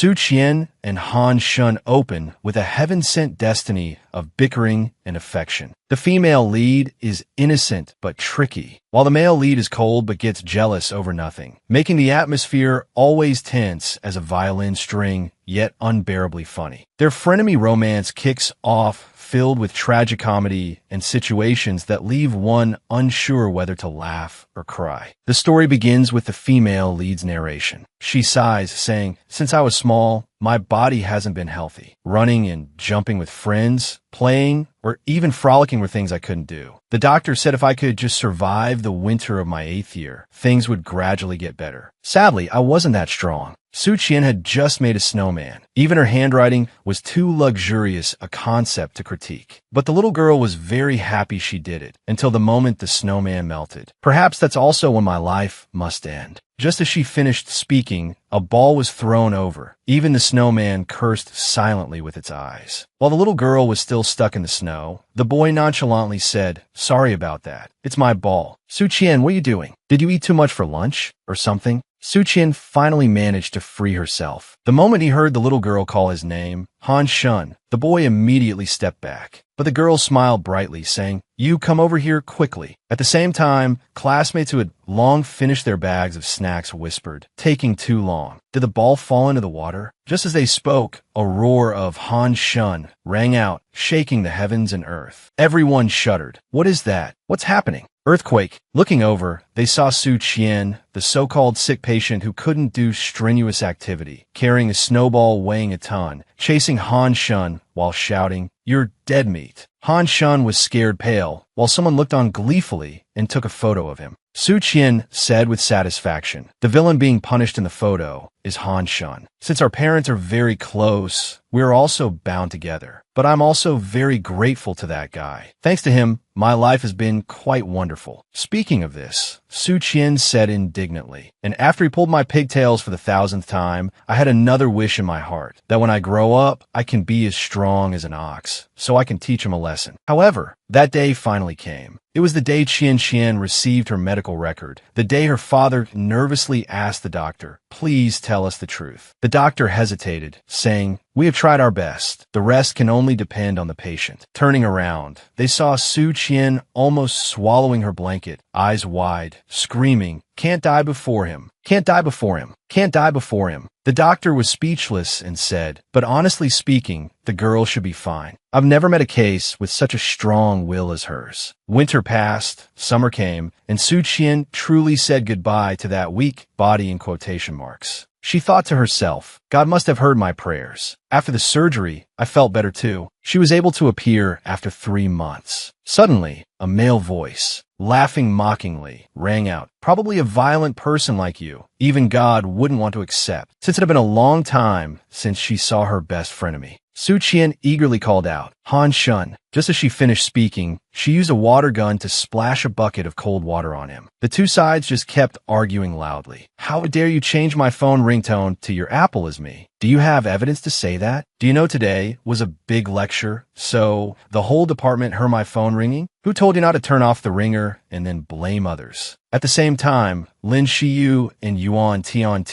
Su Qian and Han Shun open with a heaven-sent destiny of bickering and affection. The female lead is innocent but tricky, while the male lead is cold but gets jealous over nothing, making the atmosphere always tense as a violin string, yet unbearably funny. Their frenemy romance kicks off filled with tragicomedy and situations that leave one unsure whether to laugh or cry. The story begins with the female lead's narration. She sighs, saying, "Since I was small, my body hasn't been healthy. Running and jumping with friends, playing, or even frolicking were things I couldn't do. The doctor said if I could just survive the winter of my 8th year, things would gradually get better. Sadly, I wasn't that strong." Su Qian had just made a snowman. Even her handwriting was too luxurious a concept to critique. But the little girl was very happy she did it, until the moment the snowman melted. Perhaps that's also when my life must end. Just as she finished speaking, a ball was thrown over. Even the snowman cursed silently with its eyes. While the little girl was still stuck in the snow, the boy nonchalantly said, "Sorry about that. It's my ball." "Su Qian, what are you doing? Did you eat too much for lunch? Or something?" Su Qian finally managed to free herself. The moment he heard the little girl call his name, Han Shun, the boy immediately stepped back. But the girl smiled brightly, saying, "You come over here quickly." At the same time, classmates who had long finished their bags of snacks whispered, "Taking too long. Did the ball fall into the water?" Just as they spoke, a roar of Han Shun rang out, shaking the heavens and earth. Everyone shuddered. "What is that? What's happening?" Earthquake. Looking over, they saw Su Qian, the so-called sick patient who couldn't do strenuous activity, carrying a snowball weighing a ton, chasing Han Shun while shouting, "You're dead meat." Han Shun was scared pale, while someone looked on gleefully and took a photo of him. Su Qian said with satisfaction, "The villain being punished in the photo is Han Shun. Since our parents are very close, we are also bound together. But I'm also very grateful to that guy. Thanks to him, my life has been quite wonderful." Speaking of this, Su Qian said indignantly, "And after he pulled my pigtails for the 1000th time, I had another wish in my heart, that when I grow up, I can be as strong as an ox, so I can teach him a lesson." However, that day finally came. It was the day Qian Qian received her medical record, the day her father nervously asked the doctor, "Please tell us the truth." The doctor hesitated, saying, "We have tried our best. The rest can only depend on the patient." Turning around, they saw Su Qian almost swallowing her blanket, eyes wide, screaming, "Can't die before him! Can't die before him! Can't die before him!" The doctor was speechless and said, "But honestly speaking, the girl should be fine. I've never met a case with such a strong will as hers." Winter passed, summer came, and Su Qian truly said goodbye to that weak body in quotation marks. She thought to herself, "God must have heard my prayers. After the surgery, I felt better too." She was able to appear after 3 months. Suddenly, a male voice, laughing mockingly, rang out, "Probably a violent person like you. Even God wouldn't want to accept," since it had been a long time since she saw her best frenemy. Su Qian eagerly called out, "Han Shun." Just as she finished speaking, she used a water gun to splash a bucket of cold water on him. The two sides just kept arguing loudly. "How dare you change my phone ringtone to 'Your Apple is me'? Do you have evidence to say that? Do you know today was a big lecture, so the whole department heard my phone ringing? Who told you not to turn off the ringer and then blame others?" At the same time, Lin Shiyu and Yuan Tian,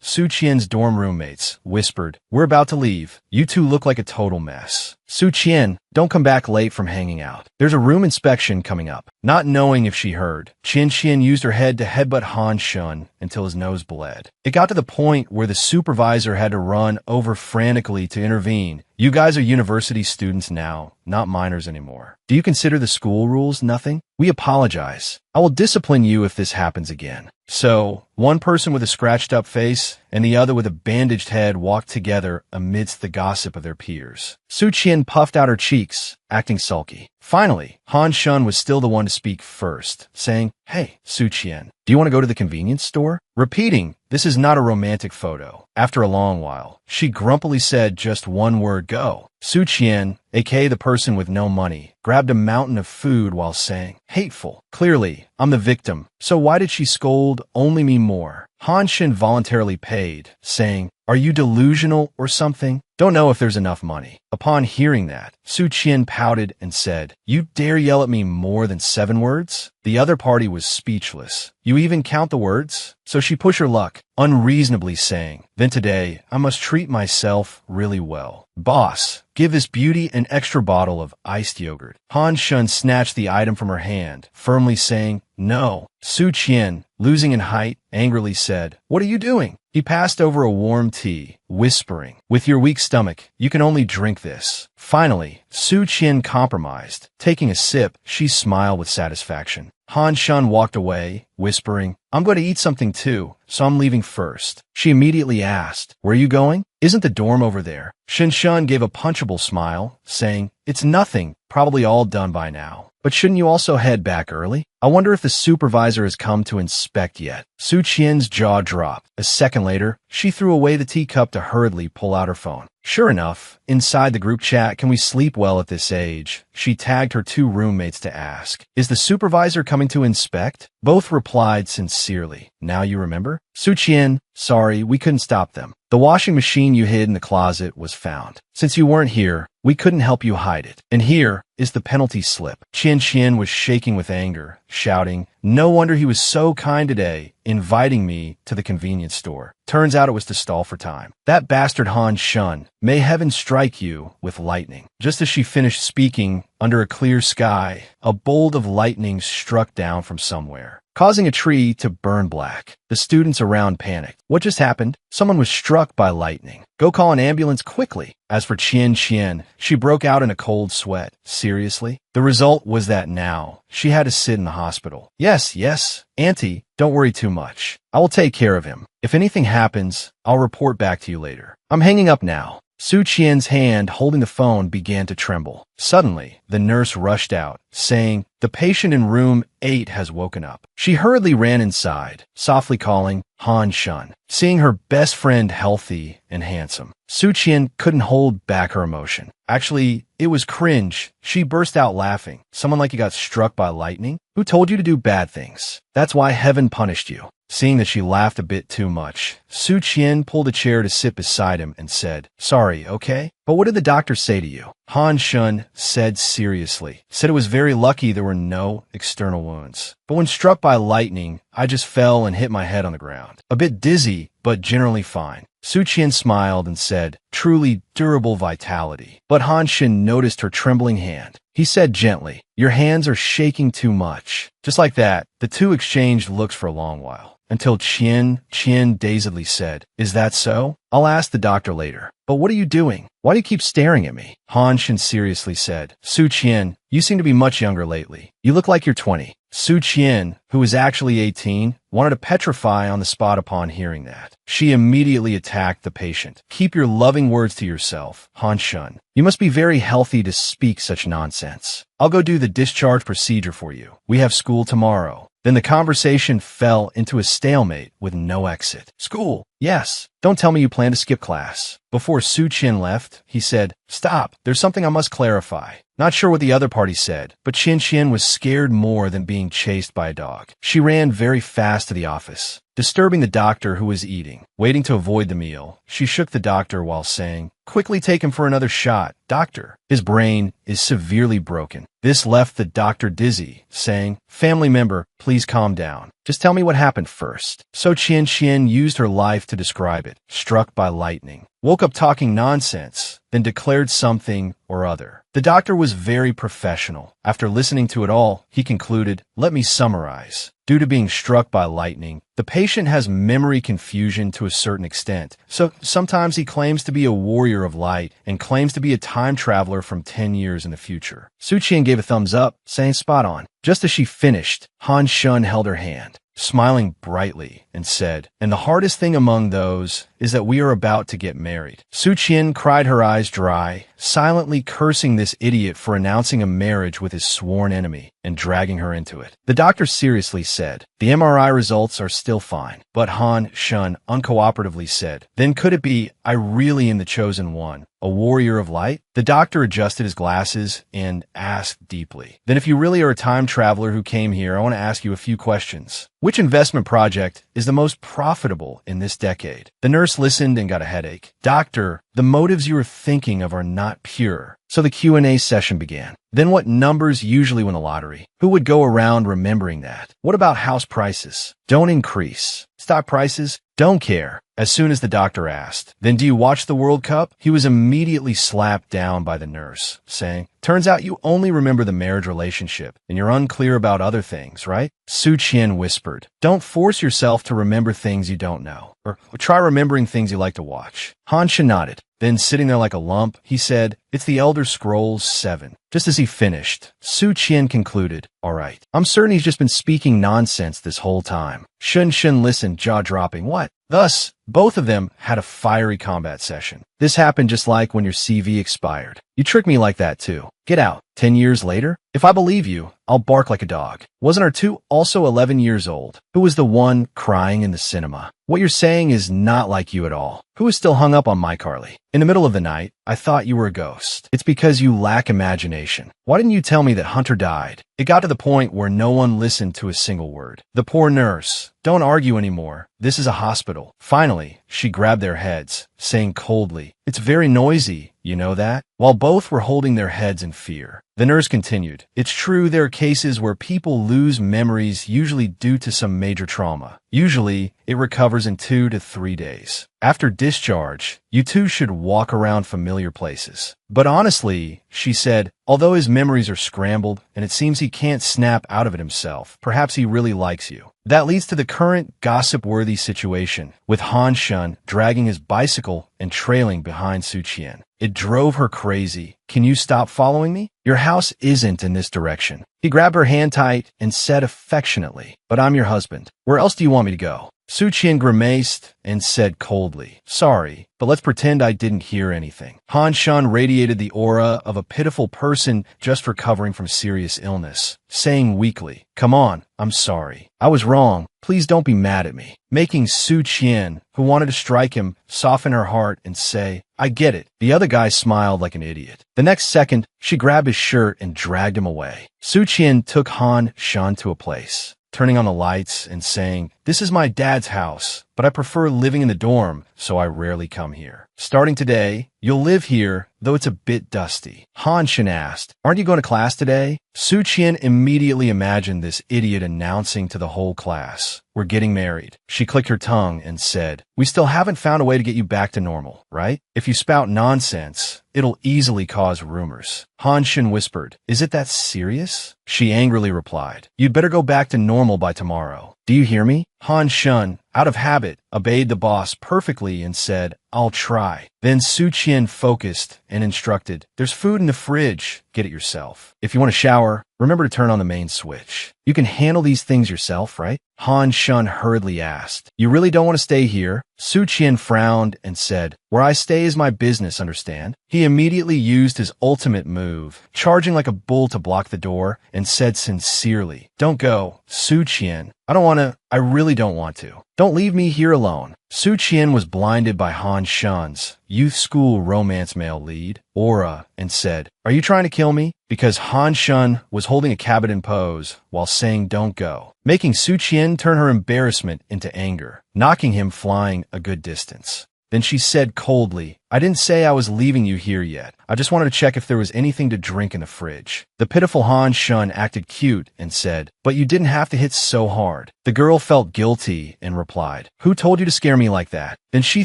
Su Qian's dorm roommates, whispered, "We're about to leave. You two look like a total mess. Su Qian, don't come back late from hanging out. There's a room inspection coming up." Not knowing if she heard, Qian Qian used her head to headbutt Han Shun until his nose bled. It got to the point where the supervisor had to run over frantically to intervene. "You guys are university students now, not minors anymore. Do you consider the school rules nothing? We apologize. I will discipline you if this happens again." So, one person with a scratched-up face and the other with a bandaged head walked together amidst the gossip of their peers. Su Qian puffed out her cheeks, acting sulky. Finally, Han Shun was still the one to speak first, saying, "Hey, Su Qian, do you want to go to the convenience store?" Repeating, "This is not a romantic photo." After a long while, she grumpily said just one word, "Go." Su Qian, aka the person with no money, grabbed a mountain of food while saying, "Hateful. Clearly, I'm the victim, so why did she scold only me more?" Han Shun voluntarily paid, saying, Are you delusional or something? Don't know if there's enough money. Upon hearing that, Su Qian pouted and said, You dare yell at me more than 7 words? The other party was speechless. You even count the words? So she pushed her luck, unreasonably saying, Then today, I must treat myself really well. Boss, give this beauty an extra bottle of iced yogurt. Han Shun snatched the item from her hand, firmly saying, No. Su Qian, losing in height, angrily said, What are you doing? He passed over a warm tea, whispering, With your weak stomach, you can only drink this. Finally, Su Qian compromised. Taking a sip, she smiled with satisfaction. Han Shun walked away, whispering, I'm going to eat something too, so I'm leaving first. She immediately asked, Where are you going? Isn't the dorm over there? Shin Shun gave a punchable smile, saying, It's nothing, probably all done by now. But shouldn't you also head back early? I wonder if the supervisor has come to inspect yet. Su Qian's jaw dropped. A second later, she threw away the teacup to hurriedly pull out her phone. Sure enough, inside the group chat, Can we sleep well at this age? She tagged her 2 roommates to ask, Is the supervisor coming to inspect? Both replied sincerely. Now you remember? Su Qian, sorry, we couldn't stop them. The washing machine you hid in the closet was found. Since you weren't here, we couldn't help you hide it. And here is the penalty slip. Qian Qian was shaking with anger, shouting, No wonder he was so kind today, inviting me to the convenience store. Turns out it was to stall for time. That bastard Han Shun, may heaven strike you with lightning. Just as she finished speaking, under a clear sky, a bolt of lightning struck down from somewhere, causing a tree to burn black. The students around panicked. What just happened? Someone was struck by lightning. Go call an ambulance quickly. As for Qian Qian, she broke out in a cold sweat. Seriously? The result was that now she had to sit in the hospital. Yes, Auntie, don't worry too much. I will take care of him. If anything happens, I'll report back to you later. I'm hanging up now. Su Qian's hand holding the phone began to tremble. Suddenly, the nurse rushed out, saying, The patient in room 8 has woken up. She hurriedly ran inside, softly calling Han Shun. Seeing her best friend healthy and handsome, Su Qian couldn't hold back her emotion. Actually, it was cringe. She burst out laughing. Someone like you got struck by lightning? Who told you to do bad things? That's why heaven punished you. Seeing that she laughed a bit too much, Su Qian pulled a chair to sit beside him and said, Sorry, okay? But what did the doctor say to you? Han Shun said seriously. Said it was very lucky there were no external wounds. But when struck by lightning, I just fell and hit my head on the ground. A bit dizzy, but generally fine. Su Qian smiled and said, Truly durable vitality. But Han Shun noticed her trembling hand. He said gently, Your hands are shaking too much. Just like that, the two exchanged looks for a long while, until Qian dazedly said, Is that so? I'll ask the doctor later. But what are you doing? Why do you keep staring at me? Han Shun seriously said, Su Qian, you seem to be much younger lately. You look like you're 20. Su Qian, who was actually 18, wanted to petrify on the spot upon hearing that. She immediately attacked the patient. Keep your loving words to yourself, Han Shun. You must be very healthy to speak such nonsense. I'll go do the discharge procedure for you. We have school tomorrow. Then the conversation fell into a stalemate with no exit. School? Yes. Don't tell me you plan to skip class. Before Su Qian left, he said, Stop. There's something I must clarify. Not sure what the other party said, but Qian Qian was scared more than being chased by a dog. She ran very fast to the office, disturbing the doctor who was eating. Waiting to avoid the meal, she shook the doctor while saying, Quickly take him for another shot, doctor. His brain is severely broken. This left the doctor dizzy, saying, Family member, please calm down. Just tell me what happened first. So Qian Qian used her life to describe it. Struck by lightning. Woke up talking nonsense, then declared something or other. The doctor was very professional. After listening to it all, he concluded, Let me summarize. Due to being struck by lightning, the patient has memory confusion to a certain extent. So sometimes he claims to be a warrior of light and claims to be a time traveler from 10 years in the future. Su Qian gave a thumbs up, saying spot on. Just as she finished, Han Shun held her hand, smiling brightly, and said, And the hardest thing among those is that we are about to get married. Su Qian cried her eyes dry, silently cursing this idiot for announcing a marriage with his sworn enemy and dragging her into it. The doctor seriously said, The MRI results are still fine. But Han Shun uncooperatively said, Then could it be I really am the chosen one, a warrior of light? The doctor adjusted his glasses and asked deeply, Then if you really are a time traveler who came here, I want to ask you a few questions. Which investment project is the most profitable in this decade? The nurse nurse listened and got a headache. Doctor, the motives you are thinking of are not pure. So the Q&A session began. Then what numbers usually win the lottery? Who would go around remembering that? What about house prices? Don't increase. Stock prices? Don't care. As soon as the doctor asked, then do you watch the World Cup? He was immediately slapped down by the nurse, saying, turns out you only remember the marriage relationship, and you're unclear about other things, right? Su Qian whispered, don't force yourself to remember things you don't know, or try remembering things you like to watch. Han Shan nodded. Then, sitting there like a lump, he said, it's the Elder Scrolls 7. Just as he finished, Su Qian concluded, all right, I'm certain he's just been speaking nonsense this whole time. Shun Shun listened, jaw-dropping. What? Thus, both of them had a fiery combat session. This happened just like when your CV expired. You tricked me like that too. Get out. 10 years later? If I believe you, I'll bark like a dog. Wasn't our two also 11 years old? Who was the one crying in the cinema? What you're saying is not like you at all. Who is still hung up on my Carly? In the middle of the night, I thought you were a ghost. It's because you lack imagination. Why didn't you tell me that Hunter died? It got to the point where no one listened to a single word. The poor nurse. Don't argue anymore. This is a hospital. Finally, she grabbed their heads, saying coldly, it's very noisy, you know that? While both were holding their heads in fear. The nurse continued, it's true there are cases where people lose memories usually due to some major trauma. Usually, it recovers in 2 to 3 days. After discharge, you two should walk around familiar places. But honestly, she said, although his memories are scrambled and it seems he can't snap out of it himself, perhaps he really likes you. That leads to the current gossip-worthy situation, with Han Shun dragging his bicycle and trailing behind Su Qian. It drove her crazy. Can you stop following me? Your house isn't in this direction. He grabbed her hand tight and said affectionately, but I'm your husband. Where else do you want me to go? Su Qian grimaced and said coldly, sorry, but let's pretend I didn't hear anything. Han Shun radiated the aura of a pitiful person just recovering from serious illness, saying weakly, come on, I'm sorry. I was wrong. Please don't be mad at me. Making Su Qian, who wanted to strike him, soften her heart and say, I get it. The other guy smiled like an idiot. The next second, she grabbed his shirt and dragged him away. Su Qian took Han Shun to a place, turning on the lights and saying, this is my dad's house, but I prefer living in the dorm, so I rarely come here. Starting today, you'll live here, though it's a bit dusty. Han Shan asked, aren't you going to class today? Su Qian immediately imagined this idiot announcing to the whole class, we're getting married. She clicked her tongue and said, we still haven't found a way to get you back to normal, right? If you spout nonsense, it'll easily cause rumors. Han Shan whispered, is it that serious? She angrily replied, you'd better go back to normal by tomorrow. Do you hear me? Han Shun, out of habit, obeyed the boss perfectly and said, I'll try. Then Su Qian focused and instructed, there's food in the fridge. Get it yourself. If you want to shower, remember to turn on the main switch. You can handle these things yourself, right? Han Shun hurriedly asked, you really don't want to stay here? Su Qian frowned and said, where I stay is my business, understand? He immediately used his ultimate move, charging like a bull to block the door, and said sincerely, don't go, Su Qian. I really don't want to. Don't leave me here alone. Su Qian was blinded by Han Shun's youth school romance male lead, aura, and said, are you trying to kill me? Because Han Shun was holding a cabinet pose while saying don't go, making Su Qian turn her embarrassment into anger, knocking him flying a good distance. Then she said coldly, I didn't say I was leaving you here yet. I just wanted to check if there was anything to drink in the fridge. The pitiful Han Shun acted cute and said, but you didn't have to hit so hard. The girl felt guilty and replied, who told you to scare me like that? Then she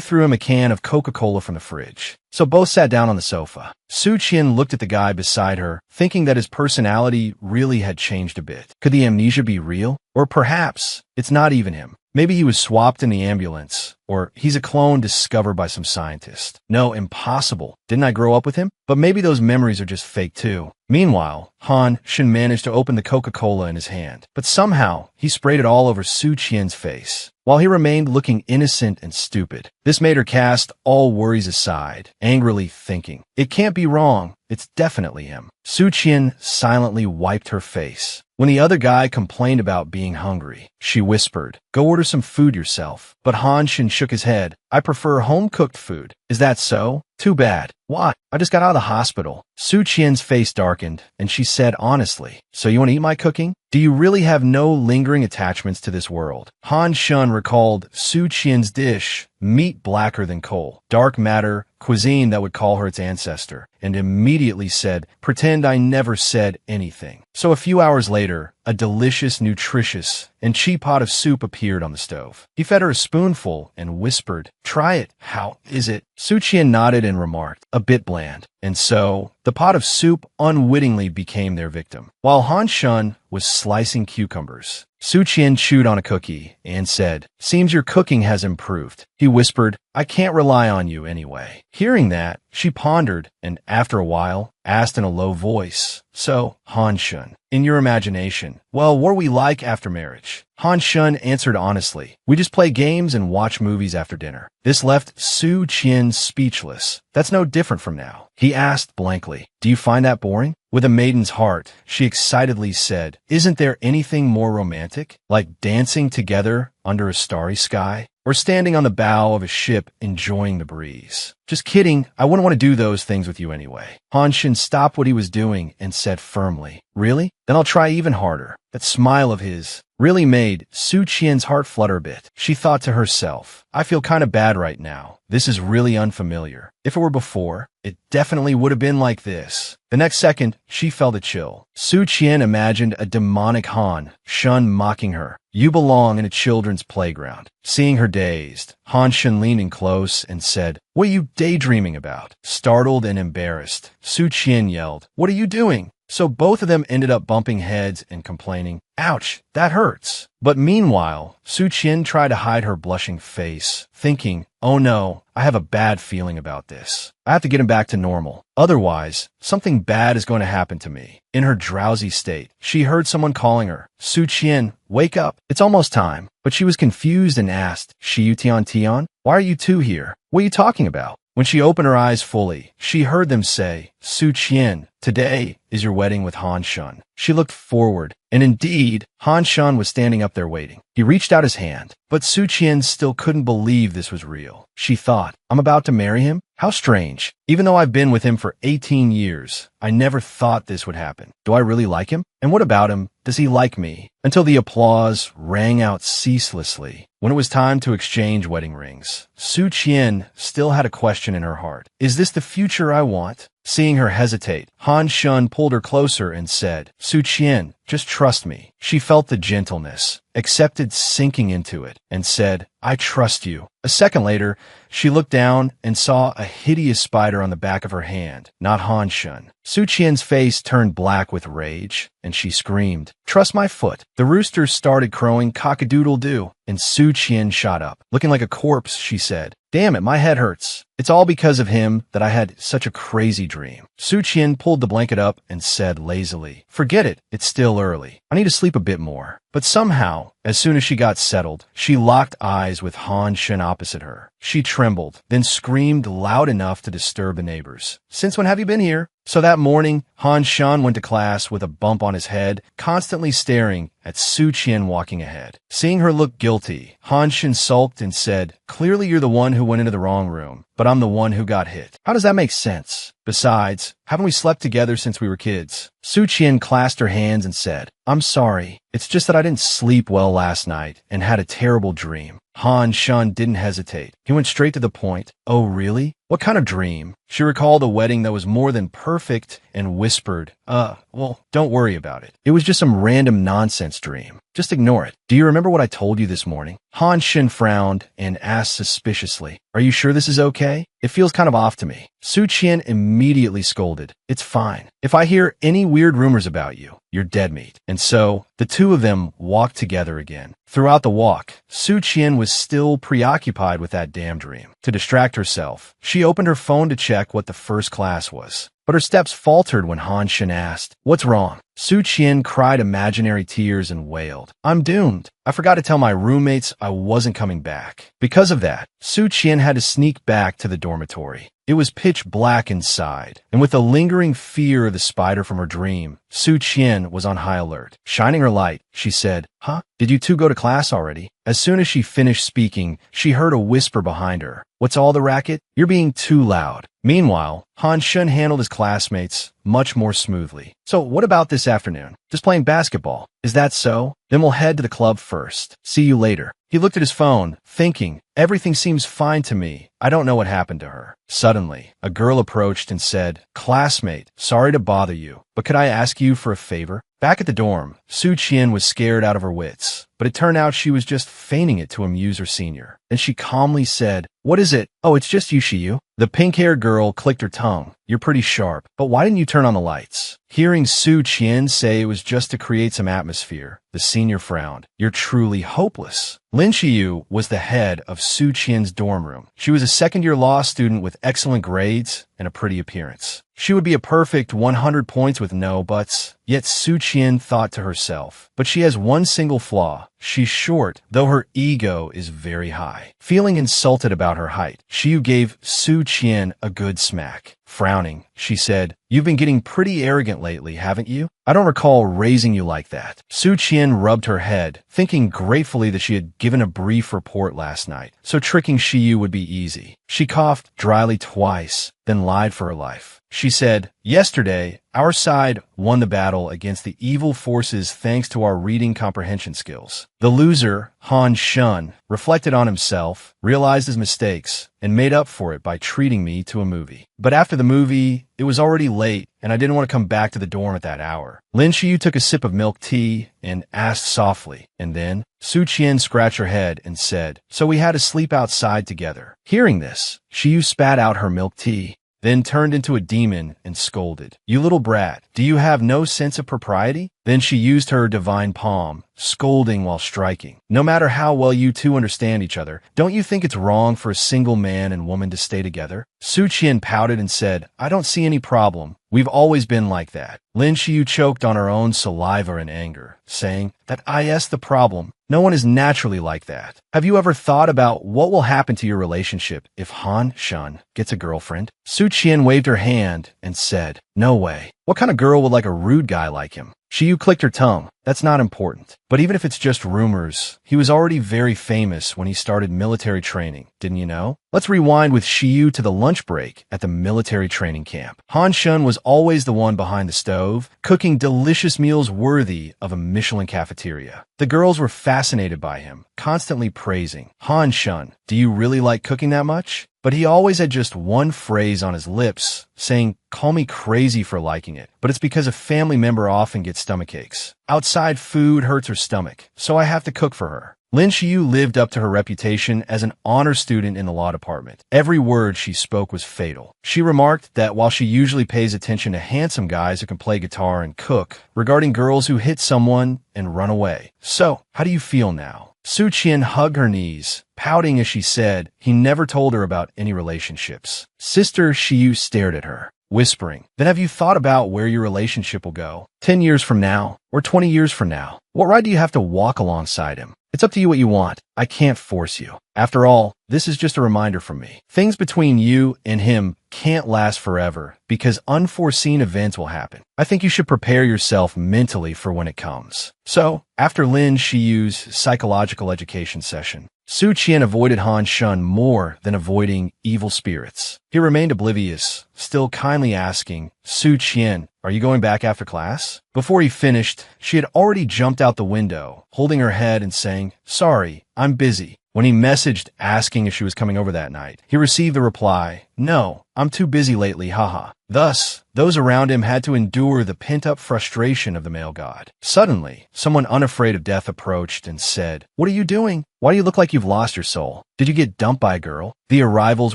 threw him a can of Coca-Cola from the fridge. So both sat down on the sofa. Su Qian looked at the guy beside her, thinking that his personality really had changed a bit. Could the amnesia be real? Or perhaps it's not even him. Maybe he was swapped in the ambulance, or he's a clone discovered by some scientist. No, impossible. Didn't I grow up with him? But maybe those memories are just fake too. Meanwhile, Han Shun managed to open the Coca-Cola in his hand, but somehow he sprayed it all over Su Qian's face, while he remained looking innocent and stupid. This made her cast all worries aside, angrily thinking, it can't be wrong. It's definitely him. Su Qian silently wiped her face. When the other guy complained about being hungry, she whispered, go order some food yourself. But Han Shun shook his head. I prefer home-cooked food. Is that so? Too bad. Why? I just got out of the hospital. Su Qian's face darkened, and she said honestly, so you want to eat my cooking? Do you really have no lingering attachments to this world? Han Shun recalled Su Qian's dish, meat blacker than coal, dark matter, cuisine that would call her its ancestor, and immediately said, pretend I never said anything. So a few hours later, a delicious, nutritious, and cheap pot of soup appeared on the stove. He fed her a spoonful and whispered, try it. How is it? Su Qian nodded and remarked, a bit bland. And so, the pot of soup unwittingly became their victim. While Han Shun was slicing cucumbers, Su Qian chewed on a cookie and said, seems your cooking has improved. He whispered, I can't rely on you anyway. Hearing that, she pondered and, after a while, asked in a low voice, so, Han Shun, in your imagination, well, what are we like after marriage? Han Shun answered honestly, we just play games and watch movies after dinner. This left Su Qian speechless. That's no different from now. He asked blankly, do you find that boring? With a maiden's heart, she excitedly said, isn't there anything more romantic? Like dancing together under a starry sky? Or standing on the bow of a ship enjoying the breeze? Just kidding, I wouldn't want to do those things with you anyway. Han Shun stopped what he was doing and said firmly, really? Then I'll try even harder. That smile of his really made Su Qian's heart flutter a bit. She thought to herself, I feel kind of bad right now. This is really unfamiliar. If it were before, it definitely would have been like this. The next second, she felt a chill. Su Qian imagined a demonic Han Shun mocking her. You belong in a children's playground. Seeing her dazed, Han Shun leaned in close and said, what are you daydreaming about? Startled and embarrassed, Su Qian yelled, what are you doing? So both of them ended up bumping heads and complaining, ouch, that hurts. But meanwhile, Su Qian tried to hide her blushing face, thinking, oh no, I have a bad feeling about this. I have to get him back to normal. Otherwise, something bad is going to happen to me. In her drowsy state, she heard someone calling her, Su Qian, wake up. It's almost time. But she was confused and asked, Shi Tian Tian, why are you two here? What are you talking about? When she opened her eyes fully, she heard them say, Su Qian, today is your wedding with Han Shun. She looked forward, and indeed, Han Shun was standing up there waiting. He reached out his hand, but Su Qian still couldn't believe this was real. She thought, I'm about to marry him? How strange. Even though I've been with him for 18 years, I never thought this would happen. Do I really like him? And what about him? Does he like me? Until the applause rang out ceaselessly. When it was time to exchange wedding rings, Su Qian still had a question in her heart. Is this the future I want? Seeing her hesitate, Han Shun pulled her closer and said, Su Qian, just trust me. She felt the gentleness, accepted sinking into it, and said, I trust you. A second later, she looked down and saw a hideous spider on the back of her hand, not Han Shun. Su Qian's face turned black with rage, and she screamed, trust my foot. The roosters started crowing cock-a-doodle-doo, and Su Qian shot up. Looking like a corpse, she said, damn it, my head hurts. It's all because of him that I had such a crazy dream. Su Qian pulled the blanket up and said lazily, forget it, it's still early. I need to sleep a bit more. But somehow, as soon as she got settled, she locked eyes with Han Shun opposite her. She trembled, then screamed loud enough to disturb the neighbors. Since when have you been here? So that morning, Han Shun went to class with a bump on his head, constantly staring at Su Qian walking ahead. Seeing her look guilty, Han Shun sulked and said, clearly you're the one who went into the wrong room, but I'm the one who got hit. How does that make sense? Besides, haven't we slept together since we were kids? Su Qian clasped her hands and said, I'm sorry. It's just that I didn't sleep well last night and had a terrible dream. Han Shun didn't hesitate. He went straight to the point. Oh, really? What kind of dream? She recalled a wedding that was more than perfect and whispered, well, don't worry about it. It was just some random nonsense dream. Just ignore it. Do you remember what I told you this morning? Han Shun frowned and asked suspiciously, are you sure this is okay? It feels kind of off to me. Su Qian immediately scolded, it's fine. If I hear any weird rumors about you, you're dead meat. And so, the two of them walked together again. Throughout the walk, Su Qian was still preoccupied with that damn dream. To distract herself, she opened her phone to check what the first class was. But her steps faltered when Han Shun asked, what's wrong? Su Qian cried imaginary tears and wailed, "I'm doomed. I forgot to tell my roommates I wasn't coming back." Because of that, Su Qian had to sneak back to the dormitory. It was pitch black inside, and with the lingering fear of the spider from her dream, Su Qian was on high alert. Shining her light, she said, "Huh? Did you two go to class already?" As soon as she finished speaking, she heard a whisper behind her. "What's all the racket? You're being too loud." Meanwhile, Han Shun handled his classmates much more smoothly. "So what about this afternoon? Just playing basketball? Is that so? Then we'll head to the club first. See you later." He looked at his phone, thinking, "Everything seems fine to me. I don't know what happened to her." Suddenly, a girl approached and said, "Classmate, sorry to bother you, but could I ask you for a favor?" Back at the dorm, Su Qian was scared out of her wits, but it turned out she was just feigning it to amuse her senior. Then she calmly said, "What is it?" "Oh, it's just you, Shiyu." The pink-haired girl clicked her tongue. "You're pretty sharp, but why didn't you turn on the lights?" Hearing Su Qian say it was just to create some atmosphere, the senior frowned. "You're truly hopeless." Lin Shiyu was the head of Su Qian's dorm room. She was a second-year law student with excellent grades and a pretty appearance. She would be a perfect 100 points with no buts, yet Su Qian thought to herself, "But she has one single flaw. She's short, though her ego is very high." Feeling insulted about her height, Shiyu gave Su Qian a good smack. Frowning, she said, "You've been getting pretty arrogant lately, haven't you? I don't recall raising you like that." Su Qian rubbed her head, thinking gratefully that she had given a brief report last night, so tricking Shiyu would be easy. She coughed dryly twice, then lied for her life. She said, "Yesterday, our side won the battle against the evil forces thanks to our reading comprehension skills." The loser, Han Shun, reflected on himself, realized his mistakes, and made up for it by treating me to a movie. But after the movie, it was already late, and I didn't want to come back to the dorm at that hour. Lin Shiyu took a sip of milk tea and asked softly, and then Su Qian scratched her head and said, "So we had to sleep outside together." Hearing this, Shiyu spat out her milk tea, then turned into a demon and scolded, "You little brat, do you have no sense of propriety?" Then she used her divine palm, scolding while striking. "No matter how well you two understand each other, don't you think it's wrong for a single man and woman to stay together?" Su Qian pouted and said, "I don't see any problem. We've always been like that." Lin Shiyu choked on her own saliva in anger, saying, "That is the problem. No one is naturally like that. Have you ever thought about what will happen to your relationship if Han Shun gets a girlfriend?" Su Qian waved her hand and said, "No way. What kind of girl would like a rude guy like him?" Shiyu clicked her tongue. "That's not important. But even if it's just rumors, he was already very famous when he started military training, didn't you know?" Let's rewind with Shiyu to the lunch break at the military training camp. Han Shun was always the one behind the stove, cooking delicious meals worthy of a Michelin cafeteria. The girls were fascinated by him, constantly praising, "Han Shun, do you really like cooking that much?" But he always had just one phrase on his lips, saying, "Call me crazy for liking it, but it's because a family member often gets stomachaches. Outside food hurts her stomach, so I have to cook for her." Lin Shiyu lived up to her reputation as an honor student in the law department. Every word she spoke was fatal. She remarked that while she usually pays attention to handsome guys who can play guitar and cook, regarding girls who hit someone and run away. "So, how do you feel now?" Su Qian hugged her knees, pouting as she said he never told her about any relationships. Sister Shiyu stared at her, whispering, "Then have you thought about where your relationship will go? 10 years from now, or 20 years from now? What right do you have to walk alongside him? It's up to you what you want. I can't force you. After all, this is just a reminder from me. Things between you and him can't last forever because unforeseen events will happen. I think you should prepare yourself mentally for when it comes." So, after Lin Shiyu's psychological education session, Su Qian avoided Han Shun more than avoiding evil spirits. He remained oblivious, still kindly asking, "Su Qian, are you going back after class?" Before he finished, she had already jumped out the window, holding her head and saying, "Sorry, I'm busy." When he messaged asking if she was coming over that night, he received the reply, "No, I'm too busy lately, haha." Thus, those around him had to endure the pent-up frustration of the male god. Suddenly, someone unafraid of death approached and said, "What are you doing? Why do you look like you've lost your soul? Did you get dumped by a girl?" The arrivals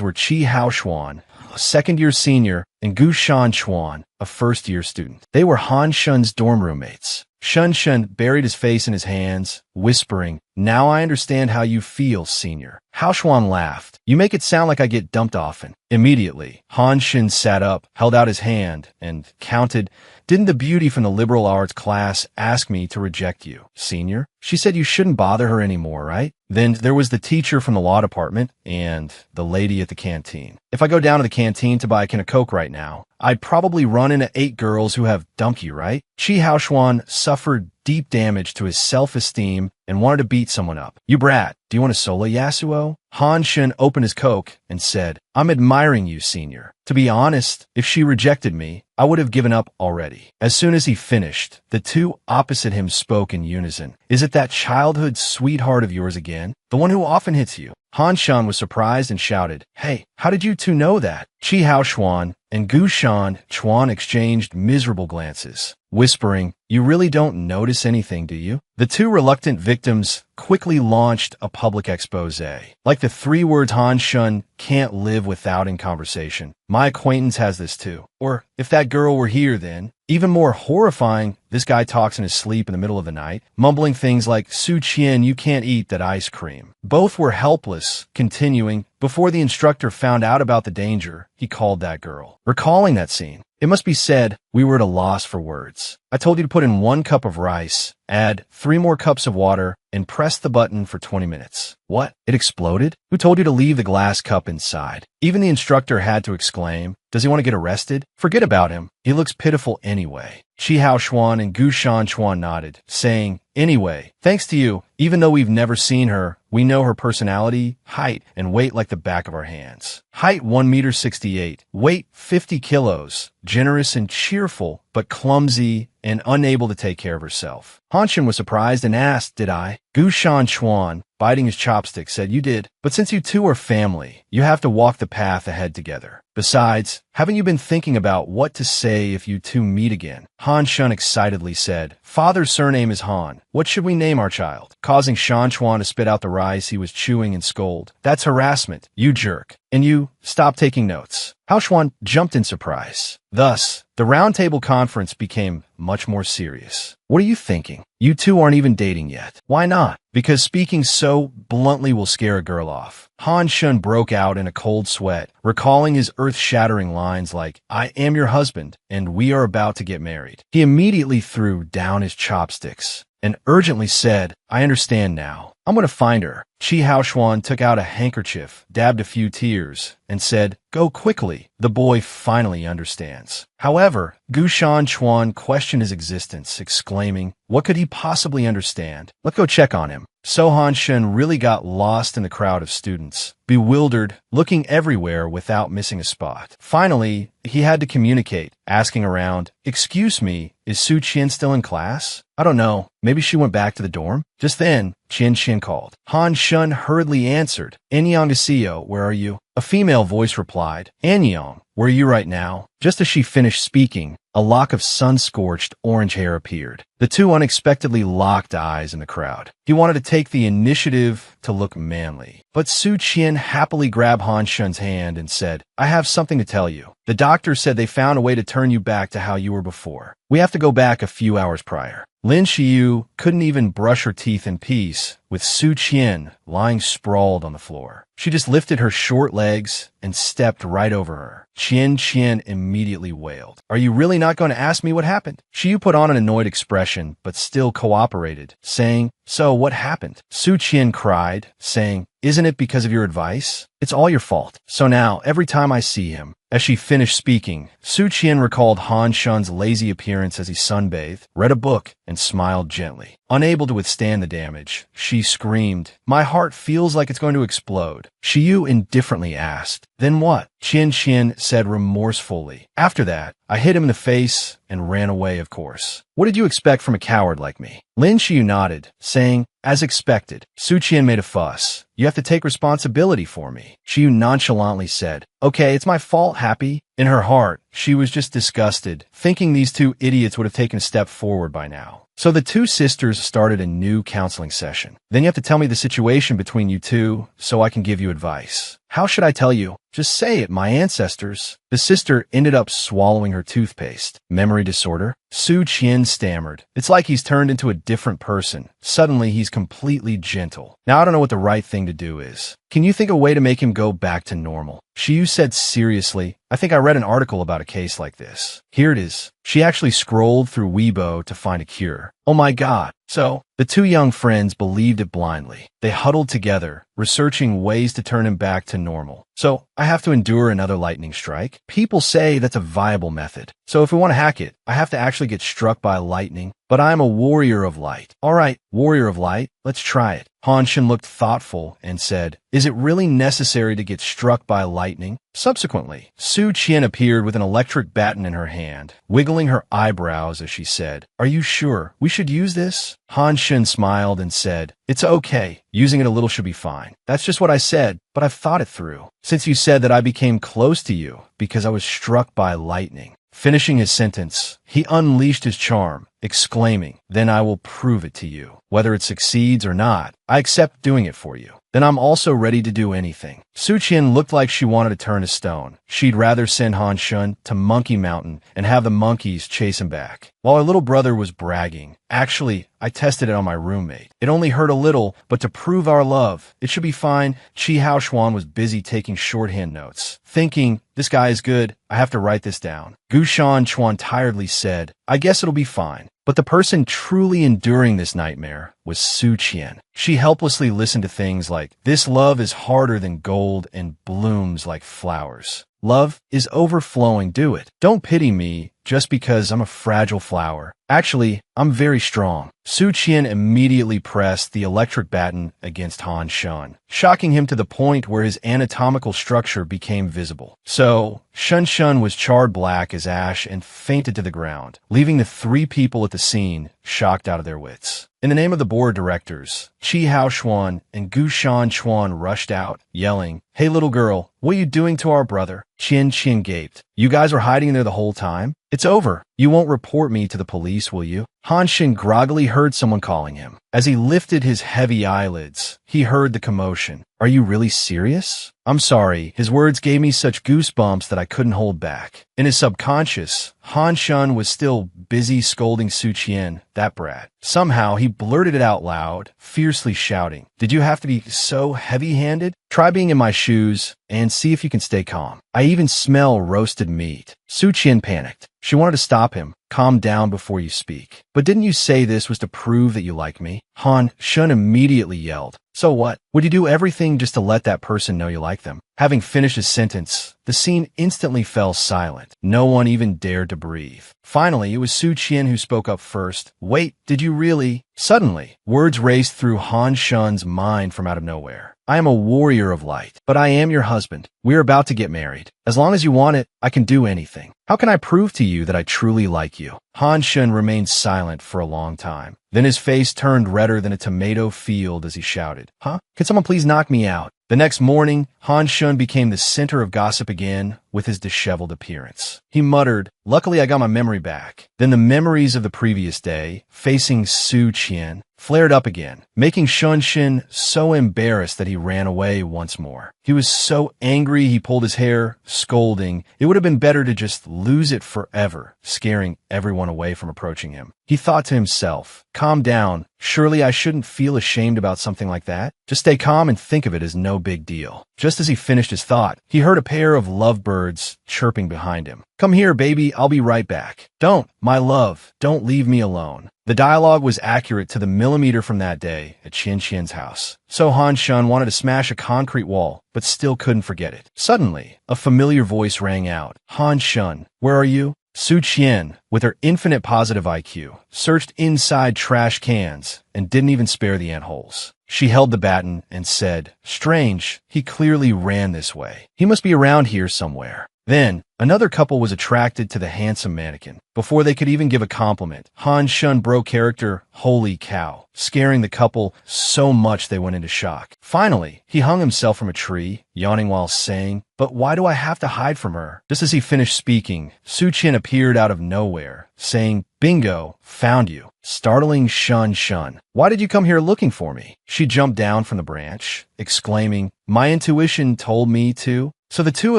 were Chi Haoshuan, a second-year senior, and Gu Shan Chuan, a first-year student. They were Han Shun's dorm roommates. Shun buried his face in his hands, whispering, "Now I understand how you feel, senior." Hao Xuan laughed. "You make it sound like I get dumped often." Immediately, Han Shun sat up, held out his hand, and counted, "Didn't the beauty from the liberal arts class ask me to reject you, senior? She said you shouldn't bother her anymore, right? Then there was the teacher from the law department and the lady at the canteen. If I go down to the canteen to buy a can of Coke right now, I'd probably run into 8 girls who have dumped you, right?" Chi Haoxuan suffered deep damage to his self-esteem and wanted to beat someone up. "You brat, do you want a solo Yasuo?" Han Shun opened his Coke and said, "I'm admiring you, senior. To be honest, if she rejected me, I would have given up already." As soon as he finished, the two opposite him spoke in unison. "Is it that childhood sweetheart of yours again? The one who often hits you?" Han Shun was surprised and shouted, "Hey, how did you two know that?" Chi Haoxuan and Gu Shan Chuan exchanged miserable glances, whispering, "You really don't notice anything, do you?" The two reluctant victims quickly launched a public expose. Like the 3 words Han Shun can't live without in conversation. "My acquaintance has this too." Or, "If that girl were here then." Even more horrifying, this guy talks in his sleep in the middle of the night, mumbling things like, "Su Qian, you can't eat that ice cream." Both were helpless, continuing, "Before the instructor found out about the danger, he called that girl." Recalling that scene, it must be said, we were at a loss for words. "I told you to put in 1 cup of rice, add 3 more cups of water, and press the button for 20 minutes. What? It exploded? Who told you to leave the glass cup inside?" Even the instructor had to exclaim, "Does he want to get arrested? Forget about him. He looks pitiful anyway." Chi Haoxuan and Gu Shan Chuan nodded, saying, "Anyway, thanks to you, even though we've never seen her, we know her personality, height, and weight like the back of our hands. Height 1.68 m, weight 50 kilos, generous and cheerful, but clumsy and unable to take care of herself." Han Shun was surprised and asked, "Did I?" Gu Shan Chuan, biting his chopstick, said, "You did. But since you two are family, you have to walk the path ahead together. Besides, haven't you been thinking about what to say if you two meet again?" Han Shun excitedly said, "Father's surname is Han. What should we name our child?" Causing Shan Chuan to spit out the rice he was chewing and scold, "That's harassment, you jerk. And you, stop taking notes." Hao Xuan jumped in surprise. Thus, the roundtable conference became much more serious. "What are you thinking? You two aren't even dating yet." "Why not?" "Because speaking so bluntly will scare a girl off." Han Shun broke out in a cold sweat, recalling his earth-shattering lines like, "I am your husband, and we are about to get married." He immediately threw down his chopsticks and urgently said, "I understand now. I'm going to find her." Chi Haoxuan took out a handkerchief, dabbed a few tears, and said, "Go quickly. The boy finally understands." However, Gu Shan Chuan questioned his existence, exclaiming, "What could he possibly understand? Let's go check on him." So Han Shun really got lost in the crowd of students, bewildered, looking everywhere without missing a spot. Finally, he had to communicate, asking around, "Excuse me, is Su Qian still in class?" "I don't know. Maybe she went back to the dorm." Just then, Qian called. Han Shun hurriedly answered, "Anyang Gasio, where are you?" A female voice replied, "Anyang, where are you right now?" Just as she finished speaking, a lock of sun-scorched orange hair appeared. The two unexpectedly locked eyes in the crowd. He wanted to take the initiative to look manly. But Su Qian happily grabbed Han Shun's hand and said, "I have something to tell you. The doctor said they found a way to turn you back to how you were before. We have to go back a few hours prior." Lin Xiyu couldn't even brush her teeth in peace with Su Qian lying sprawled on the floor. She just lifted her short legs and stepped right over her. Qian immediately wailed, "Are you really not going to ask me what happened?" Xiyu put on an annoyed expression, but still cooperated, saying, "So what happened?" Su Qian cried, saying, "Isn't it because of your advice? It's all your fault. So now, every time I see him." As she finished speaking, Su Qian recalled Han Shun's lazy appearance as he sunbathed, read a book, and smiled gently. Unable to withstand the damage, she screamed, "My heart feels like it's going to explode." Xiyu indifferently asked, "Then what?" Qian said remorsefully, "After that, I hit him in the face and ran away, of course. What did you expect from a coward like me?" Lin Xiyu nodded, saying, "As expected." Su Qian made a fuss. "You have to take responsibility for me." Xiyu nonchalantly said, "Okay, it's my fault, Happy." In her heart, she was just disgusted, thinking these two idiots would have taken a step forward by now. So the two sisters started a new counseling session. "Then you have to tell me the situation between you two so I can give you advice." How should I tell you? Just say it, my ancestors. The sister ended up swallowing her toothpaste. Memory disorder? Su Qian stammered. It's like he's turned into a different person. Suddenly, he's completely gentle. Now I don't know what the right thing to do is. Can you think of a way to make him go back to normal? Shiyu said seriously. I think I read an article about a case like this. Here it is. She actually scrolled through Weibo to find a cure. Oh my god. So, the two young friends believed it blindly. They huddled together, researching ways to turn him back to normal. So, I have to endure another lightning strike? People say that's a viable method. So if we want to hack it, I have to actually get struck by lightning. But I am a warrior of light. Alright, warrior of light, let's try it. Han Shen looked thoughtful and said, is it really necessary to get struck by lightning? Subsequently, Su Qian appeared with an electric baton in her hand, wiggling her eyebrows as she said, are you sure we should use this? Han Shen smiled and said, it's okay. Using it a little should be fine. That's just what I said, but I've thought it through. Since you said that I became close to you because I was struck by lightning. Finishing his sentence, he unleashed his charm, exclaiming, then I will prove it to you. Whether it succeeds or not, I accept doing it for you. Then I'm also ready to do anything. Su Qian looked like she wanted to turn to stone. She'd rather send Han Shun to Monkey Mountain and have the monkeys chase him back. While her little brother was bragging, actually, I tested it on my roommate. It only hurt a little, but to prove our love, it should be fine. Chi Hao Xuan was busy taking shorthand notes, thinking, this guy is good, I have to write this down. Gu Shan Chuan tiredly said, I guess it'll be fine. But the person truly enduring this nightmare was Su Qian. She helplessly listened to things like, this love is harder than gold and blooms like flowers. Love is overflowing, do it. Don't pity me just because I'm a fragile flower. Actually, I'm very strong. Su Qian immediately pressed the electric baton against Han Shun, shocking him to the point where his anatomical structure became visible. So, Shun Shun was charred black as ash and fainted to the ground, leaving the three people at the scene shocked out of their wits. In the name of the board directors, Chi Hao Xuan and Gu Shan Chuan rushed out, yelling, hey little girl, what are you doing to our brother? Qian Qian gaped. You guys were hiding there the whole time? It's over. You won't report me to the police, will you? Han Shin groggily heard someone calling him. As he lifted his heavy eyelids, he heard the commotion. Are you really serious? I'm sorry, his words gave me such goosebumps that I couldn't hold back. In his subconscious, Han Shun was still busy scolding Su Qian, that brat. Somehow, he blurted it out loud, fiercely shouting, did you have to be so heavy-handed? Try being in my shoes and see if you can stay calm. I even smell roasted meat. Su Qian panicked. She wanted to stop him. Calm down before you speak. But didn't you say this was to prove that you like me? Han Shun immediately yelled. So what? Would you do everything just to let that person know you like them? Having finished his sentence, the scene instantly fell silent. No one even dared to breathe. Finally, it was Su Qian who spoke up first. Wait, did you really? Suddenly, words raced through Han Shun's mind from out of nowhere. I am a warrior of light, but I am your husband. We're about to get married. As long as you want it, I can do anything. How can I prove to you that I truly like you? Han Shun remained silent for a long time. Then his face turned redder than a tomato field as he shouted, huh? Can someone please knock me out? The next morning, Han Shun became the center of gossip again with his disheveled appearance. He muttered, luckily I got my memory back. Then the memories of the previous day, facing Su Qian, flared up again, making Shun Shin so embarrassed that he ran away once more. He was so angry he pulled his hair, scolding. It would have been better to just lose it forever, scaring everyone away from approaching him. He thought to himself, calm down. Surely I shouldn't feel ashamed about something like that. Just stay calm and think of it as no big deal. Just as he finished his thought, he heard a pair of lovebirds chirping behind him. Come here, baby, I'll be right back. Don't, my love, don't leave me alone. The dialogue was accurate to the millimeter from that day at Qian Qian's house. So Han Shun wanted to smash a concrete wall, but still couldn't forget it. Suddenly, a familiar voice rang out. Han Shun, where are you? Su Qian, with her infinite positive IQ, searched inside trash cans and didn't even spare the antholes. She held the baton and said, strange, he clearly ran this way. He must be around here somewhere. Then, another couple was attracted to the handsome mannequin. Before they could even give a compliment, Han Shun broke character, holy cow, scaring the couple so much they went into shock. Finally, he hung himself from a tree, yawning while saying, but why do I have to hide from her? Just as he finished speaking, Su Qian appeared out of nowhere, saying, Bingo, found you. Startling Shun Shun. Why did you come here looking for me? She jumped down from the branch, exclaiming, my intuition told me to. So the two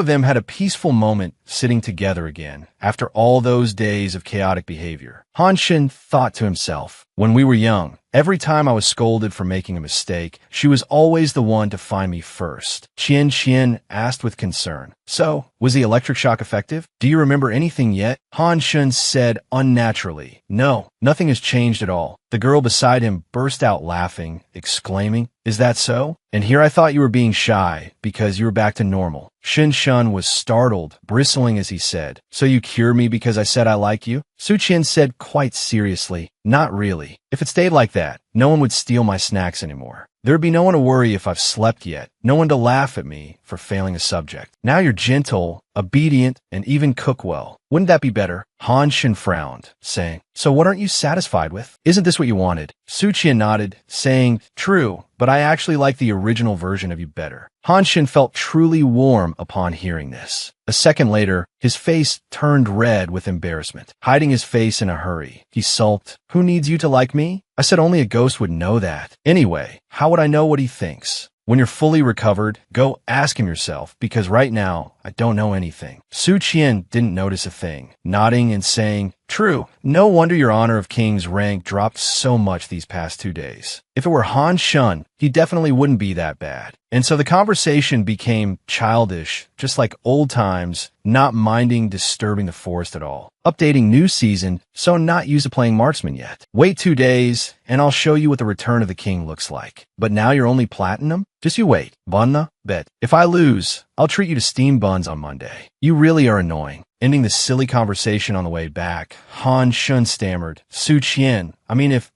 of them had a peaceful moment sitting together again after all those days of chaotic behavior. Han Shin thought to himself, when we were young, every time I was scolded for making a mistake, she was always the one to find me first. Qian Qian asked with concern. So, was the electric shock effective? Do you remember anything yet? Han Shun said unnaturally, no, nothing has changed at all. The girl beside him burst out laughing, exclaiming, is that so? And here I thought you were being shy because you were back to normal. Shin Shun was startled, bristling as he said, so you cure me because I said I like you? Su Qian said quite seriously, not really. If it stayed like that, no one would steal my snacks anymore. There'd be no one to worry if I've slept yet, no one to laugh at me for failing a subject. Now you're gentle, obedient, and even cook well. Wouldn't that be better? Han Shin frowned, saying, so what aren't you satisfied with? Isn't this what you wanted? Su Qian nodded, saying, true, but I actually like the original version of you better. Han Shin felt truly warm upon hearing this. A second later, his face turned red with embarrassment. Hiding his face in a hurry, he sulked, who needs you to like me? I said only a ghost would know that. Anyway, how would I know what he thinks? When you're fully recovered, go ask him yourself, because right now, I don't know anything. Su Qian didn't notice a thing, nodding and saying, true, no wonder your honor of king's rank dropped so much these past 2 days. If it were Han Shun, he definitely wouldn't be that bad. And so the conversation became childish, just like old times, not minding disturbing the forest at all. Updating new season, so not used to playing marksman yet. Wait 2 days, and I'll show you what the return of the king looks like. But now you're only platinum? Just you wait. Bunna, bet. If I lose, I'll treat you to steamed buns on Monday. You really are annoying. Ending the silly conversation on the way back, Han Shun stammered, Su Qian, I mean if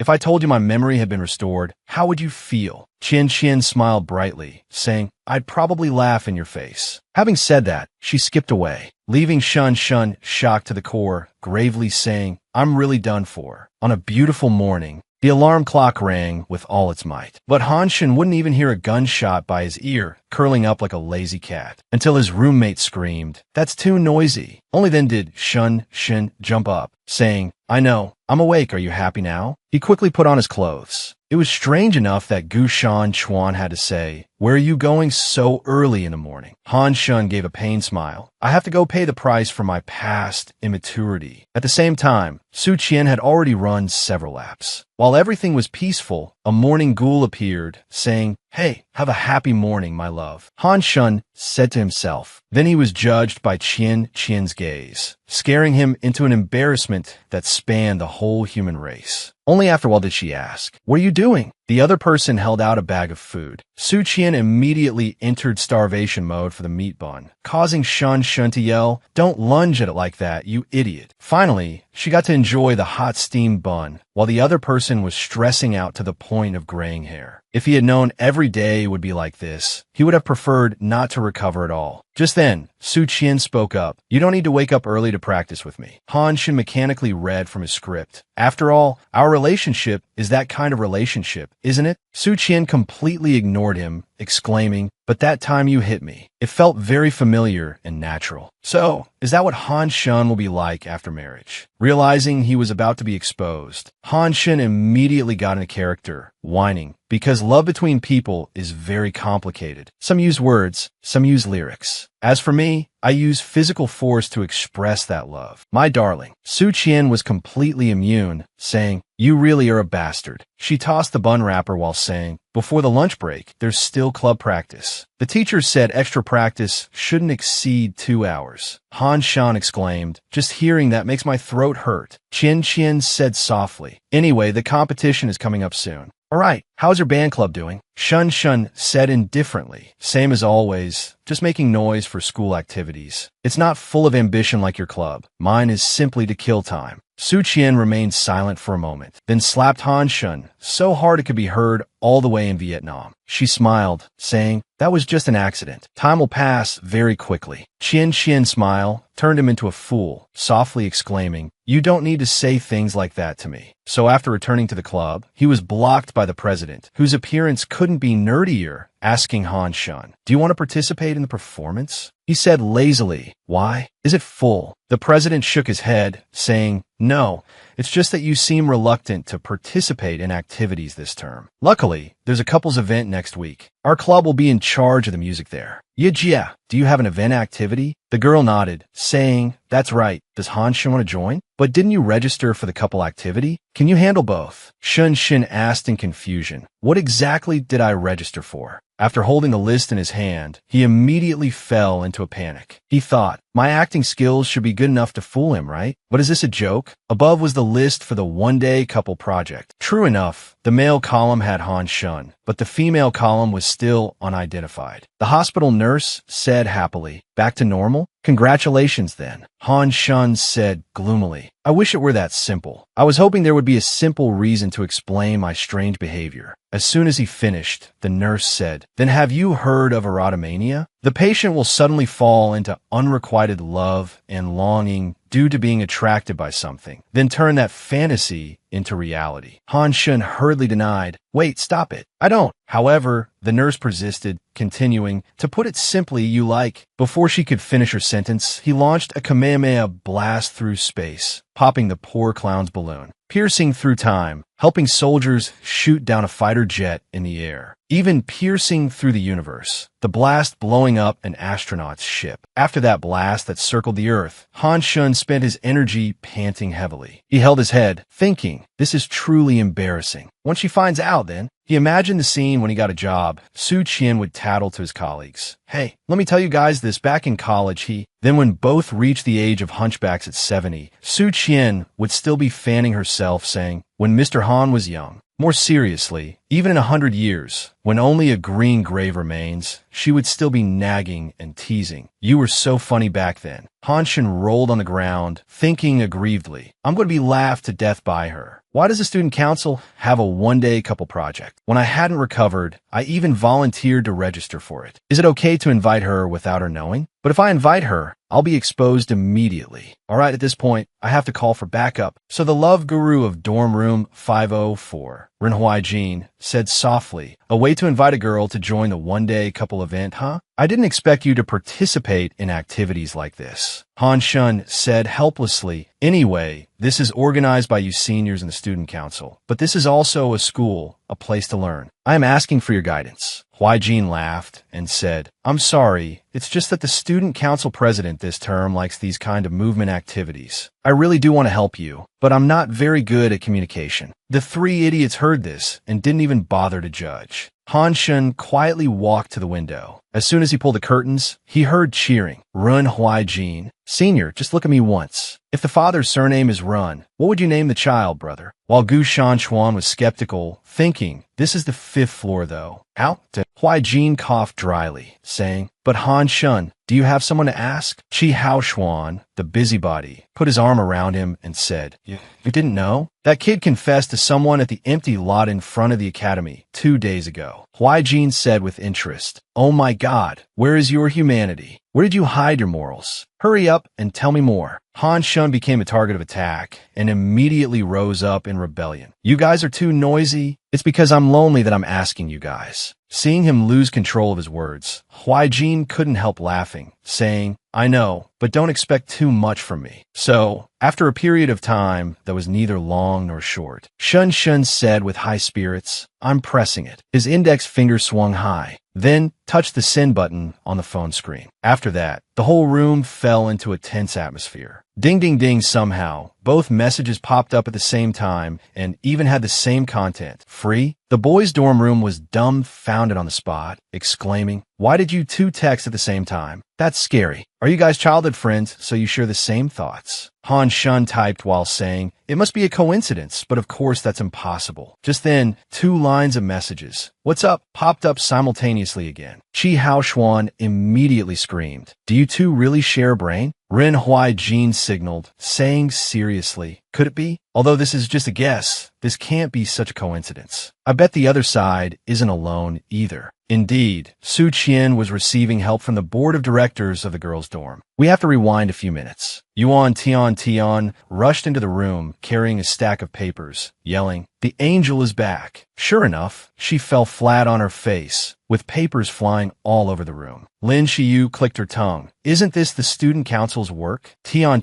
I told you my memory had been restored, how would you feel? Qian Qian smiled brightly, saying, I'd probably laugh in your face. Having said that, she skipped away, leaving Shun Shun shocked to the core, gravely saying, I'm really done for. On a beautiful morning, the alarm clock rang with all its might. But Han Shin wouldn't even hear a gunshot by his ear, curling up like a lazy cat, until his roommate screamed, that's too noisy. Only then did Shun Shin jump up, saying, I know, I'm awake, are you happy now? He quickly put on his clothes. It was strange enough that Gu Shan Chuan had to say, where are you going so early in the morning? Han Shun gave a pained smile. I have to go pay the price for my past immaturity. At the same time, Su Qian had already run several laps. While everything was peaceful, a morning ghoul appeared, saying, hey, have a happy morning, my love. Han Shun said to himself. Then he was judged by Qian Qian's gaze, scaring him into an embarrassment that spanned the whole human race. Only after a while did she ask, what are you doing? The other person held out a bag of food. Su Qian immediately entered starvation mode for the meat bun, causing Shun Shun to yell, don't lunge at it like that, you idiot. Finally, she got to enjoy the hot steamed bun, while the other person was stressing out to the point of graying hair. If he had known every day would be like this, he would have preferred not to recover at all. Just then, Su Qian spoke up. You don't need to wake up early to practice with me. Han Shin mechanically read from his script. After all, our relationship is that kind of relationship, isn't it? Su Qian completely ignored him, exclaiming, but that time you hit me. It felt very familiar and natural. So, is that what Han Shun will be like after marriage? Realizing he was about to be exposed, Han Shin immediately got into character, whining, because love between people is very complicated. Some use words, some use lyrics. As for me, I use physical force to express that love. My darling. Su Qian was completely immune, saying, you really are a bastard. She tossed the bun wrapper while saying, before the lunch break, there's still club practice. The teacher said extra practice shouldn't exceed 2 hours. Han Shan exclaimed, just hearing that makes my throat hurt. Qian Qian said softly, anyway, the competition is coming up soon. All right, how's your band club doing? Shun Shun said indifferently, same as always, just making noise for school activities. It's not full of ambition like your club. Mine is simply to kill time. Su Qian remained silent for a moment, then slapped Han Shun so hard it could be heard all the way in Vietnam. She smiled, saying, That was just an accident. Time will pass very quickly. Qian smile turned him into a fool, softly exclaiming, "You don't need to say things like that to me." So after returning to the club, he was blocked by the president, whose appearance couldn't be nerdier, asking Han Shun, "Do you want to participate in the performance?" He said lazily, "Why? Is it full?" The president shook his head, saying, "No, it's just that you seem reluctant to participate in activities this term. Luckily, there's a couples event next week. Our club will be in charge of the music there." "Yeah, do you have an event activity?" The girl nodded, saying, "That's right. Does Han Shun want to join? But didn't you register for the couple activity? Can you handle both?" Shun asked in confusion, "What exactly did I register for?" After holding the list in his hand, he immediately fell into a panic. He thought, my acting skills should be good enough to fool him, right? But is this a joke? Above was the list for the one-day couple project. True enough, the male column had Han Shun, but the female column was still unidentified. The hospital nurse said happily, "Back to normal? Congratulations then." Han Shun said gloomily, "I wish it were that simple. I was hoping there would be a simple reason to explain my strange behavior." As soon as he finished, the nurse said, "Then have you heard of erotomania? The patient will suddenly fall into unrequited love and longing due to being attracted by something, then turn that fantasy into reality." Han Shun hurriedly denied, "Wait, stop it. I don't." However, the nurse persisted, continuing, "To put it simply, you like." Before she could finish her sentence, he launched a Kamehameha blast through space, popping the poor clown's balloon, piercing through time, helping soldiers shoot down a fighter jet in the air, even piercing through the universe, the blast blowing up an astronaut's ship. After that blast that circled the Earth, Han Shun spent his energy panting heavily. He held his head, thinking, this is truly embarrassing. Once she finds out, then, he imagined the scene when he got a job. Su Qian would tattle to his colleagues, "Hey, let me tell you guys this, back in college Then when both reached the age of hunchbacks at 70, Su Qian would still be fanning herself, saying, when Mr. Han was young. More seriously, even in 100 years, when only a green grave remains, she would still be nagging and teasing. You were so funny back then." Han Shun rolled on the ground, thinking aggrievedly, "I'm going to be laughed to death by her. Why does the student council have a one-day couple project? When I hadn't recovered, I even volunteered to register for it. Is it okay to invite her without her knowing? But if I invite her, I'll be exposed immediately. All right, at this point, I have to call for backup." So the love guru of dorm room 504, Ren Huaijin, said softly, "A way to invite a girl to join the one-day couple event, huh? I didn't expect you to participate in activities like this." Han Shun said helplessly, "Anyway, this is organized by you seniors in the student council, but this is also a school, a place to learn. I am asking for your guidance." Huaijin laughed and said, "I'm sorry, it's just that the student council president this term likes these kind of movement activities. I really do want to help you, but I'm not very good at communication." The three idiots heard this and didn't even bother to judge. Han Shun quietly walked to the window. As soon as he pulled the curtains, he heard cheering. "Run, Huaijin. Senior, just look at me once. If the father's surname is Run, what would you name the child, brother?" While Gu Shanchuan was skeptical, thinking, this is the 5th floor though. "How?" Huaijin coughed dryly, saying, "But Han Shun, do you have someone to ask?" Chi Haoshuan, the busybody, put his arm around him and said, You didn't know? That kid confessed to someone at the empty lot in front of the academy 2 days ago." Huaijin said with interest, "Oh my God, where is your humanity? Where did you hide your morals? Hurry up and tell me more." Han Shun became a target of attack and immediately rose up in rebellion. "You guys are too noisy. It's because I'm lonely that I'm asking you guys." Seeing him lose control of his words, Huaijin couldn't help laughing, saying, "I know, but don't expect too much from me." So, after a period of time that was neither long nor short, Shun said with high spirits, "I'm pressing it." His index finger swung high, then touched the send button on the phone screen. After that, the whole room fell into a tense atmosphere. Ding ding ding somehow. Both messages popped up at the same time and even had the same content. Free? The boys' dorm room was dumbfounded on the spot, exclaiming, "Why did you two text at the same time? That's scary. Are you guys childhood friends so you share the same thoughts?" Han Shun typed while saying, "It must be a coincidence, but of course that's impossible." Just then, 2 lines of messages, "What's up?" popped up simultaneously again. Chi Haoshuan immediately screamed, "Do you two really share a brain?" Ren Huaijin signaled, saying seriously, "Could it be? Although this is just a guess, this can't be such a coincidence. I bet the other side isn't alone either." Indeed, Su Qian was receiving help from the board of directors of the girls' dorm. We have to rewind a few minutes. Yuan Tian rushed into the room carrying a stack of papers, yelling, "The angel is back!" Sure enough, she fell flat on her face, with papers flying all over the room. Lin Xiyu clicked her tongue. "Isn't this the student council's work?" Tian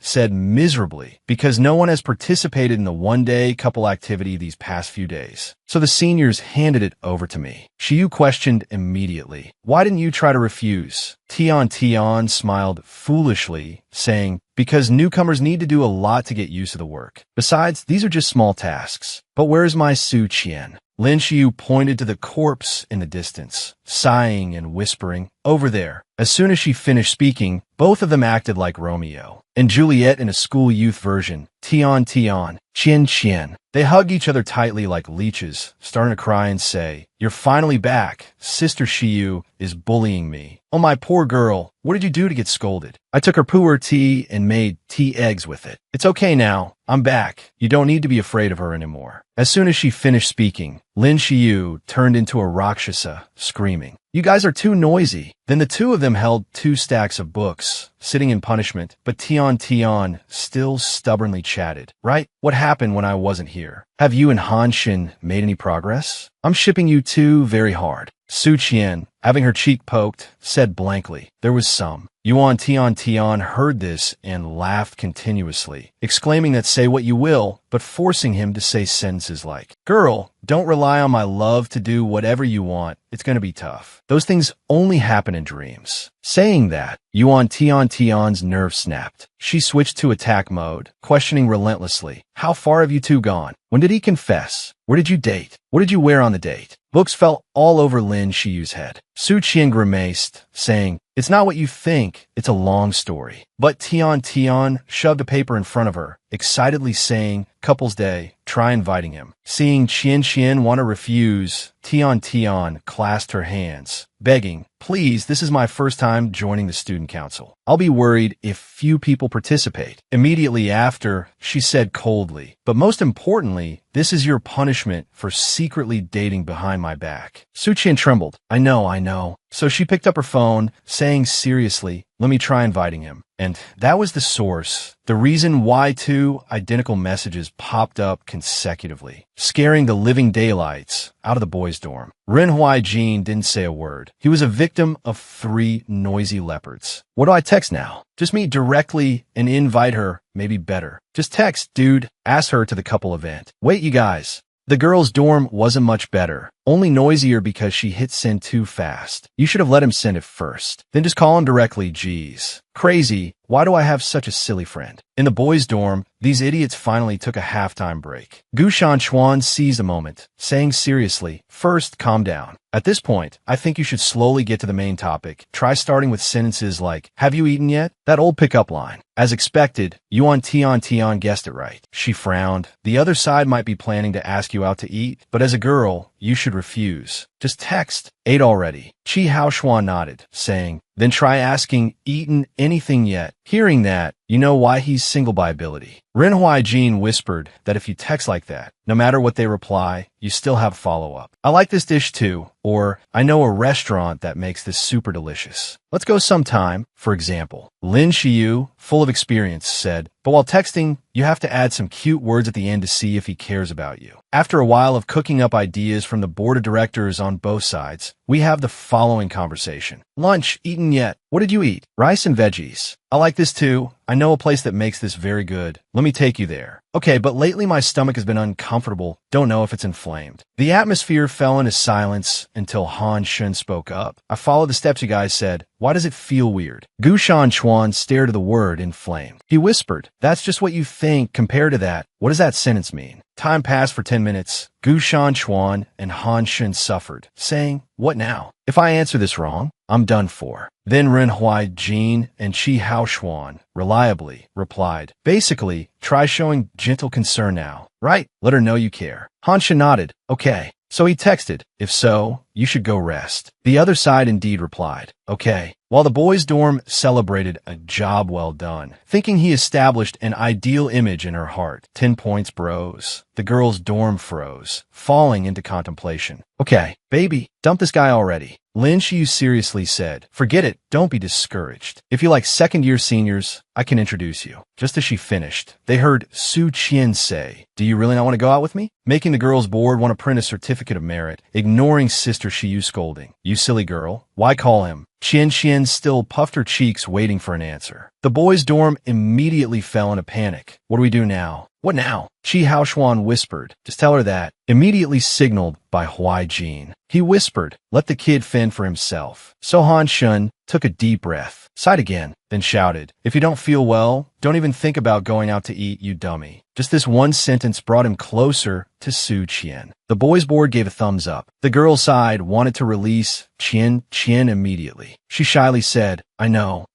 said miserably, "Because no one has participated in the one-day couple activity these past few days. So the seniors handed it over to me." Xiyu questioned immediately, "Why didn't you try to refuse?" Tian smiled foolishly, saying, "Because newcomers need to do a lot to get used to the work. Besides, these are just small tasks." "But where's my Su Qian?" Lin Xiu pointed to the corpse in the distance, sighing and whispering, "Over there." As soon as she finished speaking, both of them acted like Romeo and Juliet in a school youth version. Tian, Qian. They hugged each other tightly like leeches, starting to cry and say, "You're finally back. Sister Xiu is bullying me. Oh, my poor girl. What did you do to get scolded?" "I took her pu'er tea and made tea eggs with it. It's okay now. I'm back. You don't need to be afraid of her anymore." As soon as she finished speaking, Lin Xiu turned into a Rakshasa, screaming, "You guys are too noisy." Then the two of them held 2 stacks of books, sitting in punishment, but Tian still stubbornly chatted. "Right? What happened when I wasn't here? Have you and Han Shin made any progress? I'm shipping you two very hard." Su Qian, having her cheek poked, said blankly, "There was some." Yuan Tian heard this and laughed continuously, exclaiming that say what you will, but forcing him to say sentences like, "Girl, don't rely on my love to do whatever you want. It's going to be tough. Those things only happen in dreams." Saying that, Yuan Tian's nerves snapped. She switched to attack mode, questioning relentlessly, "How far have you two gone? When did he confess? Where did you date? What did you wear on the date?" Books fell all over Lin Shiyu's head. Su Qian grimaced, saying, "It's not what you think. It's a long story." But Tian shoved a paper in front of her, excitedly saying, "Couple's Day, try inviting him." Seeing Qian want to refuse, Tian clasped her hands, begging, "Please, this is my first time joining the student council. I'll be worried if few people participate." Immediately after, she said coldly, "But most importantly, this is your punishment for secretly dating behind my back." Su Qian trembled. I know. So she picked up her phone, saying seriously, "Let me try inviting him." And that was the source, the reason why 2 identical messages popped up consecutively, scaring the living daylights out of the boys' dorm. Renhuai Jin didn't say a word. He was a victim of 3 noisy leopards. What do I text now? Just meet directly and invite her, maybe better. Just text, dude. Ask her to the couple event. Wait, you guys. The girls' dorm wasn't much better, only noisier because she hit send too fast. You should have let him send it first. Then just call him directly, geez. Crazy, why do I have such a silly friend? In the boys' dorm, these idiots finally took a halftime break. Gu Shanchuan seized a moment, saying seriously, "First, calm down. At this point, I think you should slowly get to the main topic. Try starting with sentences like, 'Have you eaten yet?' That old pickup line." As expected, Yuan Tian guessed it right. She frowned. The other side might be planning to ask you out to eat, but as a girl, you should refuse. Just text, "Ate already." Qi Haoshuan nodded, saying, "Then try asking, 'Eaten anything yet?'" Hearing that, you know why he's single by ability. Renhuai Jin whispered that if you text like that, no matter what they reply, you still have follow-up. "I like this dish too," or "I know a restaurant that makes this super delicious. Let's go sometime." For example, Lin Xiyu, full of experience, said, "But while texting, you have to add some cute words at the end to see if he cares about you." After a while of cooking up ideas from the board of directors on both sides, we have the following conversation. "Lunch eaten yet? What did you eat?" "Rice and veggies." "I like this too. I know a place that makes this very good. Let me take you there." "Okay, but lately my stomach has been uncomfortable. Don't know if it's inflamed." The atmosphere fell into silence until Han Shun spoke up. "I followed the steps you guys said. Why does it feel weird?" Gu Shanchuan stared at the word inflamed. He whispered, "That's just what you think compared to that. What does that sentence mean?" Time passed for 10 minutes. Gu Shanchuan and Han Shun suffered, saying, "What now? If I answer this wrong, I'm done for." Then Renhuai Jin and Qi Haoshuan reliably replied, "Basically, try showing gentle concern now. Right? Let her know you care." Han Shun nodded, "Okay." So he texted, "If so, you should go rest." The other side indeed replied, "Okay." while the boys' dorm celebrated a job well done, thinking he established an ideal image in her heart. 10 points, bros. The girls' dorm froze, falling into contemplation. Okay, baby, dump this guy already. Lin Shiyu seriously said, forget it, don't be discouraged. If you like second-year seniors, I can introduce you. Just as she finished, they heard Su Qian say, do you really not want to go out with me? Making the girls bored want to print a certificate of merit, ignoring Sister Shiyu scolding. You silly girl, why call him? Qian Qian still puffed her cheeks waiting for an answer. The boys' dorm immediately fell into panic. What do we do now? What now? Chi Haoshuan whispered. Just tell her that. Immediately signaled by Huai Jin. He whispered, let the kid fend for himself. So Han Shun took a deep breath, sighed again, then shouted, if you don't feel well, don't even think about going out to eat, you dummy. Just this one sentence brought him closer to Su Qian. The boys' board gave a thumbs up. The girl side wanted to release Qian immediately. She shyly said, I know.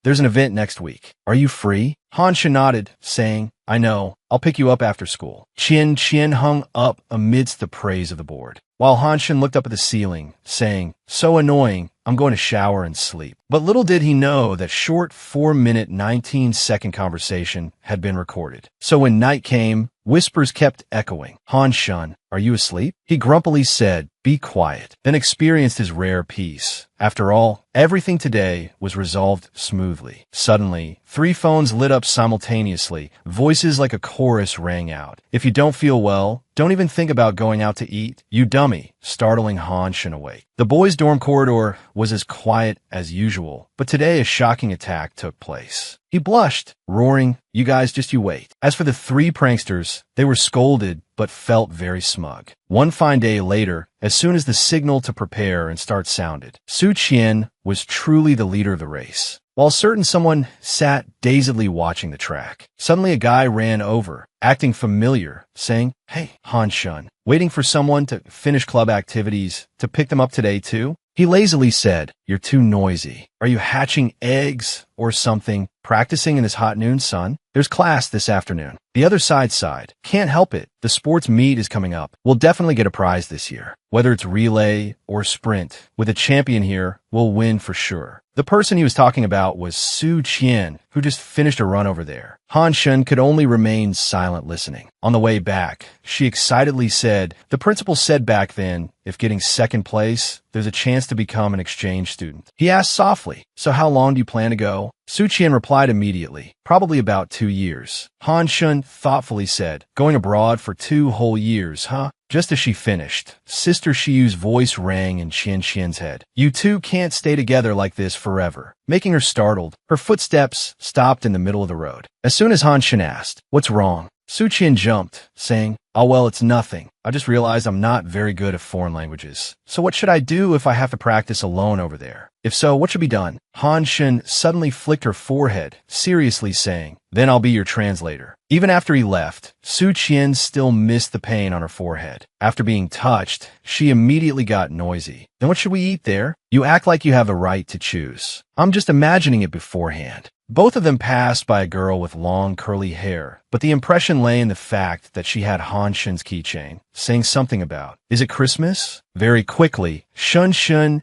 There's an event next week. Are you free? Han Shun nodded, saying, I know. I'll pick you up after school. Qian hung up amidst the praise of the board, while Han Shun looked up at the ceiling, saying, so annoying, I'm going to shower and sleep. But little did he know that short 4-minute 19-second conversation had been recorded. So when night came, whispers kept echoing. Han Shun, are you asleep? He grumpily said, be quiet, then experienced his rare peace. After all, everything today was resolved smoothly. Suddenly, 3 phones lit up simultaneously. Voices like a chorus rang out. If you don't feel well, don't even think about going out to eat, you dummy, startling Han Shun awake. The boys' dorm corridor was as quiet as usual, but today a shocking attack took place. He blushed, roaring, you guys just you wait. As for the 3 pranksters, they were scolded but felt very smug. One fine day later, as soon as the signal to prepare and start sounded, Su Qian was truly the leader of the race. While certain someone sat dazedly watching the track, suddenly a guy ran over, acting familiar, saying, hey, Han Shun, waiting for someone to finish club activities to pick them up today too? He lazily said, you're too noisy. Are you hatching eggs or something, practicing in this hot noon sun? There's class this afternoon. The other side sighed. Can't help it. The sports meet is coming up. We'll definitely get a prize this year. Whether it's relay or sprint, with a champion here, we'll win for sure. The person he was talking about was Su Qian, who just finished a run over there. Han Shun could only remain silent listening. On the way back, she excitedly said, the principal said back then, if getting second place, there's a chance to become an exchange student. He asked softly, so how long do you plan to go? Su Qian replied immediately, probably about 2 years. Han Shun thoughtfully said, going abroad for 2 whole years, huh? Just as she finished, Sister Shiyu's voice rang in Qian's head. You two can't stay together like this forever. Making her startled, her footsteps stopped in the middle of the road. As soon as Han Shun asked, what's wrong? Su Qian jumped, saying, oh well, it's nothing. I just realized I'm not very good at foreign languages. So what should I do if I have to practice alone over there? If so, what should be done? Han Shun suddenly flicked her forehead, seriously saying, then I'll be your translator. Even after he left, Su Qian still missed the pain on her forehead. After being touched, she immediately got noisy. Then what should we eat there? You act like you have the right to choose. I'm just imagining it beforehand. Both of them passed by a girl with long curly hair, but the impression lay in the fact that she had Han Shun's keychain, saying something about, is it Christmas? Very quickly, Shun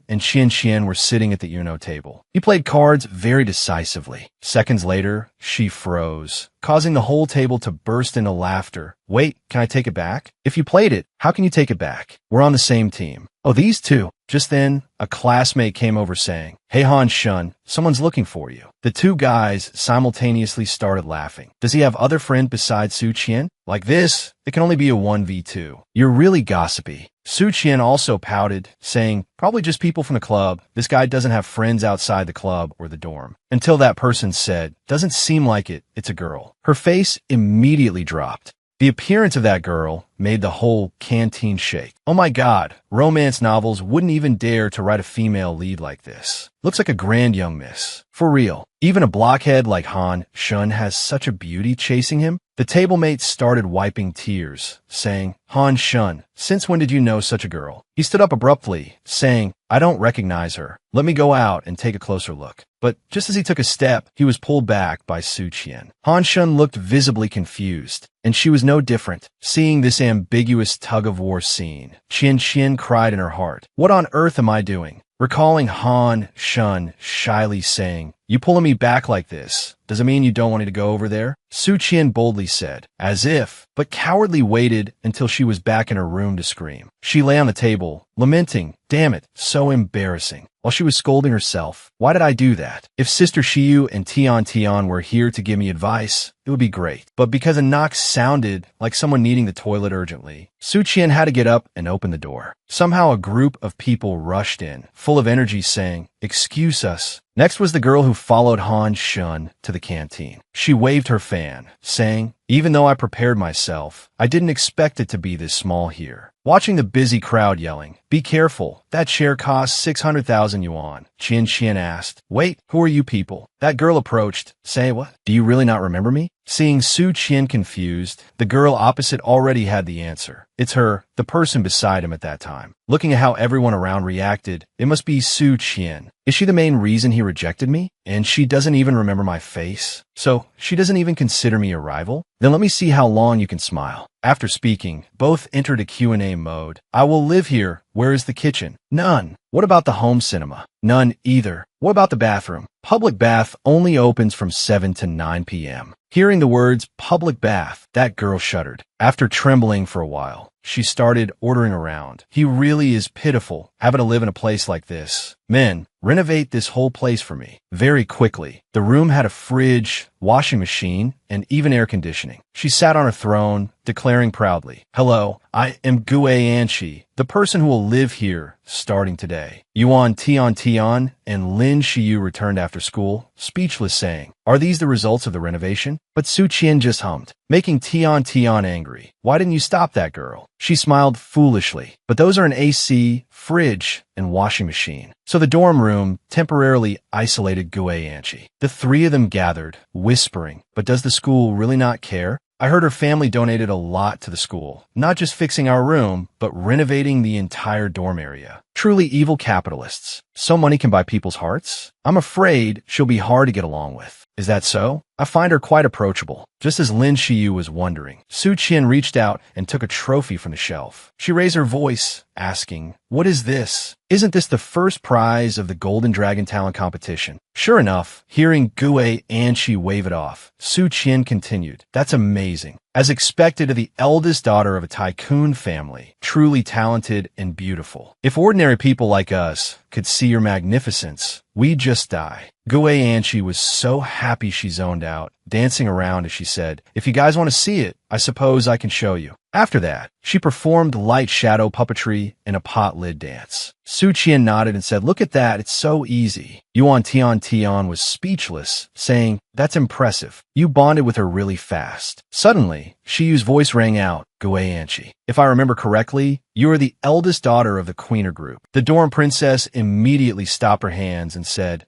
and Qian were sitting at the Uno table. He played cards very decisively. Seconds later, she froze, causing the whole table to burst into laughter. Wait, can I take it back? If you played it, how can you take it back? We're on the same team. Oh, these two. Just then, a classmate came over saying, hey Han Shun, someone's looking for you. The 2 guys simultaneously started laughing. Does he have other friend besides Su Qian? Like this, it can only be a 1v2. You're really gossipy. Su Qian also pouted, saying, probably just people from the club. This guy doesn't have friends outside the club or the dorm. Until that person said, doesn't seem like it, it's a girl. Her face immediately dropped. The appearance of that girl made the whole canteen shake. Oh my god, romance novels wouldn't even dare to write a female lead like this. Looks like a grand young miss. For real. Even a blockhead like Han Shun has such a beauty chasing him. The table mates started wiping tears, saying, Han Shun, since when did you know such a girl? He stood up abruptly, saying, I don't recognize her. Let me go out and take a closer look. But just as he took a step, he was pulled back by Su Qian. Han Shun looked visibly confused, and she was no different. Seeing this ambiguous tug-of-war scene, Qian cried in her heart. What on earth am I doing? recalling Han Shun shyly saying, "You pulling me back like this? Does it mean you don't want me to go over there?" Su Qian boldly said, as if, but cowardly waited until she was back in her room to scream. She lay on the table, lamenting, "Damn it, so embarrassing." While she was scolding herself, "Why did I do that? If Sister Shiyu and Tian were here to give me advice, it would be great." But because a knock sounded like someone needing the toilet urgently, Su Qian had to get up and open the door. Somehow a group of people rushed in, full of energy, saying, "Excuse us." Next was the girl who followed Han Shun to the canteen. She waved her fan, saying, "Even though I prepared myself, I didn't expect it to be this small here." Watching the busy crowd yelling, "Be careful, that chair costs 600,000 yuan," Qian asked, "Wait, who are you people?" That girl approached, saying, "What? Do you really not remember me?" Seeing Su Qian confused, the girl opposite already had the answer. It's her, the person beside him at that time. Looking at how everyone around reacted, it must be Su Qian. Is she the main reason he rejected me? And she doesn't even remember my face? So, she doesn't even consider me a rival? Then let me see how long you can smile. After speaking, both entered a Q&A mode. "I will live here. Where is the kitchen?" "None." "What about the home cinema?" "None either." "What about the bathroom?" "Public bath only opens from 7 to 9 p.m. Hearing the words public bath, that girl shuddered. After trembling for a while, she started ordering around. "He really is pitiful, having to live in a place like this. Men, renovate this whole place for me." Very quickly, the room had a fridge, washing machine, and even air conditioning. She sat on her throne, declaring proudly, "Hello, I am Gue Anshi, the person who will live here starting today." Yuan Tian and Lin Shiyu returned after school, speechless, saying, "Are these the results of the renovation?" But Su Qian just hummed, making Tian angry. "Why didn't you stop that girl?" She smiled foolishly. "But those are an AC, fridge, and washing machine." So the dorm room temporarily isolated Gue Anshi. The three of them gathered, whispering, "But does the school really not care? I heard her family donated a lot to the school, not just fixing our room, but renovating the entire dorm area. Truly evil capitalists. So money can buy people's hearts? I'm afraid she'll be hard to get along with." "Is that so?" "I find her quite approachable." Just as Lin Shiyu was wondering, Su Qian reached out and took a trophy from the shelf. She raised her voice, asking, "What is this? Isn't this the first prize of the Golden Dragon Talent Competition?" Sure enough, hearing Gue Anshi wave it off, Su Qian continued, "That's amazing. As expected of the eldest daughter of a tycoon family, truly talented and beautiful. If ordinary people like us could see your magnificence, we'd just die." Gue Anshi was so happy she zoned out, dancing around as she said, "If you guys want to see it, I suppose I can show you." After that, she performed light shadow puppetry and a pot lid dance. Su Qian nodded and said, "Look at that, it's so easy." Yuan Tian was speechless, saying, "That's impressive. You bonded with her really fast." Suddenly, Shiyu's voice rang out, "Gue Anshi, if I remember correctly, you are the eldest daughter of the Queener group." The dorm princess immediately stopped her hands and said,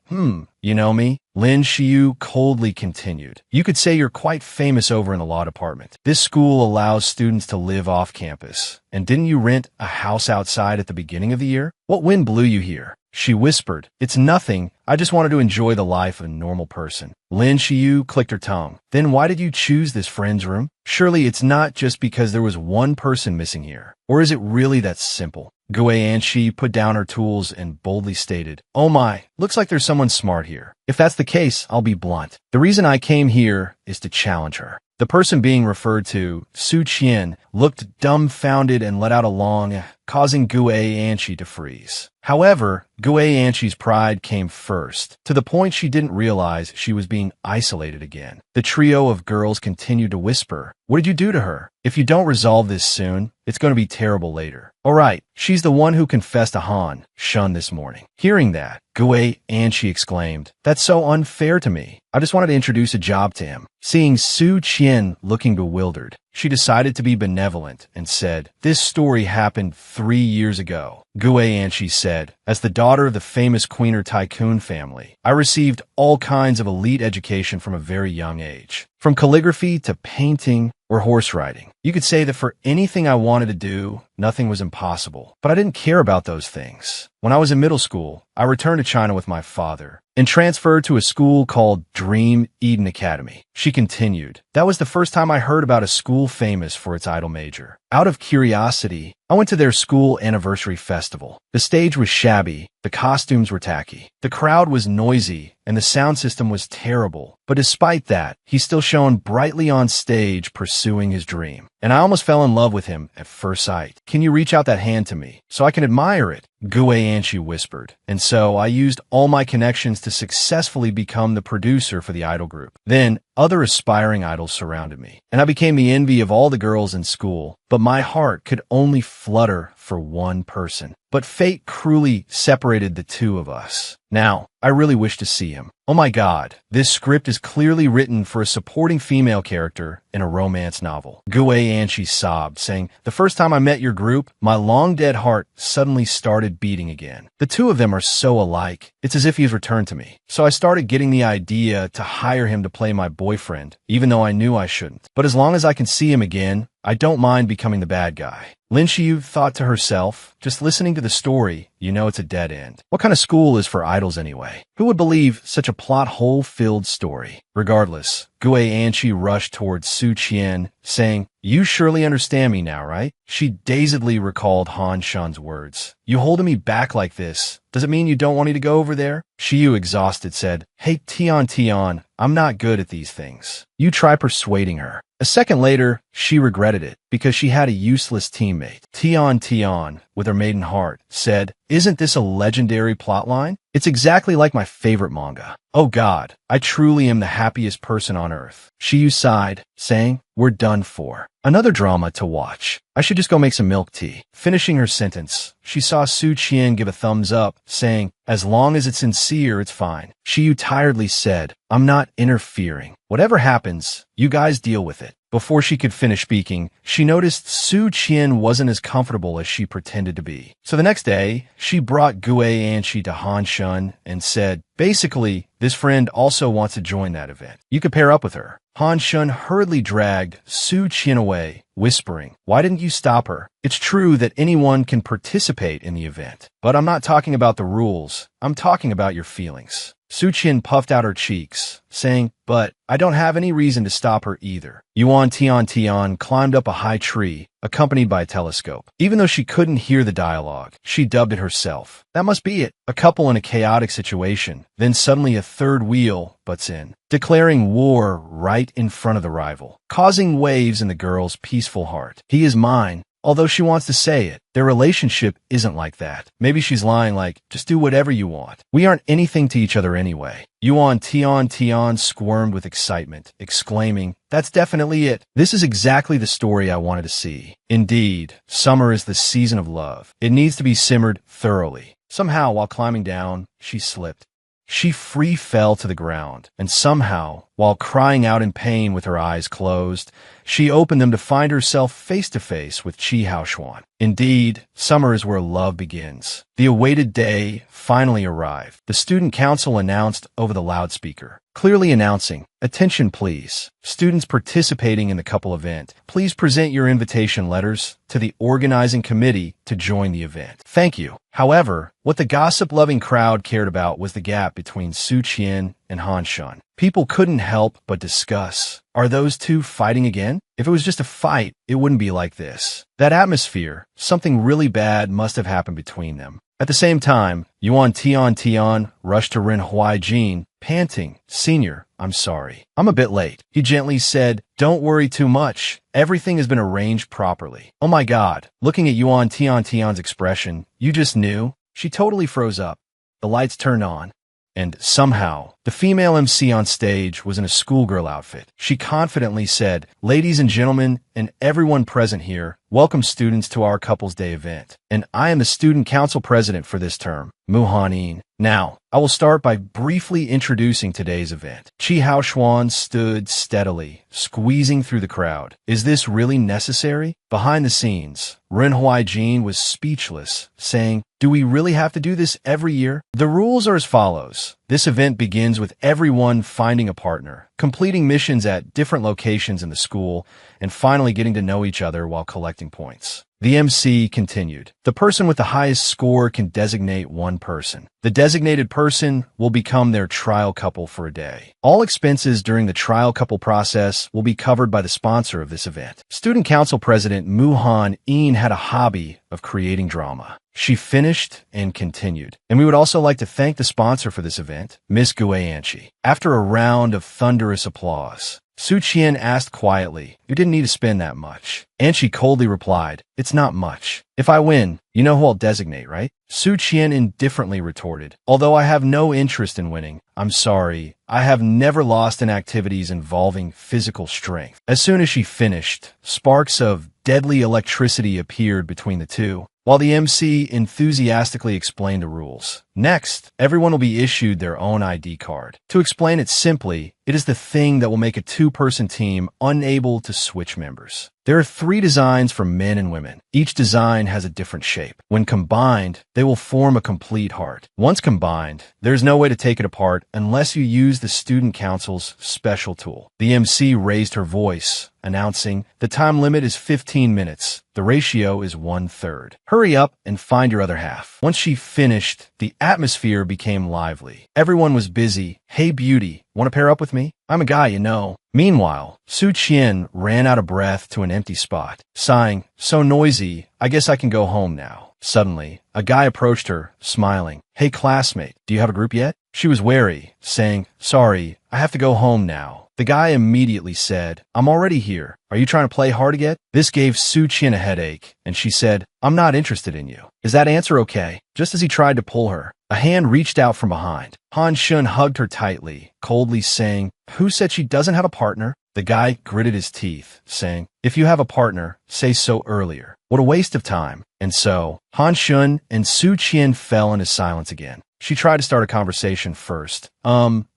You know me?" Lin Shiyu coldly continued, "You could say you're quite famous over in the law department. This school allows students to live off campus. And didn't you rent a house outside at the beginning of the year? What wind blew you here?" She whispered, "It's nothing. I just wanted to enjoy the life of a normal person." Lin Shiyu clicked her tongue. "Then why did you choose this friend's room? Surely it's not just because there was one person missing here. Or is it really that simple?" Gue Anshi put down her tools and boldly stated, "Oh my, looks like there's someone smart here. If that's the case, I'll be blunt. The reason I came here is to challenge her." The person being referred to, Su Qian, looked dumbfounded and let out a long, causing Gue Anshi to freeze. However, Gue Anshi's pride came first, to the point she didn't realize she was being isolated again. The trio of girls continued to whisper, "What did you do to her? If you don't resolve this soon, it's going to be terrible later." "All right, she's the one who confessed to Han Shun this morning." Hearing that, Gue Anshi exclaimed, "That's so unfair to me. I just wanted to introduce a job to him." Seeing Su Qian looking bewildered, she decided to be benevolent and said, "This story happened 3 years ago." Gue Anshi said, "As the daughter of the famous Queener tycoon family, I received all kinds of elite education from a very young age. From calligraphy to painting or horse riding. You could say that for anything I wanted to do, nothing was impossible. But I didn't care about those things. When I was in middle school, I returned to China with my father, and transferred to a school called Dream Eden Academy. She continued, "That was the first time I heard about a school famous for its idol major. Out of curiosity, I went to their school anniversary festival. The stage was shabby, the costumes were tacky, the crowd was noisy, and the sound system was terrible. But despite that, he still shone brightly on stage pursuing his dream. And I almost fell in love with him at first sight. Can you reach out that hand to me so I can admire it?" Gue Anshi whispered. "And so I used all my connections to successfully become the producer for the idol group. Then other aspiring idols surrounded me, and I became the envy of all the girls in school. But my heart could only flutter for one person. But fate cruelly separated the two of us. Now, I really wish to see him. Oh my God, this script is clearly written for a supporting female character in a romance novel." Gue Anshi sobbed, saying, "The first time I met your group, my long-dead heart suddenly started beating again. The two of them are so alike. It's as if he's returned to me. So I started getting the idea to hire him to play my boyfriend, even though I knew I shouldn't. But as long as I can see him again, I don't mind becoming the bad guy." Lin Xiu thought to herself, "Just listening to the story, you know it's a dead end. What kind of school is for idols anyway? Who would believe such a plot hole-filled story?" Regardless, Gue Anshi rushed towards Su Qian, saying, "You surely understand me now, right?" She dazedly recalled Han Shan's words. "You holding me back like this, does it mean you don't want me to go over there?" Xiu, exhausted, said, "Hey, Tian, I'm not good at these things. You try persuading her." A second later, she regretted it because she had a useless teammate. Tian, with her maiden heart, said, "Isn't this a legendary plotline? It's exactly like my favorite manga. Oh God, I truly am the happiest person on earth." Xiu sighed, saying, "We're done for. Another drama to watch. I should just go make some milk tea." Finishing her sentence, she saw Su Qian give a thumbs up, saying, "As long as it's sincere, it's fine." Xiu tiredly said, "I'm not interfering. Whatever happens, you guys deal with it." Before she could finish speaking, she noticed Su Qian wasn't as comfortable as she pretended to be. So the next day, she brought Gue Anshi to Han Shun and said, "Basically, this friend also wants to join that event. You could pair up with her." Han Shun hurriedly dragged Su Qian away, whispering, "Why didn't you stop her? It's true that anyone can participate in the event, but I'm not talking about the rules. I'm talking about your feelings." Su Qian puffed out her cheeks, saying, "But I don't have any reason to stop her either." Yuan Tian climbed up a high tree, accompanied by a telescope. Even though she couldn't hear the dialogue, she dubbed it herself. That must be it. A couple in a chaotic situation. Then suddenly a third wheel butts in, declaring war right in front of the rival, causing waves in the girl's peaceful heart. He is mine. Although she wants to say it, their relationship isn't like that. Maybe she's lying like, just do whatever you want. We aren't anything to each other anyway. Yuan Tian squirmed with excitement, exclaiming, "That's definitely it. This is exactly the story I wanted to see." Indeed, summer is the season of love. It needs to be simmered thoroughly. Somehow, while climbing down, she slipped. She free fell to the ground, and somehow, while crying out in pain with her eyes closed, she opened them to find herself face to face with Chi Haoshuan. Indeed, summer is where love begins. The awaited day finally arrived. The student council announced over the loudspeaker, clearly announcing, "Attention please. Students participating in the couple event, please present your invitation letters to the organizing committee to join the event. Thank you." However, what the gossip-loving crowd cared about was the gap between Su Qian and Han Shun. People couldn't help but discuss, are those two fighting again? If it was just a fight, it wouldn't be like this. That atmosphere, something really bad must have happened between them. At the same time, Yuan Tian rushed to Ren Huaijin, panting, "Senior, I'm sorry. I'm a bit late." He gently said, "Don't worry too much. Everything has been arranged properly." Oh my God, looking at Yuan Tian's expression, you just knew. She totally froze up. The lights turned on. And somehow, the female MC on stage was in a schoolgirl outfit. She confidently said, "Ladies and gentlemen, and everyone present here, welcome students to our Couples Day event. And I am the student council president for this term, Muhanin. Now, I will start by briefly introducing today's event." Chi Haoshuan stood steadily, squeezing through the crowd. Is this really necessary? Behind the scenes, Ren Huaijin was speechless, saying, "Do we really have to do this every year?" The rules are as follows. This event begins with everyone finding a partner, completing missions at different locations in the school, and finally getting to know each other while collecting points. The MC continued. The person with the highest score can designate one person. The designated person will become their trial couple for a day. All expenses during the trial couple process will be covered by the sponsor of this event. Student Council President Muhan-in had a hobby of creating drama. She finished and continued. And we would also like to thank the sponsor for this event, Miss Guianchi. After a round of thunderous applause, Su Qian asked quietly, "You didn't need to spend that much." Anchi coldly replied, "It's not much. If I win, you know who I'll designate, right?" Su Qian indifferently retorted, "Although I have no interest in winning, I'm sorry, I have never lost in activities involving physical strength." As soon as she finished, sparks of deadly electricity appeared between the two, while the MC enthusiastically explained the rules. Next, everyone will be issued their own ID card. To explain it simply, it is the thing that will make a two-person team unable to switch members. There are 3 designs for men and women. Each design has a different shape. When combined, they will form a complete heart. Once combined, there's no way to take it apart unless you use the Student Council's special tool. The MC raised her voice, announcing, "The time limit is 15 minutes. The ratio is 1/3. Hurry up and find your other half." Once she finished, the atmosphere became lively. Everyone was busy. "Hey, beauty, want to pair up with me? I'm a guy, you know." Meanwhile, Su Qian ran out of breath to an empty spot, sighing, "So noisy, I guess I can go home now." Suddenly, a guy approached her, smiling. "Hey, classmate, do you have a group yet?" She was wary, saying, "Sorry, I have to go home now." The guy immediately said, "I'm already here. Are you trying to play hard to get?" This gave Su Qian a headache, and she said, "I'm not interested in you. Is that answer okay?" Just as he tried to pull her, a hand reached out from behind. Han Shun hugged her tightly, coldly saying, "Who said she doesn't have a partner?" The guy gritted his teeth, saying, "If you have a partner, say so earlier. What a waste of time." And so, Han Shun and Su Qian fell into silence again. She tried to start a conversation first.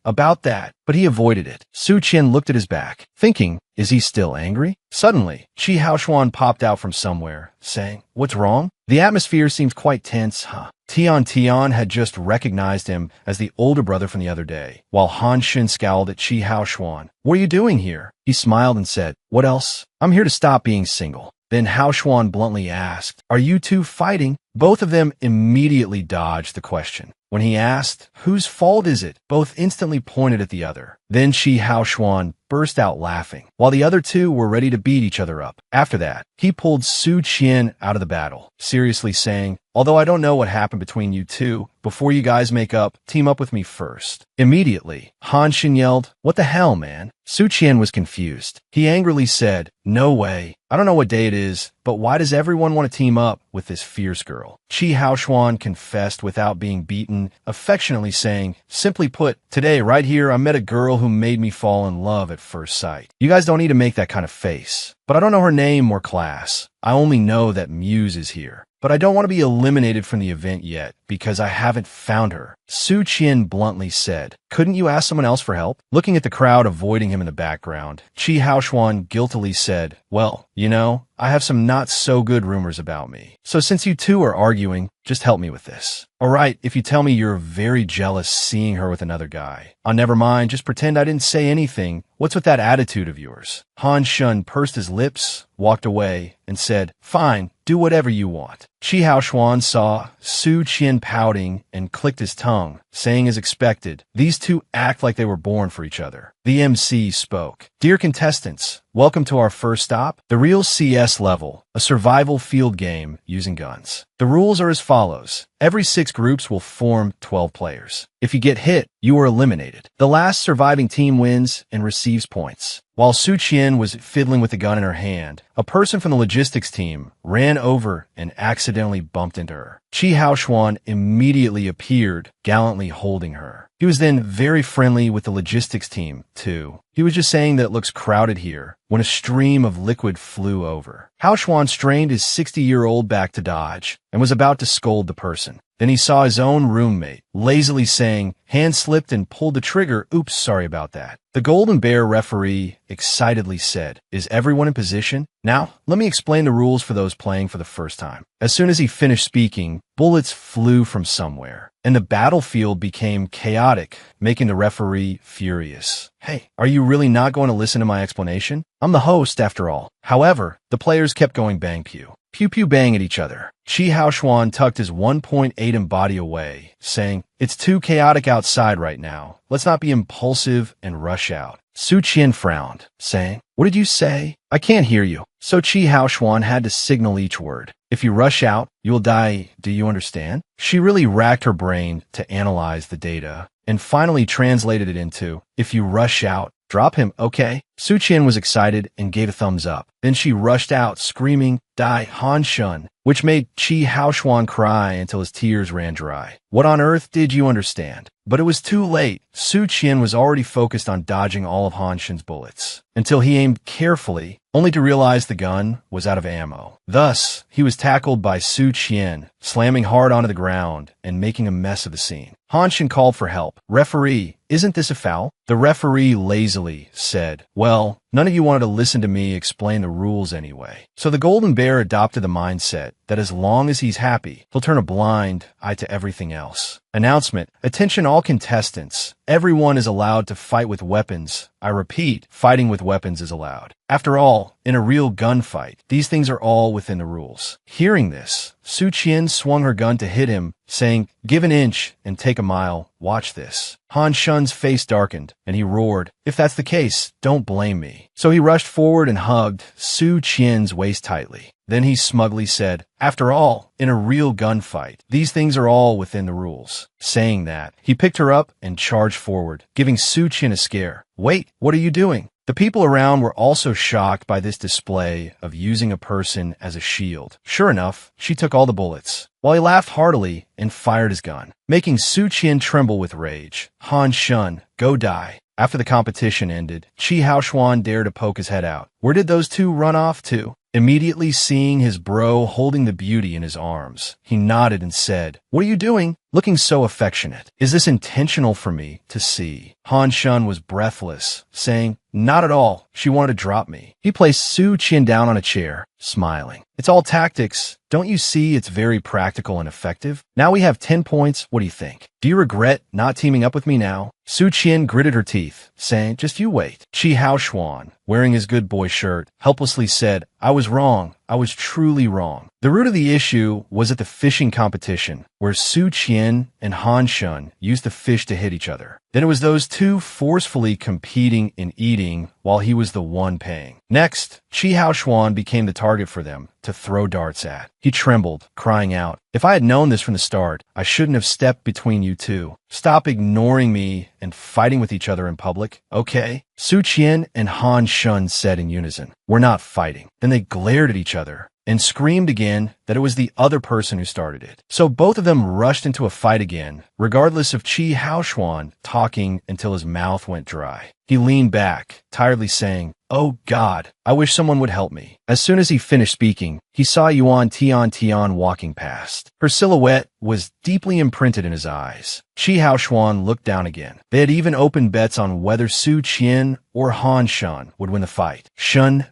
About that, but he avoided it. Su Qian looked at his back, thinking, is he still angry? Suddenly, Qi Haoshuan popped out from somewhere, saying, "What's wrong?" The atmosphere seemed quite tense, Tian had just recognized him as the older brother from the other day, while Han Shun scowled at Qi Haoshuan. "What are you doing here?" He smiled and said, "What else? I'm here to stop being single." Then Haoshuan bluntly asked, "Are you two fighting?" Both of them immediately dodged the question. When he asked, "Whose fault is it?" both instantly pointed at the other. Then Qi Haoshuan burst out laughing, while the other two were ready to beat each other up. After that, he pulled Su Qian out of the battle, seriously saying, "Although I don't know what happened between you two, before you guys make up, team up with me first." Immediately, Han Shun yelled, "What the hell, man?" Su Qian was confused. He angrily said, "No way. I don't know what day it is, but why does everyone want to team up with this fierce girl?" Qi Haoshuan confessed without being beaten, affectionately saying, "Simply put, today, right here, I met a girl who made me fall in love at first sight. You guys don't need to make that kind of face. But I don't know her name or class. I only know that Muse is here. But I don't want to be eliminated from the event yet, because I haven't found her." Su Qian bluntly said, "Couldn't you ask someone else for help?" Looking at the crowd avoiding him in the background, Qi Haoshuan guiltily said, "Well, you know, I have some not-so-good rumors about me. So since you two are arguing, just help me with this. All right, if you tell me you're very jealous seeing her with another guy. Never mind, just pretend I didn't say anything. What's with that attitude of yours?" Han Shun pursed his lips, walked away, and said, "Fine, do whatever you want." Qi Haoshuan saw Su Qian pouting and clicked his tongue, saying as expected, "These two act like they were born for each other." The MC spoke. "Dear contestants, welcome to our first stop, the real CS level, a survival field game using guns. The rules are as follows. Every 6 groups will form 12 players. If you get hit, you are eliminated. The last surviving team wins and receives points." While Su Qian was fiddling with the gun in her hand, a person from the logistics team ran over and accidentally bumped into her. Qi Haoshuan immediately appeared, gallantly holding her. He was then very friendly with the logistics team, too. He was just saying that it looks crowded here, when a stream of liquid flew over. Haoshuan strained his 60-year-old back to dodge, and was about to scold the person. Then he saw his own roommate, lazily saying, "Hand slipped and pulled the trigger, oops, sorry about that." The Golden Bear referee excitedly said, "Is everyone in position? Now, let me explain the rules for those playing for the first time." As soon as he finished speaking, bullets flew from somewhere, and the battlefield became chaotic, making the referee furious. "Hey, are you really not going to listen to my explanation? I'm the host, after all." However, the players kept going bang pew. pew-pew bang at each other. Qi Haoshuan tucked his 1.8 body away, saying, "It's too chaotic outside right now. Let's not be impulsive and rush out." Su Qian frowned, saying, "What did you say? I can't hear you." So Qi Haoshuan had to signal each word. "If you rush out, you'll die. Do you understand?" She really racked her brain to analyze the data and finally translated it into, "If you rush out, drop him, okay?" Su Qian was excited and gave a thumbs up. Then she rushed out, screaming, "Die, Han Shun," which made Qi Haoshuan cry until his tears ran dry. "What on earth did you understand?" But it was too late. Su Qian was already focused on dodging all of Han Shun's bullets, until he aimed carefully, only to realize the gun was out of ammo. Thus, he was tackled by Su Qian, slamming hard onto the ground and making a mess of the scene. Han Shun called for help. "Referee, isn't this a foul?" The referee lazily said, "Well, none of you wanted to listen to me explain the rules anyway." So the Golden Bear adopted the mindset that as long as he's happy, he'll turn a blind eye to everything else. Announcement: attention all contestants. Everyone is allowed to fight with weapons. I repeat, fighting with weapons is allowed. After all, in a real gunfight, these things are all within the rules. Hearing this, Su Qian swung her gun to hit him, saying, "Give an inch and take a mile. Watch this." Han Shun's face darkened, and he roared, "If that's the case, don't blame me." So he rushed forward and hugged Su Qian's waist tightly. Then he smugly said, "After all, in a real gunfight, these things are all within the rules." Saying that, he picked her up and charged forward, giving Su Qian a scare. "Wait, what are you doing?" The people around were also shocked by this display of using a person as a shield. Sure enough, she took all the bullets, while he laughed heartily and fired his gun, making Su Qian tremble with rage. "Han Shun, go die." After the competition ended, Qi Haoshuan dared to poke his head out. Where did those two run off to? Immediately seeing his bro holding the beauty in his arms, he nodded and said, "What are you doing? Looking so affectionate. Is this intentional for me to see?" Han Shun was breathless, saying, "Not at all. She wanted to drop me." He placed Su Qian down on a chair, smiling. "It's all tactics. Don't you see it's very practical and effective? Now we have 10 points. What do you think? Do you regret not teaming up with me now?" Su Qian gritted her teeth, saying, "Just you wait." Qi Haoshuan, wearing his good boy shirt, helplessly said, "I was wrong. I was truly wrong." The root of the issue was at the fishing competition, where Su Qian and Han Shun used the fish to hit each other. Then it was those two forcefully competing in eating while he was the one paying. Next, Qi Haoshuan became the target for them to throw darts at. He trembled, crying out, "If I had known this from the start, I shouldn't have stepped between you two. Stop ignoring me and fighting with each other in public, okay?" Su Qian and Han Shun said in unison, "We're not fighting." Then they glared at each other and screamed again that it was the other person who started it. So both of them rushed into a fight again, regardless of Qi Haoshuan talking until his mouth went dry. He leaned back, tiredly saying, "Oh God, I wish someone would help me." As soon as he finished speaking, he saw Yuan Tian walking past. Her silhouette was deeply imprinted in his eyes. Qi Haoshuan looked down again. They had even opened bets on whether Su Qian or Han Shun would win the fight. Shun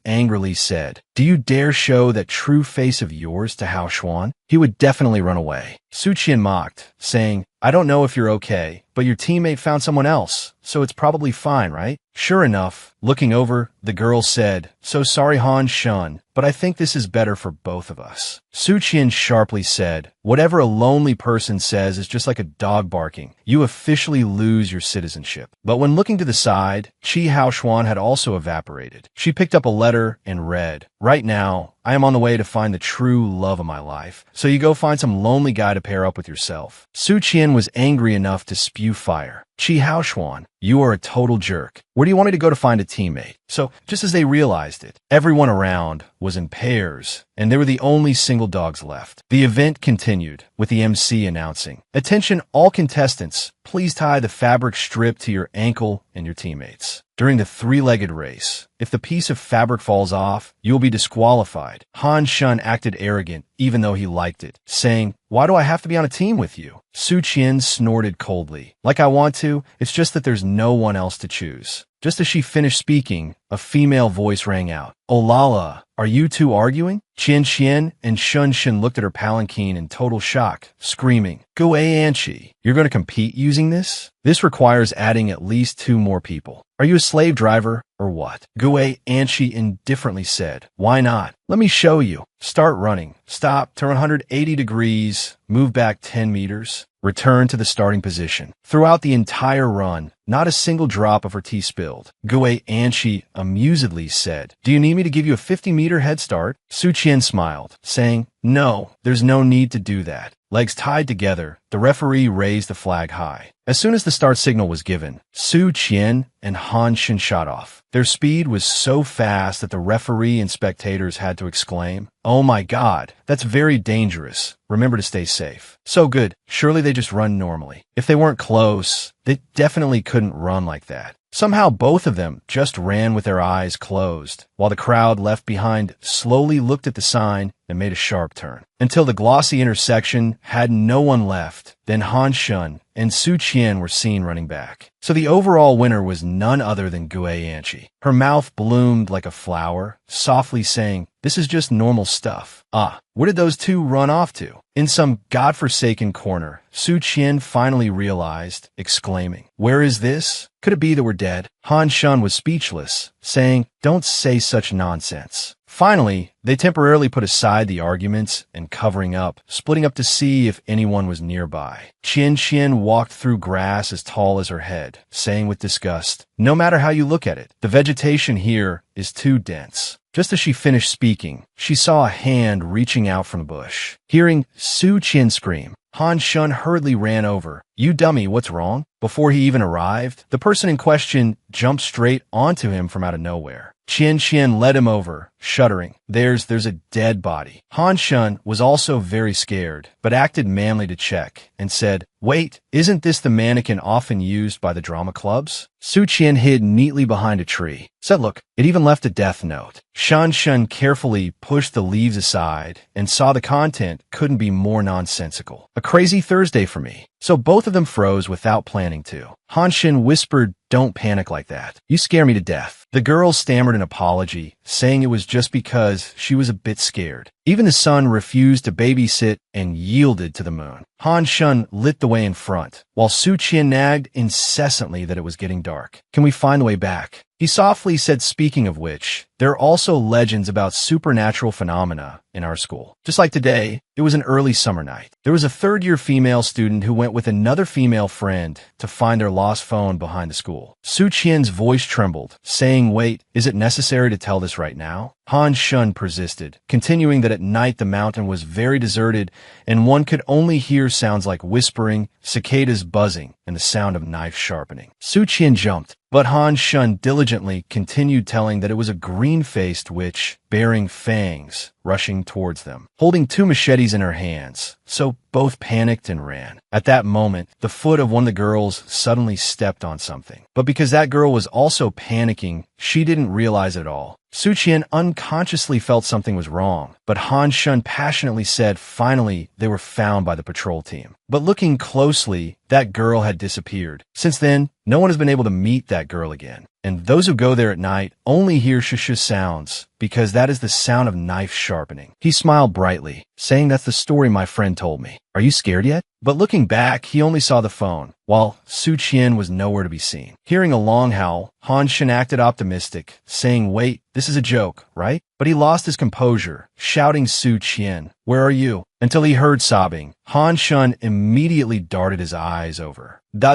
angrily said, "Do you dare show that true face of yours to Haoshuan? He would definitely run away." Su Qian mocked, saying, "I don't know if you're okay, but your teammate found someone else, so it's probably fine, right?" Sure enough, looking over, the girl said, "So sorry, Han Shun, but I think this is better for both of us." Su Qian sharply said, "Whatever a lonely person says is just like a dog barking. You officially lose your citizenship." But when looking to the side, Qi Haoshuan had also evaporated. She picked up a letter and read, "Right now, I am on the way to find the true love of my life, so you go find some lonely guy to pair up with yourself." Su Qian was angry enough to spew fire. "Qi Haoshuan, you are a total jerk. Where do you want me to go to find a teammate?" So, just as they realized it, everyone around was in pairs, and they were the only single dogs left. The event continued, with the MC announcing, "Attention all contestants, please tie the fabric strip to your ankle and your teammates. During the three-legged race, if the piece of fabric falls off, you will be disqualified." Han Shun acted arrogant, even though he liked it, saying, "Why do I have to be on a team with you?" Su Qian snorted coldly, "Like I want to, it's just that there's no one else to choose." Just as she finished speaking, a female voice rang out, "Olala, are you two arguing?" Qian and Shun looked at her palanquin in total shock, screaming, "Go Anchi, you're going to compete using this? This requires adding at least 2 more people." Are you a slave driver or what? Gue Anchi indifferently said, why not? Let me show you. Start running. Stop, turn 180 degrees, move back 10 meters. Return to the starting position. Throughout the entire run, not a single drop of her tea spilled. Gue Anchi amusedly said, do you need me to give you a 50-meter head start? Su Qian smiled, saying, no, there's no need to do that. Legs tied together, the referee raised the flag high. As soon as the start signal was given, Su Qian and Han Shin shot off. Their speed was so fast that the referee and spectators had to exclaim, oh my God, that's very dangerous. Remember to stay safe. So good. Surely they just run normally. If they weren't close, they definitely couldn't run like that. Somehow both of them just ran with their eyes closed, while the crowd left behind slowly looked at the sign and made a sharp turn, until the glossy intersection had no one left. Then Han Shun and Su Qian were seen running back. So the overall winner was none other than Gue Anchi. Her mouth bloomed like a flower, softly saying, this is just normal stuff. Ah, where did those two run off to? In some godforsaken corner, Su Qian finally realized, exclaiming, where is this? Could it be that we're dead? Han Shun was speechless, saying, don't say such nonsense. Finally, they temporarily put aside the arguments and covering up, splitting up to see if anyone was nearby. Qian Qian walked through grass as tall as her head, saying with disgust, no matter how you look at it, the vegetation here is too dense. Just as she finished speaking, she saw a hand reaching out from the bush. Hearing Su Qian scream, Han Shun hurriedly ran over. You dummy, what's wrong? Before he even arrived, the person in question jumped straight onto him from out of nowhere. Qian Qian led him over, shuddering. There's a dead body. Han Shun was also very scared, but acted manly to check, and said, wait, isn't this the mannequin often used by the drama clubs? Su Qian hid neatly behind a tree. Said, look, it even left a death note. Shan Shun carefully pushed the leaves aside and saw the content couldn't be more nonsensical. A crazy Thursday for me. So both of them froze without planning to. Han Shin whispered, don't panic like that. You scare me to death. The girl stammered an apology, saying it was just because she was a bit scared. Even the sun refused to babysit and yielded to the moon. Han Shun lit the way in front, while Su Qian nagged incessantly that it was getting dark. Can we find the way back? He softly said, speaking of which, there are also legends about supernatural phenomena in our school. Just like today, it was an early summer night. There was a third-year female student who went with another female friend to find their lost phone behind the school. Su Qian's voice trembled, saying, wait, is it necessary to tell this right now? Han Shun persisted, continuing that at night the mountain was very deserted and one could only hear sounds like whispering, cicadas buzzing, and the sound of knife sharpening. Su Qian jumped, but Han Shun diligently continued telling that it was a green-faced witch bearing fangs rushing towards them, holding two machetes in her hands. So both panicked and ran. At that moment, the foot of one of the girls suddenly stepped on something. But because that girl was also panicking, she didn't realize it at all. Su Qian unconsciously felt something was wrong, but Han Shun passionately said finally they were found by the patrol team. But looking closely, that girl had disappeared. Since then, no one has been able to meet that girl again. And those who go there at night only hear shush sounds, because that is the sound of knife sharpening. He smiled brightly, saying that's the story my friend told me. Are you scared yet? But looking back, he only saw the phone, while Su Qian was nowhere to be seen. Hearing a long howl, Han Shin acted optimistic, saying, wait, this is a joke, right? But he lost his composure, shouting Su Qian, where are you? Until he heard sobbing. Han Shun immediately darted his eyes over. Da,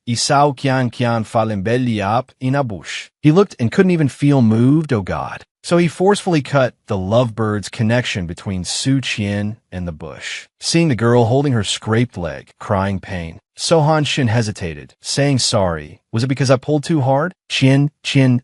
Isao Kian fallen belly up in a bush. He looked and couldn't even feel moved, oh God. So he forcefully cut the lovebird's connection between Su Qian and the bush. Seeing the girl holding her scraped leg, crying pain, So Han Shin hesitated, saying sorry. Was it because I pulled too hard? Chin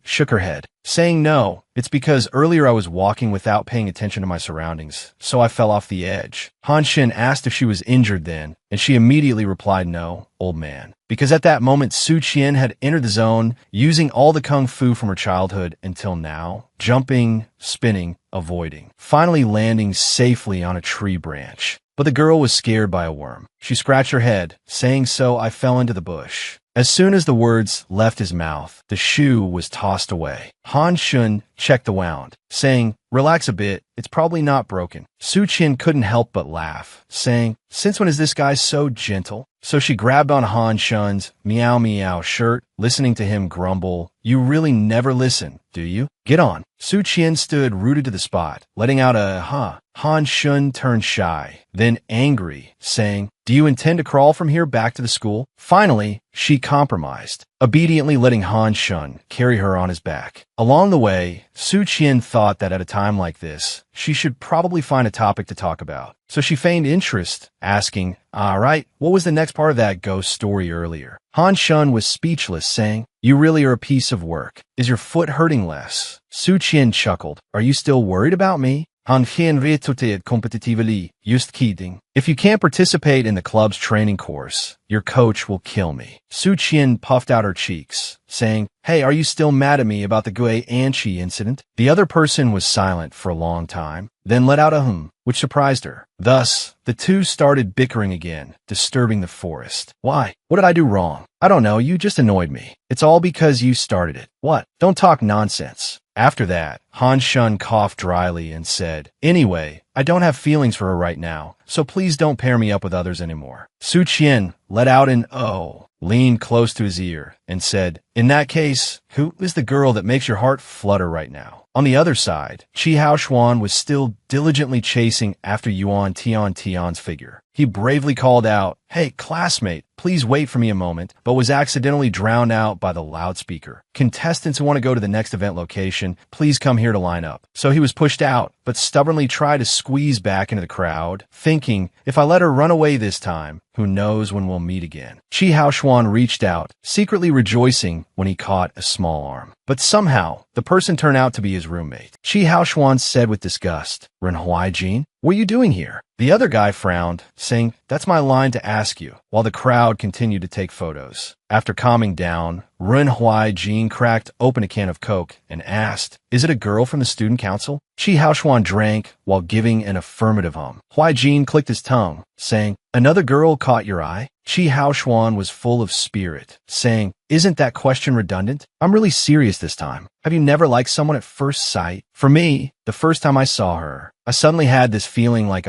shook her head, saying no. It's because earlier I was walking without paying attention to my surroundings, so I fell off the edge. Han Shin asked if she was injured then, and she immediately replied no, old man. Because at that moment, Su Qian had entered the zone, using all the kung fu from her childhood until now, jumping, spinning, avoiding, finally landing safely on a tree branch. But the girl was scared by a worm. She scratched her head, saying so I fell into the bush. As soon as the words left his mouth, the shoe was tossed away. Han Shun checked the wound, saying, relax a bit. It's probably not broken. Su Qian couldn't help but laugh, saying, since when is this guy so gentle? So she grabbed on Han Shun's meow meow shirt, listening to him grumble, you really never listen, do you? Get on. Su Qian stood rooted to the spot, letting out a huh. Han Shun turned shy, then angry, saying, do you intend to crawl from here back to the school? Finally, she compromised, obediently letting Han Shun carry her on his back. Along the way, Su Qian thought that at a time like this, she should probably find a topic to talk about. So she feigned interest, asking, all right, what was the next part of that ghost story earlier? Han Shun was speechless, saying, you really are a piece of work. Is your foot hurting less? Su Qian chuckled, are you still worried about me? Han Qian retourted competitively, just kidding. If you can't participate in the club's training course, your coach will kill me. Su Qian puffed out her cheeks, saying, hey, are you still mad at me about the Gui Anchi incident? The other person was silent for a long time, then let out a which surprised her. Thus, the two started bickering again, disturbing the forest. Why? What did I do wrong? I don't know, you just annoyed me. It's all because you started it. What? Don't talk nonsense. After that, Han Shun coughed dryly and said, anyway, I don't have feelings for her right now, so please don't pair me up with others anymore. Su Qian let out an oh, leaned close to his ear, and said, in that case, who is the girl that makes your heart flutter right now? On the other side, Qi Haoshuan was still diligently chasing after Yuan Tian's figure. He bravely called out, hey, classmate, please wait for me a moment, but was accidentally drowned out by the loudspeaker. Contestants who want to go to the next event location, please come here to line up. So he was pushed out, but stubbornly tried to squeeze back into the crowd, thinking, if I let her run away this time, who knows when we'll meet again. Qi Haoshuan reached out, secretly rejoicing when he caught a small arm. But somehow, the person turned out to be his roommate. Qi Haoshuan said with disgust, Renhuai Jin, what are you doing here? The other guy frowned, saying, that's my line to ask you, while the crowd continued to take photos. After calming down, Renhuai Jin cracked open a can of Coke and asked, is it a girl from the student council? Qi Haoshuan drank while giving an affirmative hum. Huai Jin clicked his tongue, saying, another girl caught your eye? Qi Haoshuan was full of spirit, saying, isn't that question redundant? I'm really serious this time. Have you never liked someone at first sight? For me, the first time I saw her, I suddenly had this feeling like,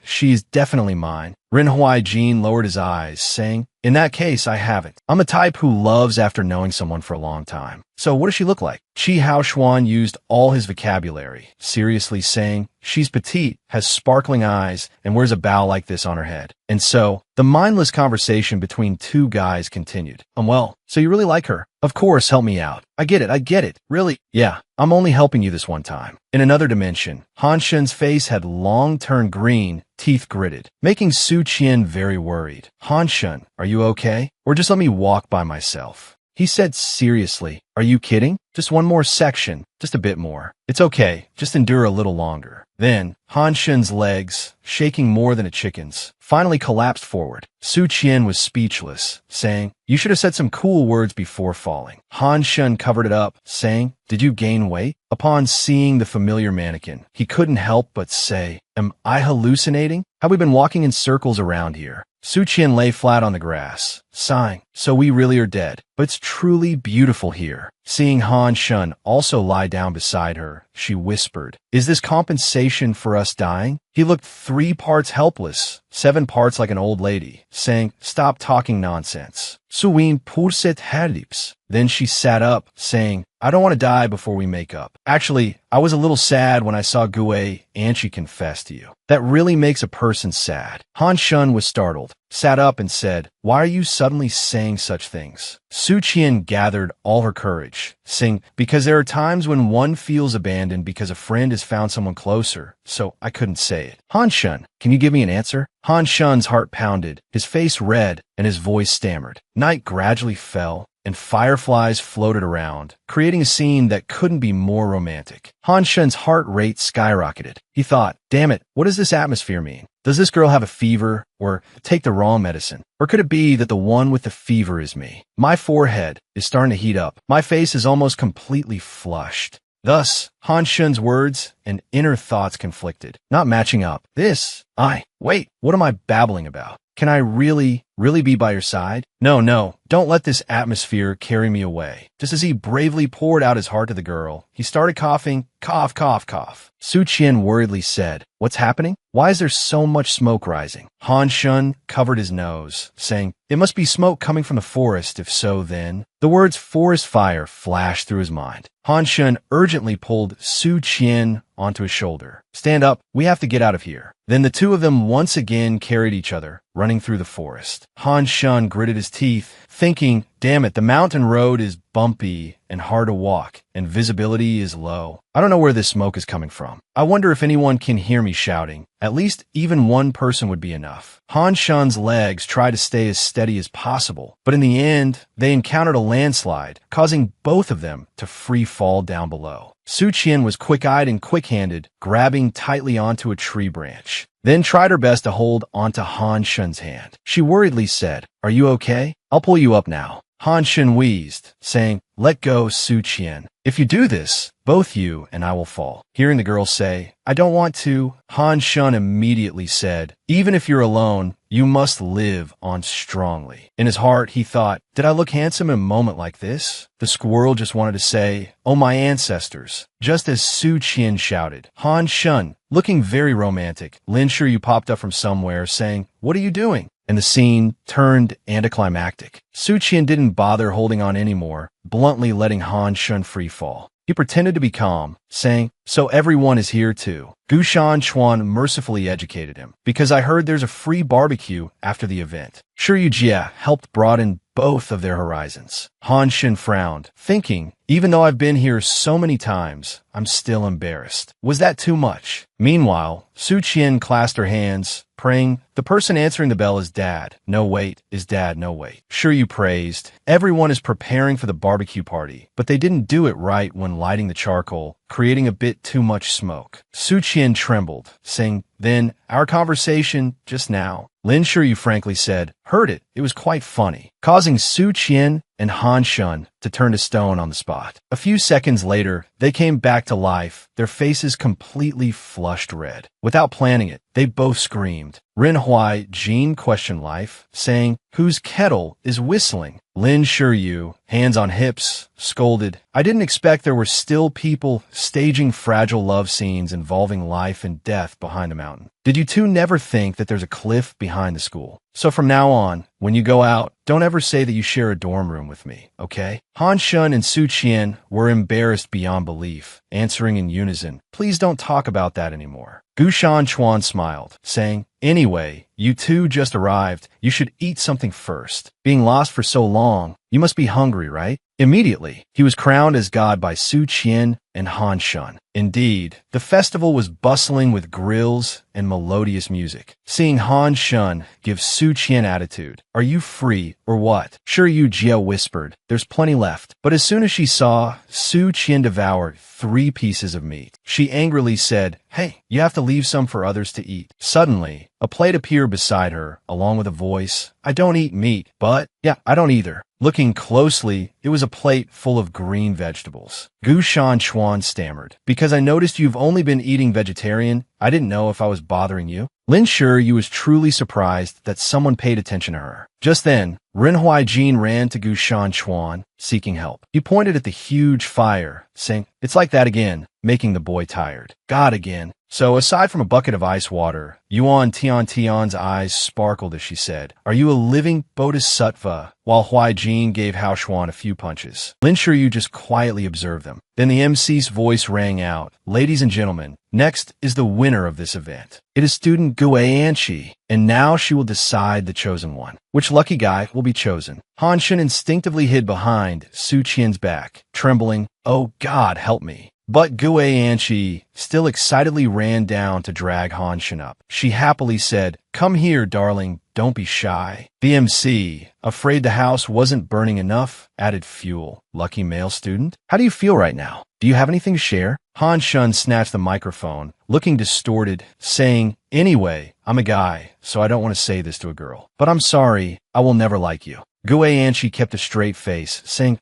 she's definitely mine. Renhuai Jin lowered his eyes, saying, in that case, I haven't. I'm a type who loves after knowing someone for a long time. So what does she look like? Qi Haoshuan used all his vocabulary, seriously saying, she's petite, has sparkling eyes, and wears a bow like this on her head. And so, the mindless conversation between two guys continued. Well, so you really like her? Of course, help me out. I get it. Really? Yeah, I'm only helping you this one time. In another dimension, Han Shun's face had long turned green, teeth gritted, making Su Qian very worried. Han Shun, are you okay? Or just let me walk by myself? He said seriously, are you kidding? Just one more section, just a bit more. It's okay, just endure a little longer. Then, Han Shun's legs, shaking more than a chicken's, finally collapsed forward. Su Qian was speechless, saying, you should have said some cool words before falling. Han Shun covered it up, saying, did you gain weight? Upon seeing the familiar mannequin, he couldn't help but say, am I hallucinating? Have we been walking in circles around here? Su Qian lay flat on the grass, sighing, so we really are dead. But it's truly beautiful here. Seeing Han Shun also lie down beside her, she whispered, is this compensation for us dying? He looked 3 parts helpless, 7 parts like an old lady, saying, stop talking nonsense. Suin purset herdips. Then she sat up, saying, I don't want to die before we make up. Actually, I was a little sad when I saw Gui Anchi confess to you. That really makes a person sad. Han Shun was startled, sat up and said, why are you suddenly saying such things? Su Qian gathered all her courage, saying, because there are times when one feels abandoned because a friend has found someone closer, so I couldn't say it. Han Shun, can you give me an answer? Han Shun's heart pounded, his face red, and his voice stammered. Night gradually fell, and fireflies floated around, creating a scene that couldn't be more romantic. Han Shun's heart rate skyrocketed. He thought, damn it, what does this atmosphere mean? Does this girl have a fever, or take the wrong medicine? Or could it be that the one with the fever is me? My forehead is starting to heat up. My face is almost completely flushed. Thus, Han Shun's words and inner thoughts conflicted, not matching up. Wait, what am I babbling about? Can I really really be by your side? No, no, don't let this atmosphere carry me away. Just as he bravely poured out his heart to the girl, he started coughing, cough, cough, cough. Su Qian worriedly said, "What's happening? Why is there so much smoke rising?" Han Shun covered his nose, saying, "It must be smoke coming from the forest, if so then." The words forest fire flashed through his mind. Han Shun urgently pulled Su Qian onto his shoulder. "Stand up, we have to get out of here." Then the two of them once again carried each other, running through the forest. Han Shun gritted his teeth, thinking, damn it, the mountain road is bumpy and hard to walk, and visibility is low. I don't know where this smoke is coming from. I wonder if anyone can hear me shouting. At least even one person would be enough. Han Shun's legs tried to stay as steady as possible, but in the end, they encountered a landslide, causing both of them to free fall down below. Su Qian was quick-eyed and quick-handed, grabbing tightly onto a tree branch, then tried her best to hold onto Han Shun's hand. She worriedly said, "Are you okay? I'll pull you up now." Han Shun wheezed, saying, "Let go, Su Qian. If you do this, both you and I will fall." Hearing the girl say, "I don't want to," Han Shun immediately said, "Even if you're alone, you must live on strongly." In his heart, he thought, did I look handsome in a moment like this? The squirrel just wanted to say, "Oh, my ancestors." Just as Su Qian shouted, Han Shun, looking very romantic, Lin Shuyu popped up from somewhere saying, "What are you doing?" And the scene turned anticlimactic. Su Qian didn't bother holding on anymore, bluntly letting Han Shun free fall. He pretended to be calm, saying, "So everyone is here too." Gu Shan Chuan mercifully educated him, "Because I heard there's a free barbecue after the event." Shuryu Jia helped broaden both of their horizons. Han Shun frowned, thinking, even though I've been here so many times, I'm still embarrassed. Was that too much? Meanwhile, Su Qian clasped her hands, praying, "The person answering the bell is Dad. No wait, is Dad, no wait." Shuryu praised, "Everyone is preparing for the barbecue party, but they didn't do it right when lighting the charcoal, creating a bit too much smoke." Su Qian trembled, saying, "Then, our conversation just now." Lin Shuyu frankly said, "Heard it. It was quite funny," causing Su Qian and Han Shun to turn to stone on the spot. A few seconds later, they came back to life, their faces completely flushed red. Without planning it, they both screamed. Ren Huai Jin questioned life, saying, "Whose kettle is whistling?" Lin Shuyu, hands on hips, scolded, "I didn't expect there were still people staging fragile love scenes involving life and death behind a mountain. Did you two never think that there's a cliff behind the school? So from now on, when you go out, don't ever say that you share a dorm room with me, okay?" Han Shun and Su Qian were embarrassed beyond belief, answering in unison, "Please don't talk about that anymore." Gu Shan Chuan smiled, saying, "Anyway, you two just arrived. You should eat something first. Being lost for so long, you must be hungry, right?" Immediately, he was crowned as god by Su Qian and Han Shun. Indeed, the festival was bustling with grills and melodious music. Seeing Han Shun give Su Qian attitude, "Are you free or what?" Shuryu Jia whispered, "There's plenty left." But as soon as she saw Su Qian devour 3 pieces of meat, she angrily said, "Hey, you have to leave some for others to eat." Suddenly, a plate appeared beside her, along with a voice, "I don't eat meat, but yeah, I don't either." Looking closely, it was a plate full of green vegetables. Gu Shan Chuan stammered, "Because I noticed you've only been eating vegetarian, I didn't know if I was bothering you." Lin Shuyu was truly surprised that someone paid attention to her. Just then, Ren Huai Jin ran to Gu Shan Chuan, seeking help. He pointed at the huge fire, saying, "It's like that again," making the boy tired. "God again." So aside from a bucket of ice water, Yuan Tian's eyes sparkled as she said, "Are you a living bodhisattva?" While Huai Jin gave Hao Xuan a few punches. Lin Shuyu just quietly observed them. Then the MC's voice rang out, "Ladies and gentlemen, next is the winner of this event. It is student Gu Anqi, and now she will decide the chosen one. Which lucky guy will be chosen?" Han Shun instinctively hid behind Su Qian's back, trembling, "Oh God, help me." But Gu Anqi still excitedly ran down to drag Han Shun up. She happily said, "Come here, darling, don't be shy." The MC, afraid the house wasn't burning enough, added fuel. "Lucky male student? How do you feel right now? Do you have anything to share?" Han Shun snatched the microphone, looking distorted, saying, "Anyway, I'm a guy, so I don't want to say this to a girl. But I'm sorry, I will never like you." Gu Anqi kept a straight face, saying,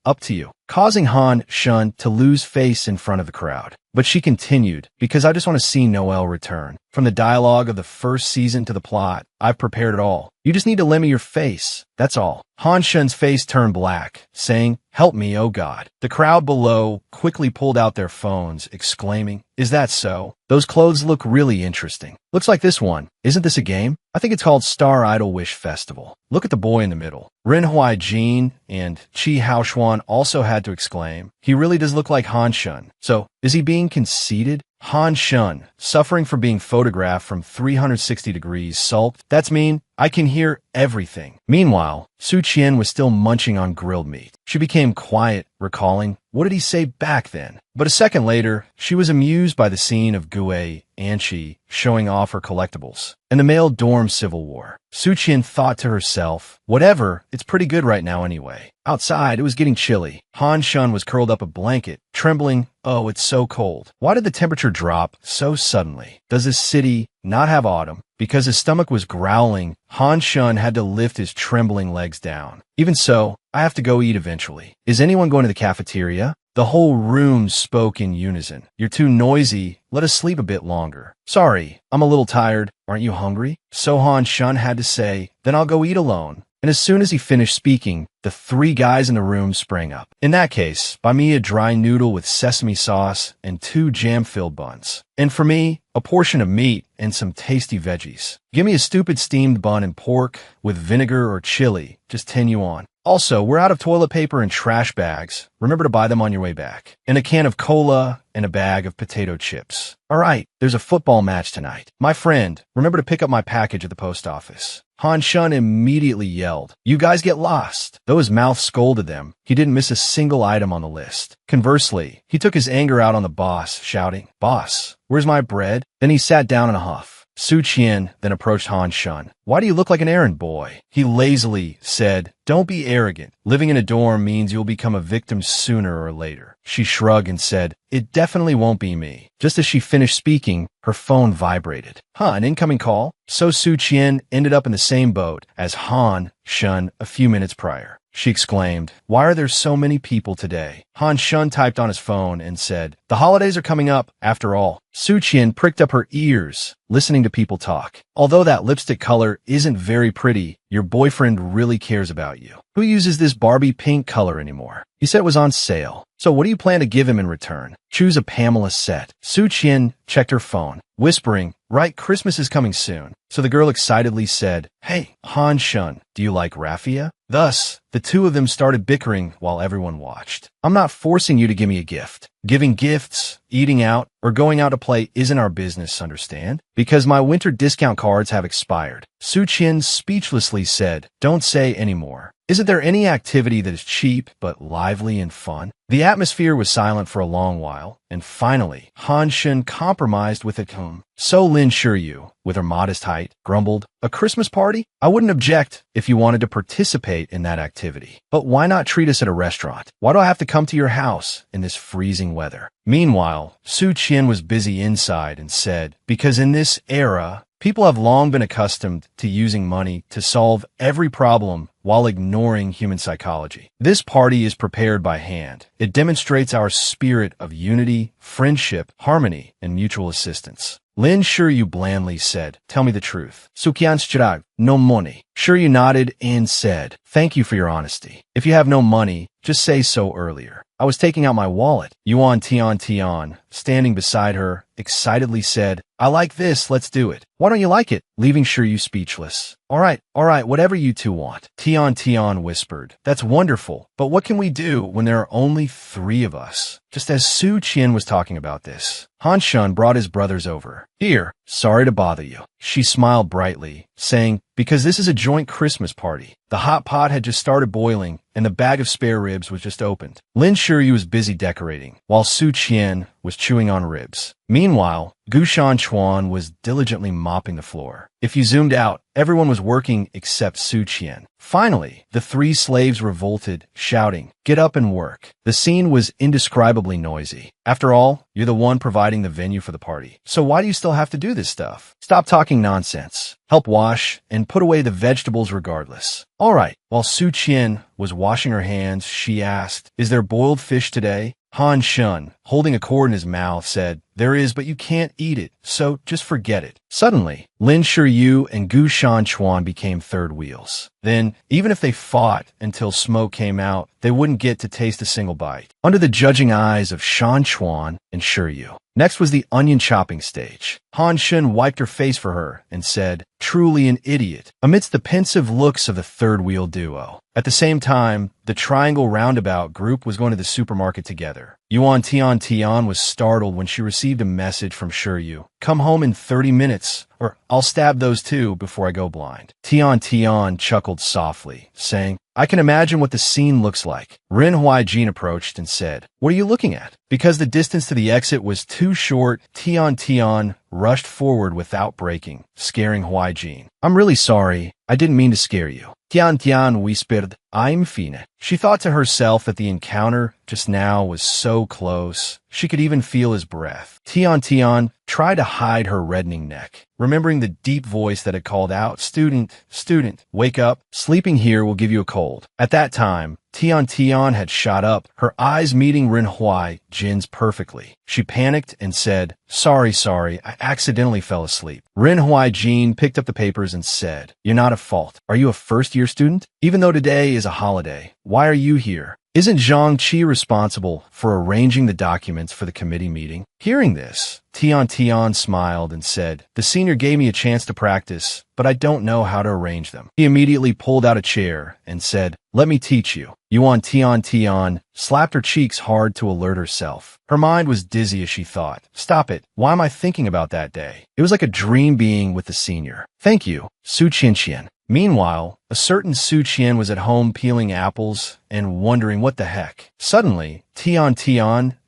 up to you, causing Han Shun to lose face in front of the crowd. But she continued, because I just want to see Noel return. From the dialogue of the first season to the plot, I've prepared it all. You just need to lend me your face. That's all. Han Shun's face turned black, saying, "Help me, oh God." The crowd below quickly pulled out their phones, exclaiming, "Is that so? Those clothes look really interesting. Looks like this one. Isn't this a game? I think it's called Star Idol Wish Festival. Look at the boy in the middle." Rin Huai Jin and Chi Haoshuan also had to exclaim, "He really does look like Han Shun. So, is he being conceited?" Han Shun, suffering from being photographed from 360 degrees, sulked, "That's mean. I can hear everything." Meanwhile, Su Qian was still munching on grilled meat. She became quiet, recalling, what did he say back then? But a second later, she was amused by the scene of Gue Anchi showing off her collectibles and the male dorm civil war. Su Qian thought to herself, whatever, it's pretty good right now anyway. Outside, it was getting chilly. Han Shun was curled up a blanket, trembling. Oh, it's so cold. Why did the temperature drop so suddenly? Does this city not have autumn? Because his stomach was growling, Han Shun had to lift his trembling legs down. Even so, I have to go eat eventually. Is anyone going to the cafeteria? The whole room spoke in unison. You're too noisy. Let us sleep a bit longer. Sorry, I'm a little tired. Aren't you hungry? So Han Shun had to say, then I'll go eat alone. And as soon as he finished speaking, the three guys in the room sprang up. In that case, buy me a dry noodle with sesame sauce and 2 jam-filled buns. And for me, a portion of meat and some tasty veggies. Give me a stupid steamed bun and pork with vinegar or chili, just 10 yuan. Also, we're out of toilet paper and trash bags. Remember to buy them on your way back. And a can of cola and a bag of potato chips. All right, there's a football match tonight. My friend, remember to pick up my package at the post office. Han Shun immediately yelled, "You guys get lost." Though his mouth scolded them, he didn't miss a single item on the list. Conversely, he took his anger out on the boss, shouting, "Boss, where's my bread?" Then he sat down in a huff. Su Qian then approached Han Shun. "Why do you look like an errand boy?" He lazily said, "Don't be arrogant. Living in a dorm means you'll become a victim sooner or later." She shrugged and said, "It definitely won't be me." Just as she finished speaking, her phone vibrated. An incoming call? So Su Qian ended up in the same boat as Han Shun a few minutes prior. She exclaimed, "Why are there so many people today?" Han Shun typed on his phone and said, "The holidays are coming up, after all." Su Qian pricked up her ears, listening to people talk. "Although that lipstick color isn't very pretty, your boyfriend really cares about you. Who uses this Barbie pink color anymore? He said it was on sale. So what do you plan to give him in return? Choose a Pamela set." Su Qian checked her phone, whispering, "Right, Christmas is coming soon." So the girl excitedly said, "Hey, Han Shun, do you like raffia?" Thus, the two of them started bickering while everyone watched. "I'm not forcing you to give me a gift. Giving gifts, eating out, or going out to play isn't our business, understand? Because my winter discount cards have expired." Su Qian speechlessly said, "Don't say any more. Isn't there any activity that is cheap but lively and fun?" The atmosphere was silent for a long while, and finally, Han Shun compromised with it. So Lin Shiryu, with her modest height, grumbled, "A Christmas party? I wouldn't object if you wanted to participate in that activity. But why not treat us at a restaurant? Why do I have to come to your house in this freezing weather?" Meanwhile, Su Qian was busy inside and said, "Because in this era, people have long been accustomed to using money to solve every problem while ignoring human psychology. This party is prepared by hand. It demonstrates our spirit of unity, friendship, harmony, and mutual assistance." Lin Shiryu blandly said, "Tell me the truth." Su Qian strag, "No money." Shiryu nodded and said, "Thank you for your honesty. If you have no money, just say so earlier." I was taking out my wallet. Yuan Tian, standing beside her, excitedly said, "I like this, let's do it." "Why don't you like it?" Leaving Shiryu speechless. All right, whatever you two want." Tian whispered, "That's wonderful, but what can we do when there are only 3 of us?" Just as Su Qian was talking about this, Han Shun brought his brothers over. "Here, sorry to bother you." She smiled brightly, saying, "Because this is a joint Christmas party. The hot pot had just started boiling, and the bag of spare ribs was just opened." Lin Shiryu was busy decorating, while Su Qian was chewing on ribs. Meanwhile, Gu Shanchuan was diligently mopping the floor. If you zoomed out, everyone was working except Su Qian. Finally, the three slaves revolted, shouting, "Get up and work." The scene was indescribably noisy. After all, you're the one providing the venue for the party. So why do you still have to do this stuff? Stop talking nonsense. Help wash and put away the vegetables regardless. All right. While Su Qian was washing her hands, she asked, "Is there boiled fish today?" Han Shun, holding a cord in his mouth, said, "There is, but you can't eat it, so just forget it." Suddenly, Lin Shiyu and Gu Shanchuan became third wheels. Then, even if they fought until smoke came out, they wouldn't get to taste a single bite. Under the judging eyes of Shanchuan and Shiyu. Next was the onion chopping stage. Han Shun wiped her face for her and said, "Truly an idiot," amidst the pensive looks of the third wheel duo. At the same time, the Triangle Roundabout group was going to the supermarket together. Yuan Tian was startled when she received a message from Shiyu. "Come home in 30 minutes, or I'll stab those two before I go blind." Tian chuckled softly, saying, "I can imagine what the scene looks like." Ren Huaijin approached and said, "What are you looking at?" Because the distance to the exit was too short, Tian rushed forward without braking, scaring Huaijin. "I'm really sorry. I didn't mean to scare you." Tian whispered, "I'm fine." She thought to herself that the encounter just now was so close. She could even feel his breath. Tian tried to hide her reddening neck, remembering the deep voice that had called out, student, wake up. Sleeping here will give you a cold." At that time, Tian had shot up, her eyes meeting Ren Huaijin's perfectly. She panicked and said, Sorry, I accidentally fell asleep." Ren Huaijin picked up the papers and said, "You're not at fault. Are you a first-year student? Even though today is a holiday, why are you here? Isn't Zhang Qi responsible for arranging the documents for the committee meeting?" Hearing this, Tian smiled and said, "The senior gave me a chance to practice, but I don't know how to arrange them." He immediately pulled out a chair and said, "Let me teach you." Yuan Tian slapped her cheeks hard to alert herself. Her mind was dizzy as she thought, "Stop it. Why am I thinking about that day?" It was like a dream being with the senior. "Thank you, Su Qian." Meanwhile, a certain Su Qian was at home peeling apples and wondering what the heck. Suddenly, Tian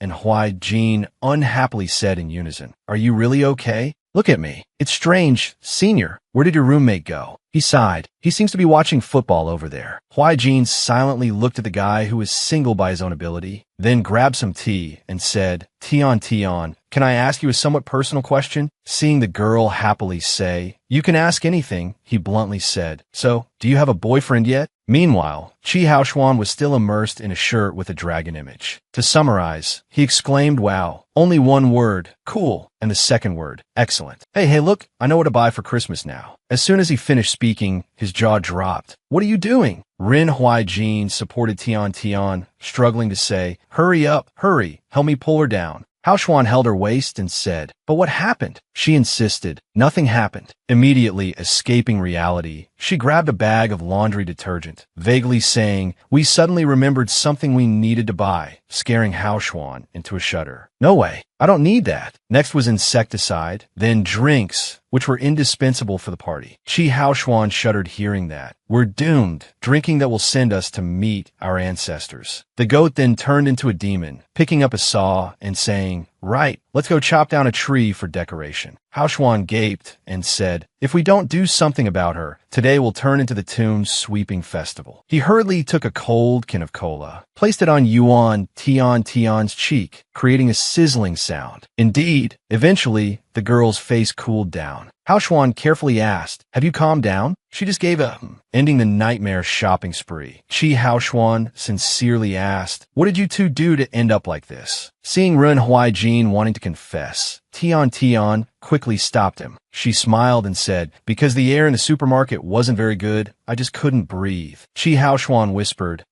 and Huaijin unhappily said in unison, "Are you really okay? Look at me. It's strange. Senior, where did your roommate go?" He sighed. "He seems to be watching football over there." Huaijin silently looked at the guy who was single by his own ability, then grabbed some tea and said, Tian, can I ask you a somewhat personal question?" Seeing the girl happily say, "You can ask anything," he bluntly said. "So, do you have a boyfriend yet?" Meanwhile, Qi Haoshuan was still immersed in a shirt with a dragon image. To summarize, he exclaimed, "Wow, only one word, cool, and the second word, excellent. Hey, look, I know what to buy for Christmas now." As soon as he finished speaking, his jaw dropped. "What are you doing?" Ren Huaijin supported Tian, struggling to say, "Hurry up, hurry, help me pull her down." Haoshuan held her waist and said, "But what happened?" She insisted, "Nothing happened." Immediately escaping reality, she grabbed a bag of laundry detergent, vaguely saying, "We suddenly remembered something we needed to buy," scaring Haoshuan into a shudder. "No way, I don't need that." Next was insecticide, then drinks, which were indispensable for the party. Qi Haoshuan shuddered hearing that. "We're doomed, drinking that will send us to meet our ancestors." The goat then turned into a demon, picking up a saw and saying, "Right, let's go chop down a tree for decoration." Haoshuan gaped and said, "If we don't do something about her, today will turn into the tomb's sweeping festival." He hurriedly took a cold can of cola, placed it on Yuan Tian's cheek, creating a sizzling sound. Indeed, eventually, the girl's face cooled down. Haoshuan carefully asked, "Have you calmed down?" She just gave a ending the nightmare shopping spree. Qi Haoshuan sincerely asked, "What did you two do to end up like this?" Seeing Ren Huaijin wanting to confess, Tian quickly stopped him. She smiled and said, "Because the air in the supermarket wasn't very good, I just couldn't breathe." Qi Haoshuan whispered,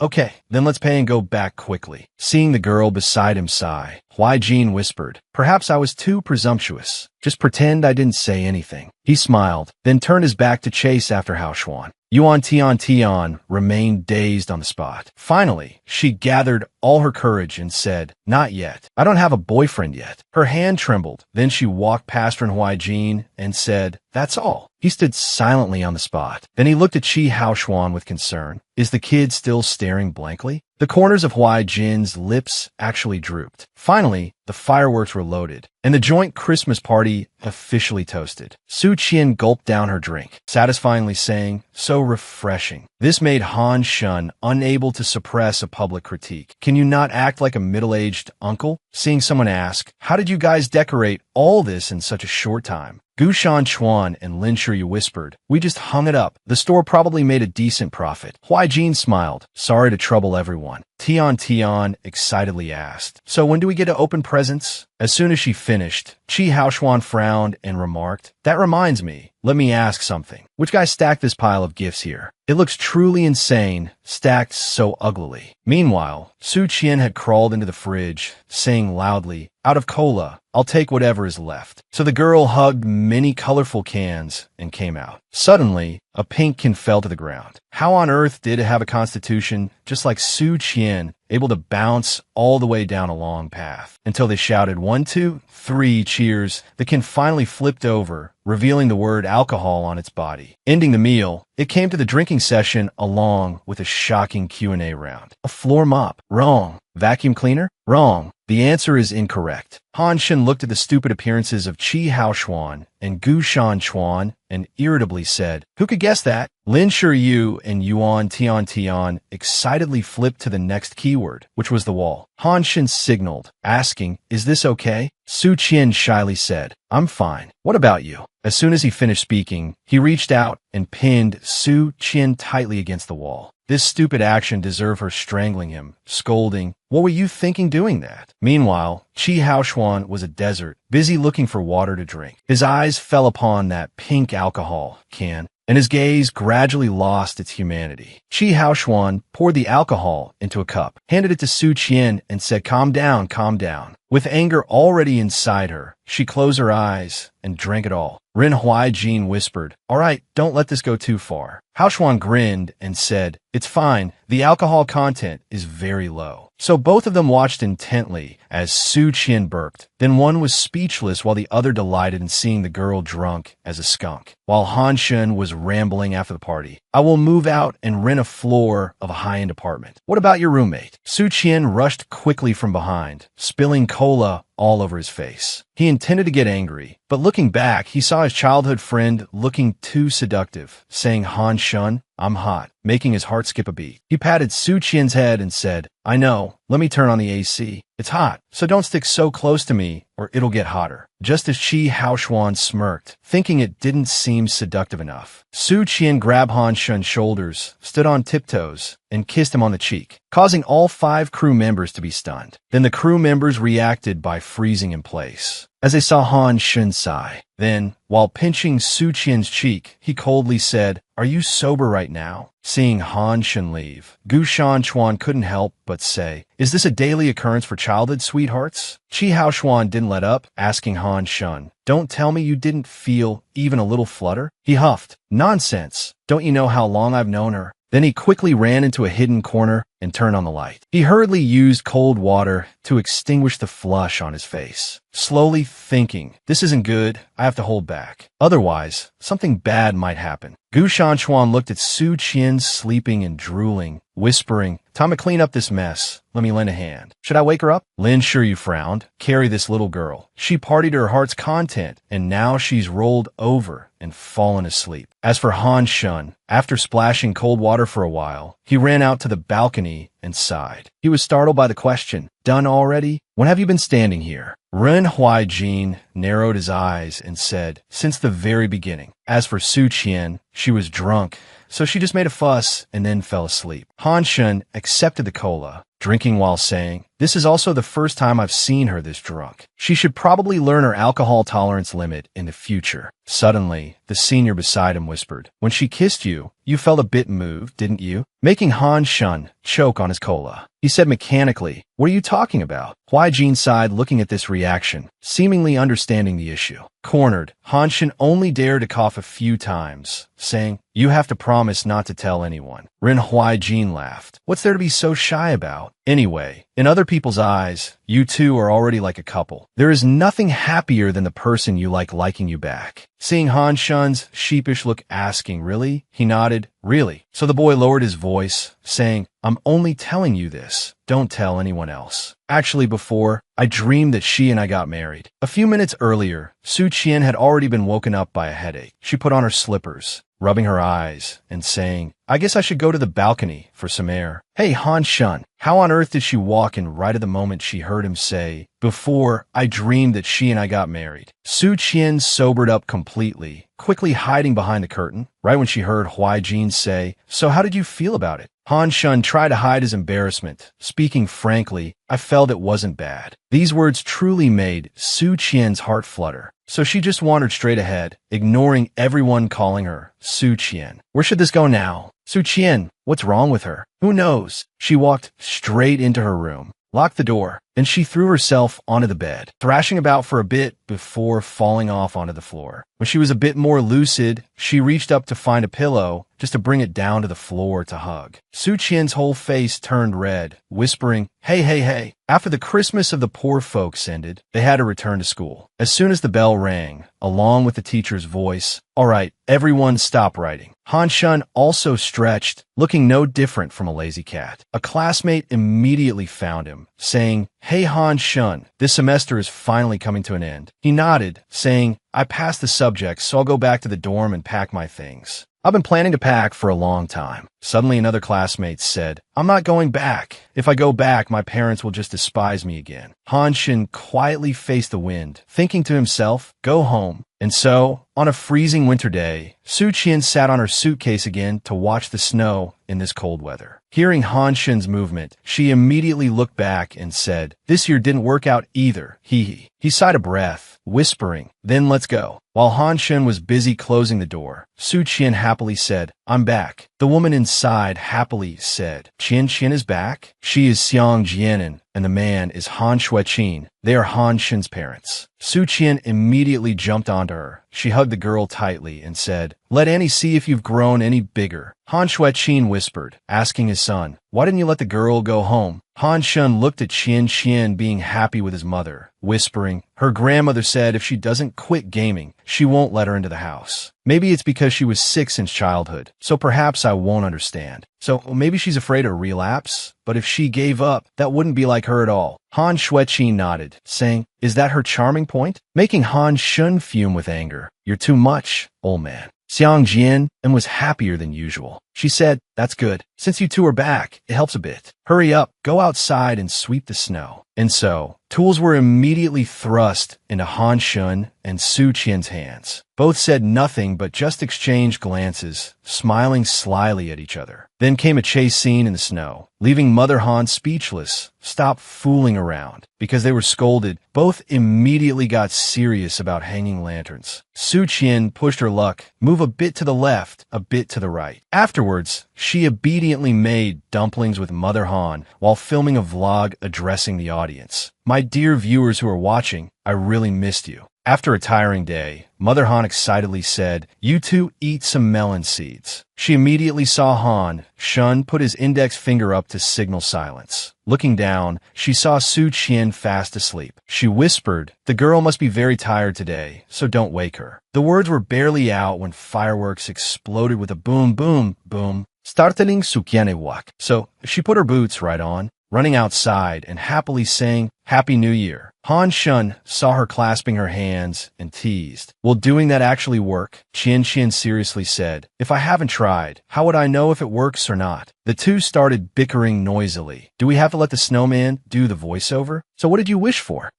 "Okay, then let's pay and go back quickly." Seeing the girl beside him sigh, Huaijin whispered, "Perhaps I was too presumptuous. Just pretend I didn't say anything." He smiled, then turned his back to chase after Haoshuan. Yuan Tian remained dazed on the spot. Finally, she gathered all her courage and said, "Not yet. I don't have a boyfriend yet." Her hand trembled. Then she walked past Ren Huaijin and said, "That's all." He stood silently on the spot. Then he looked at Qi Haoshuan with concern. Is the kid still staring blankly? The corners of Huaijin's lips actually drooped. Finally, the fireworks were loaded, and the joint Christmas party officially toasted. Su Qian gulped down her drink, satisfyingly saying, "So refreshing." This made Han Shun unable to suppress a public critique. "Can you not act like a middle-aged uncle?" Seeing someone ask, "How did you guys decorate all this in such a short time?" Gu Shanchuan and Lin Shiyu whispered, "We just hung it up. The store probably made a decent profit." Huai Jin smiled, "Sorry to trouble everyone." Tian excitedly asked, "So when do we get to open presents?" As soon as she finished, Qi Haoshuan frowned and remarked, "That reminds me, let me ask something. Which guy stacked this pile of gifts here? It looks truly insane, stacked so uglily." Meanwhile, Su Qian had crawled into the fridge, saying loudly, "Out of cola, I'll take whatever is left." So the girl hugged many colorful cans and came out. Suddenly, a pink can fell to the ground. How on earth did it have a constitution just like Su Qian, able to bounce all the way down a long path? Until they shouted 1, 2, 3, cheers, the can finally flipped over, revealing the word alcohol on its body. Ending the meal, it came to the drinking session along with a shocking Q&A round. A floor mop? Wrong. Vacuum cleaner? Wrong. The answer is incorrect. Han Shen looked at the stupid appearances of Qi Haoshuan and Gu Shanchuan and irritably said, "Who could guess that?" Lin Shiyu and Yuan Tian excitedly flipped to the next keyword, which was the wall. Han Shen signaled, asking, "Is this okay?" Su Qian shyly said, "I'm fine. What about you?" As soon as he finished speaking, he reached out and pinned Su Qian tightly against the wall. This stupid action deserved her strangling him, scolding, "What were you thinking doing that?" Meanwhile, Qi Haoshuan was a desert, busy looking for water to drink. His eyes fell upon that pink alcohol can, and his gaze gradually lost its humanity. Qi Haoshuan poured the alcohol into a cup, handed it to Su Qian, and said, calm down, calm down." With anger already inside her, she closed her eyes and drank it all. Ren Huai Jin whispered, "All right, don't let this go too far." Haoshuan grinned and said, "It's fine. The alcohol content is very low." So both of them watched intently as Su Qian burped. Then one was speechless while the other delighted in seeing the girl drunk as a skunk. While Han Shen was rambling after the party, "I will move out and rent a floor of a high-end apartment. What about your roommate?" Su Qian rushed quickly from behind, spilling cola all over his face. He intended to get angry, but looking back, he saw his childhood friend looking too seductive, saying, "Han Shun, I'm hot," making his heart skip a beat. He patted Su Qian's head and said, "I know, let me turn on the AC. It's hot, so don't stick so close to me or it'll get hotter." Just as Qi Haoshuan smirked, thinking it didn't seem seductive enough, Su Qian grabbed Han Shun's shoulders, stood on tiptoes, and kissed him on the cheek, causing all 5 crew members to be stunned. Then the crew members reacted by freezing in place as they saw Han Shun sigh. Then, while pinching Su Qian's cheek, he coldly said, "Are you sober right now?" Seeing Han Shun leave, Gu Shanchuan couldn't help but say, "Is this a daily occurrence for childhood sweethearts?" Qi Haoshuan didn't let up, asking Han Shun, "Don't tell me you didn't feel even a little flutter?" He huffed, "Nonsense. Don't you know how long I've known her?" Then he quickly ran into a hidden corner and turned on the light. He hurriedly used cold water to extinguish the flush on his face, slowly thinking, "This isn't good. I have to hold back. Otherwise, something bad might happen." Gu Shanchuan looked at Su Qian sleeping and drooling, whispering, "Time to clean up this mess. Let me lend a hand. Should I wake her up?" Lin Shiyu frowned. "Carry this little girl. She partied her heart's content, and now she's rolled over and fallen asleep." As for Han Shun, after splashing cold water for a while, he ran out to the balcony and sighed. He was startled by the question, "Done already? When have you been standing here?" Ren Huai Jin narrowed his eyes and said, "Since the very beginning." As for Su Qian, she was drunk, so she just made a fuss and then fell asleep. Han Shun accepted the cola, drinking while saying, "This is also the first time I've seen her this drunk. She should probably learn her alcohol tolerance limit in the future." Suddenly, the senior beside him whispered, "When she kissed you, you felt a bit moved, didn't you?" Making Han Shun choke on his cola. He said mechanically, "What are you talking about?" Huai Jin sighed, looking at this reaction, seemingly understanding the issue. Cornered, Han Shun only dared to cough a few times, saying, "You have to promise not to tell anyone." Ren Huai Jin laughed. "What's there to be so shy about? Anyway, in other people's eyes, you two are already like a couple. There is nothing happier than the person you like liking you back." Seeing Han Shun's sheepish look asking, "Really?" he nodded, "Really." So the boy lowered his voice, saying, "I'm only telling you this don't tell anyone else. Actually, before, I dreamed that she and I got married. A few minutes earlier, Su Qian had already been woken up by a headache. She put on her slippers, rubbing her eyes, and saying, I guess I should go to the balcony for some air. Hey, Han Shun. How on earth did she walk in right at the moment she heard him say, before, I dreamed that she and I got married? Su Qian sobered up completely, quickly hiding behind the curtain, right when she heard Huai Jin say, so how did you feel about it? Han Shun tried to hide his embarrassment. Speaking frankly, I felt it wasn't bad. These words truly made Su Qian's heart flutter. So she just wandered straight ahead, ignoring everyone calling her Su Qian. Where should this go now? Su Qian, what's wrong with her? Who knows? She walked straight into her room, locked the door, and she threw herself onto the bed, thrashing about for a bit before falling off onto the floor. When she was a bit more lucid, she reached up to find a pillow just to bring it down to the floor to hug. Su Qian's whole face turned red, whispering, hey, hey, hey. After the Christmas of the poor folks ended, they had to return to school. As soon as the bell rang, along with the teacher's voice, all right, everyone stop writing. Han Shun also stretched, looking no different from a lazy cat. A classmate immediately found him, saying, hey Han Shun, this semester is finally coming to an end. He nodded, saying, I passed the subject, so I'll go back to the dorm and pack my things. I've been planning to pack for a long time. Suddenly another classmate said, I'm not going back. If I go back, my parents will just despise me again. Han Shun quietly faced the wind, thinking to himself, go home. And so, on a freezing winter day, Su Qian sat on her suitcase again to watch the snow in this cold weather. Hearing Han Shun's movement, she immediately looked back and said, this year didn't work out either, hee. He sighed a breath, whispering, then let's go. While Han Shun was busy closing the door, Su Qian happily said, I'm back. The woman inside happily said, Qian is back? She is Xiang Jianan, and the man is Han Shueqin. They are Han Shun's parents. Su Qian immediately jumped onto her. She hugged the girl tightly and said, let Annie see if you've grown any bigger. Han Shueqin whispered, asking his son, why didn't you let the girl go home? Han Shun looked at Qian being happy with his mother, whispering, her grandmother said if she doesn't quit gaming, she won't let her into the house. Maybe it's because she was sick since childhood, so perhaps I won't understand. So maybe she's afraid of relapse, but if she gave up, that wouldn't be like her at all. Han Shueqin nodded, saying, is that her charming point? Making Han Shun fume with anger. You're too much, old man. Xiang Jian and was happier than usual. She said, that's good. Since you two are back, it helps a bit. Hurry up, go outside and sweep the snow. And so, tools were immediately thrust into Han Shun and Su Qian's hands. Both said nothing but just exchanged glances, smiling slyly at each other. Then came a chase scene in the snow, leaving Mother Han speechless. Stop fooling around. Because they were scolded, both immediately got serious about hanging lanterns. Su Qian pushed her luck, move a bit to the left, a bit to the right. Afterwards, she obediently made dumplings with Mother Han while filming a vlog addressing the audience. My dear viewers who are watching, I really missed you. After a tiring day, Mother Han excitedly said, you two eat some melon seeds. She immediately saw Han Shun put his index finger up to signal silence. Looking down, she saw Su Qian fast asleep. She whispered, the girl must be very tired today, so don't wake her. The words were barely out when fireworks exploded with a boom, boom, boom, startling Su Qian wak. So she put her boots right on, running outside and happily saying, Happy New Year. Han Shun saw her clasping her hands and teased. Will doing that actually work? Qian seriously said, if I haven't tried, how would I know if it works or not? The two started bickering noisily. Do we have to let the snowman do the voiceover? So what did you wish for?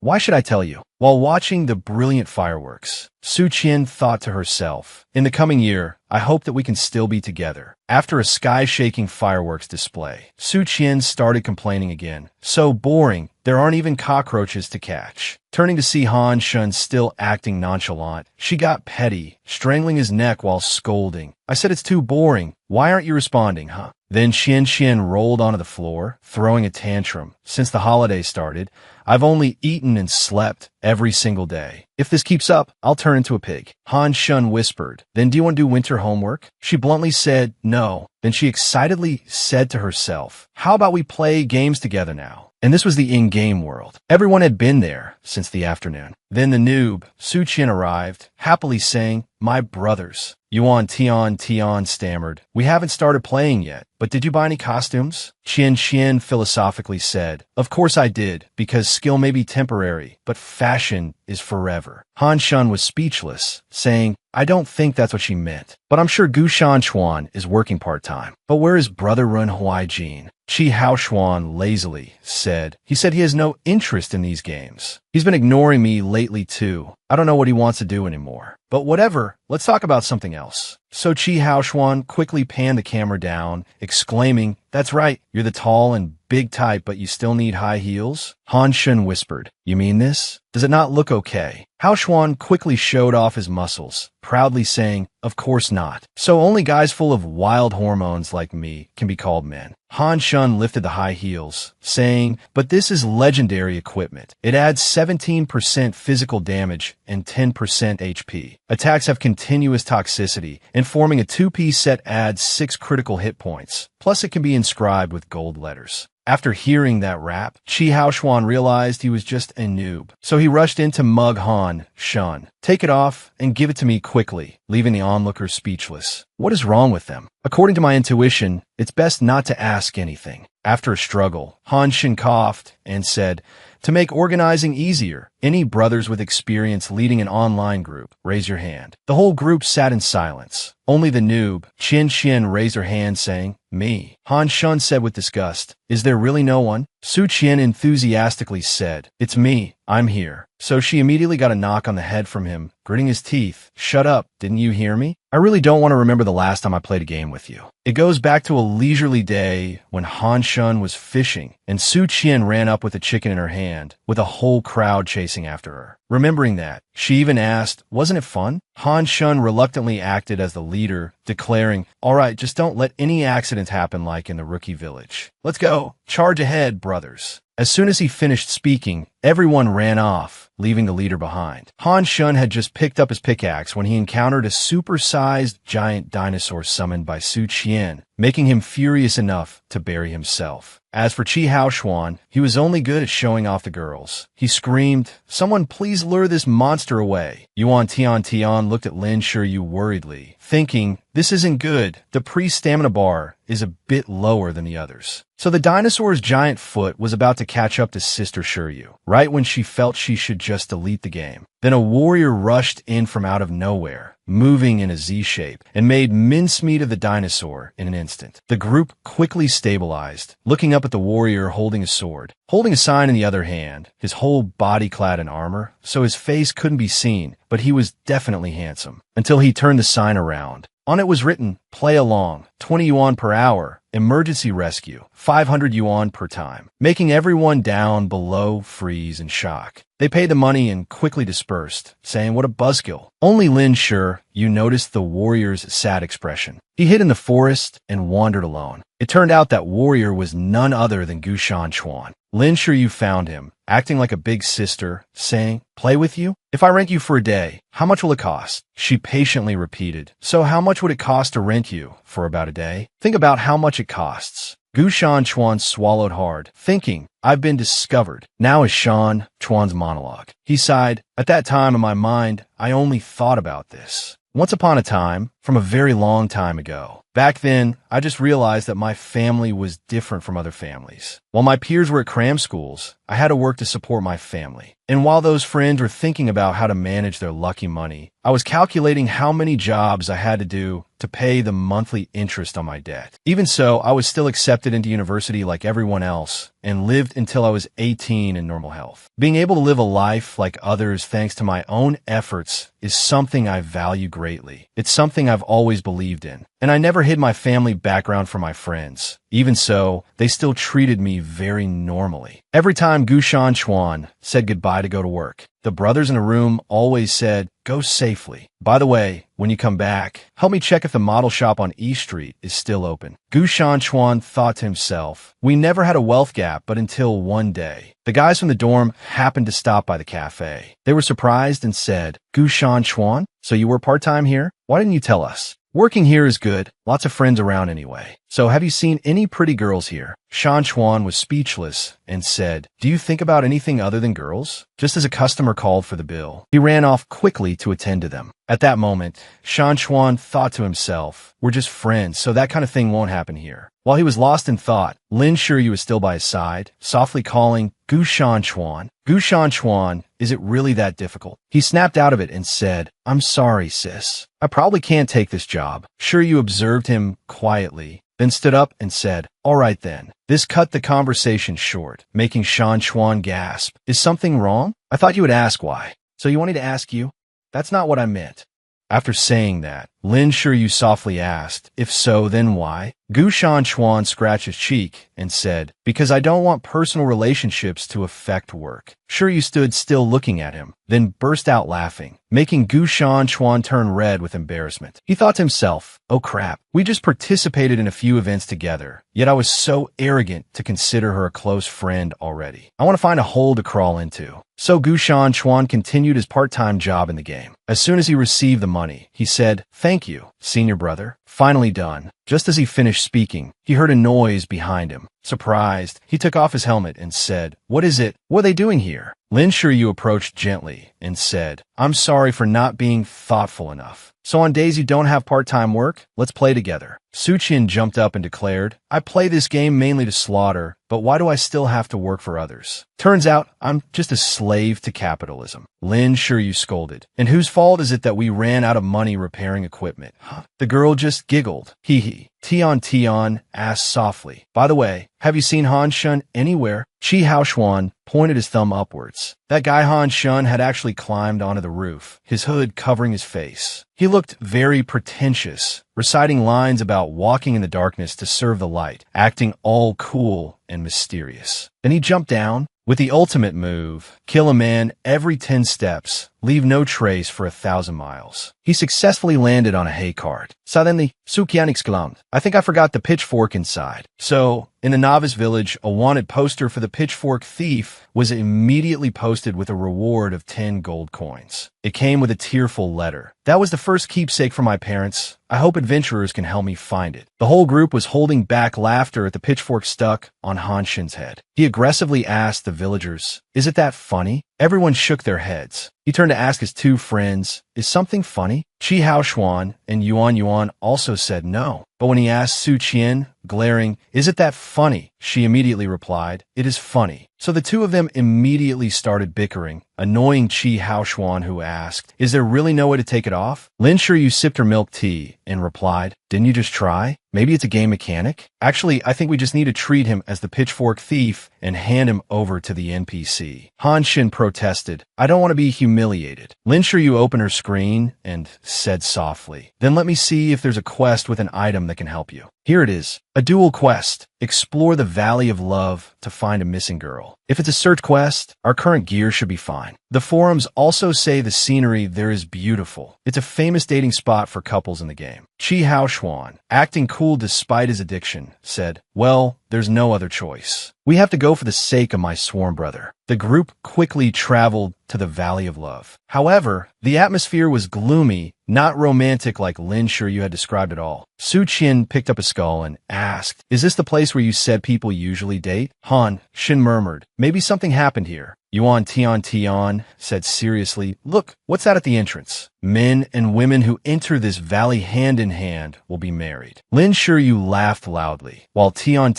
Why should I tell you? While watching the brilliant fireworks, Su Qian thought to herself, in the coming year, I hope that we can still be together. After a sky-shaking fireworks display, Su Qian started complaining again. So boring, there aren't even cockroaches to catch. Turning to see Han Shun still acting nonchalant, she got petty, strangling his neck while scolding. I said it's too boring. Why aren't you responding, huh? Then Qian rolled onto the floor, throwing a tantrum. Since the holidays started, I've only eaten and slept every single day. If this keeps up, I'll turn into a pig. Han Shun whispered, then do you want to do winter homework? She bluntly said, no. Then she excitedly said to herself, how about we play games together now? And this was the in-game world. Everyone had been there since the afternoon. Then the noob, Su Qian, arrived, happily saying, "My brothers." Yuan Tian stammered, "We haven't started playing yet, but did you buy any costumes?" Qian philosophically said, "Of course I did, because skill may be temporary, but fashion is forever." Han Shun was speechless, saying, "I don't think that's what she meant, but I'm sure Gu Shanchuan is working part-time. But where is brother Run Huaijin?" Qi Haoshuan lazily said, "He said he has no interest in these games. He's been ignoring me lately too. I don't know what he wants to do anymore. But whatever, let's talk about something else." So Qi Haoshuan quickly panned the camera down, exclaiming, "That's right, you're the tall and big type, but you still need high heels?" Han Shun whispered, "You mean this? Does it not look okay?" Haoshuan quickly showed off his muscles, proudly saying, "Of course not. So only guys full of wild hormones like me can be called men." Han Shun lifted the high heels, saying, "But this is legendary equipment. It adds 17% physical damage and 10% HP. Attacks have continuous toxicity, and forming a two-piece set adds 6 critical hit points. Plus it can be inscribed with gold letters." After hearing that rap, Qi Haoshuan realized he was just a noob. So he rushed in to mug Han Shun. "Take it off and give it to me quickly," leaving the onlookers speechless. What is wrong with them? According to my intuition, it's best not to ask anything. After a struggle, Han Shun coughed and said, "To make organizing easier, any brothers with experience leading an online group, raise your hand." The whole group sat in silence. Only the noob, Qian, raised her hand saying, "Me." Han Shun said with disgust, "Is there really no one?" Su Qian enthusiastically said, "It's me. I'm here." So she immediately got a knock on the head from him, gritting his teeth. "Shut up, didn't you hear me? I really don't want to remember the last time I played a game with you." It goes back to a leisurely day when Han Shun was fishing, and Su Qian ran up with a chicken in her hand, with a whole crowd chasing after her. Remembering that, she even asked, "Wasn't it fun?" Han Shun reluctantly acted as the leader, declaring, "All right, just don't let any accidents happen like in the rookie village. Let's go. Charge ahead, brothers." As soon as he finished speaking, everyone ran off, leaving the leader behind. Han Shun had just picked up his pickaxe when he encountered a super-sized giant dinosaur summoned by Su Qian, making him furious enough to bury himself. As for Qi Haoshuan, he was only good at showing off the girls. He screamed, "Someone please lure this monster away." Yuan Tian looked at Lin Shiyu worriedly, thinking, "This isn't good. The pre-stamina bar is a bit lower than the others." So the dinosaur's giant foot was about to catch up to Sister Shiryu, right when she felt she should just delete the game. Then a warrior rushed in from out of nowhere, moving in a Z shape, and made mincemeat of the dinosaur in an instant. The group quickly stabilized, looking up at the warrior holding a sword, holding a sign in the other hand, his whole body clad in armor, so his face couldn't be seen, but he was definitely handsome, until he turned the sign around. On it was written, "Play along, 20 yuan per hour, emergency rescue, 500 yuan per time," making everyone down below freeze in shock. They paid the money and quickly dispersed, saying, "What a buzzkill." Only Lin Shiyu noticed the warrior's sad expression. He hid in the forest and wandered alone. It turned out that warrior was none other than Gu Shanchuan. Lin Shiyu found him, acting like a big sister, saying, "Play with you? If I rent you for a day, how much will it cost?" She patiently repeated, "So how much would it cost to rent you for about a day? Think about how much it costs." Gu Shanchuan swallowed hard, thinking, "I've been discovered." Now is Shan Chuan's monologue. He sighed, "At that time in my mind, I only thought about this. Once upon a time, from a very long time ago. Back then, I just realized that my family was different from other families. While my peers were at cram schools, I had to work to support my family. And while those friends were thinking about how to manage their lucky money, I was calculating how many jobs I had to do to pay the monthly interest on my debt. Even so, I was still accepted into university like everyone else and lived until I was 18 in normal health. Being able to live a life like others thanks to my own efforts is something I value greatly. It's something I've always believed in. And I never hid my family background from my friends. Even so, they still treated me very normally. Every time Gu Shanchuan said goodbye to go to work, the brothers in the room always said, "Go safely. By the way, when you come back, help me check if the model shop on E Street is still open." Gu Shanchuan thought to himself, "We never had a wealth gap, but until one day. The guys from the dorm happened to stop by the cafe. They were surprised and said, 'Gu Shanchuan, so you were part-time here? Why didn't you tell us? Working here is good, Lots of friends around anyway. So have you seen any pretty girls here? Shan Chuan was speechless and said, do you think about anything other than girls? Just as a customer called for the bill, he ran off quickly to attend to them. At that moment, Shan Chuan thought to himself, we're just friends, so that kind of thing won't happen here. While he was lost in thought, Lin Shiryu was still by his side, softly calling, Gu Shan Chuan. Gu Shan Chuan, is it really that difficult? He snapped out of it and said, I'm sorry, sis. I probably can't take this job. Shiryu observed him quietly, then stood up and said, all right then. This cut the conversation short, making Shan Chuan gasp. Is something wrong? I thought you would ask why. So you want me to ask you? That's not what I meant. After saying that, Lin Shiryu softly asked, if so, then why? Gu Shan Chuan scratched his cheek and said, because I don't want personal relationships to affect work. Shiryu stood still looking at him, then burst out laughing, making Gu Shan Chuan turn red with embarrassment. He thought to himself, oh crap, we just participated in a few events together, yet I was so arrogant to consider her a close friend already. I want to find a hole to crawl into. So Gu Shan Chuan continued his part-time job in the game. As soon as he received the money, he said, thank you, senior brother. Finally done. Just as he finished speaking, he heard a noise behind him. Surprised, he took off his helmet and said, what is it? What are they doing here? Lin Shiryu approached gently and said, I'm sorry for not being thoughtful enough. So on days you don't have part-time work, let's play together. Su Qian jumped up and declared, I play this game mainly to slaughter, but why do I still have to work for others? Turns out, I'm just a slave to capitalism. Lin Shiryu scolded. And whose fault is it that we ran out of money repairing equipment? The girl just giggled. Hee hee. Tian asked softly, by the way, have you seen Han Shun anywhere? Chi Haoshuan pointed his thumb upwards. That guy Han Shun had actually climbed onto the roof, his hood covering his face. He looked very pretentious, reciting lines about walking in the darkness to serve the light, acting all cool and mysterious. Then he jumped down. With the ultimate move, kill a man every 10 steps, leave no trace for 1,000 miles. He successfully landed on a hay cart. Suddenly, Su Qian exclaimed, I think I forgot the pitchfork inside. So, in the novice village, a wanted poster for the pitchfork thief was immediately posted with a reward of 10 gold coins. It came with a tearful letter. That was the first keepsake from my parents. I hope adventurers can help me find it. The whole group was holding back laughter at the pitchfork stuck on Han Shin's head. He aggressively asked the villagers, is it that funny? Everyone shook their heads. He turned to ask his two friends, is something funny? Chi Haoshuan and Yuan also said no. But when he asked Su Qian, glaring, is it that funny? She immediately replied, it is funny. So the two of them immediately started bickering, annoying Chi Haoshuan, who asked, is there really no way to take it off? Lin Shiryu sipped her milk tea and replied, didn't you just try? Maybe it's a game mechanic? Actually, I think we just need to treat him as the pitchfork thief and hand him over to the NPC. Han Shin protested, I don't want to be humiliated. Lin Shiryu opened her screen and said softly, then let me see if there's a quest with an item that can help you. Here it is. A dual quest. Explore the Valley of Love to find a missing girl. If it's a search quest, our current gear should be fine. The forums also say the scenery there is beautiful. It's a famous dating spot for couples in the game. Chi Haoshuan, acting cool despite his addiction, said, well, there's no other choice. We have to go for the sake of my sworn brother. The group quickly traveled to the Valley of Love. However, the atmosphere was gloomy, not romantic like Lin Shiryu had described at all. Su Qian picked up a skull and asked, is this the place where you said people usually date? Han Shin murmured, maybe something happened here. Tian said seriously, look, what's that at the entrance? Men and women who enter this valley hand in hand will be married. Lin Shiryu laughed loudly, while Tian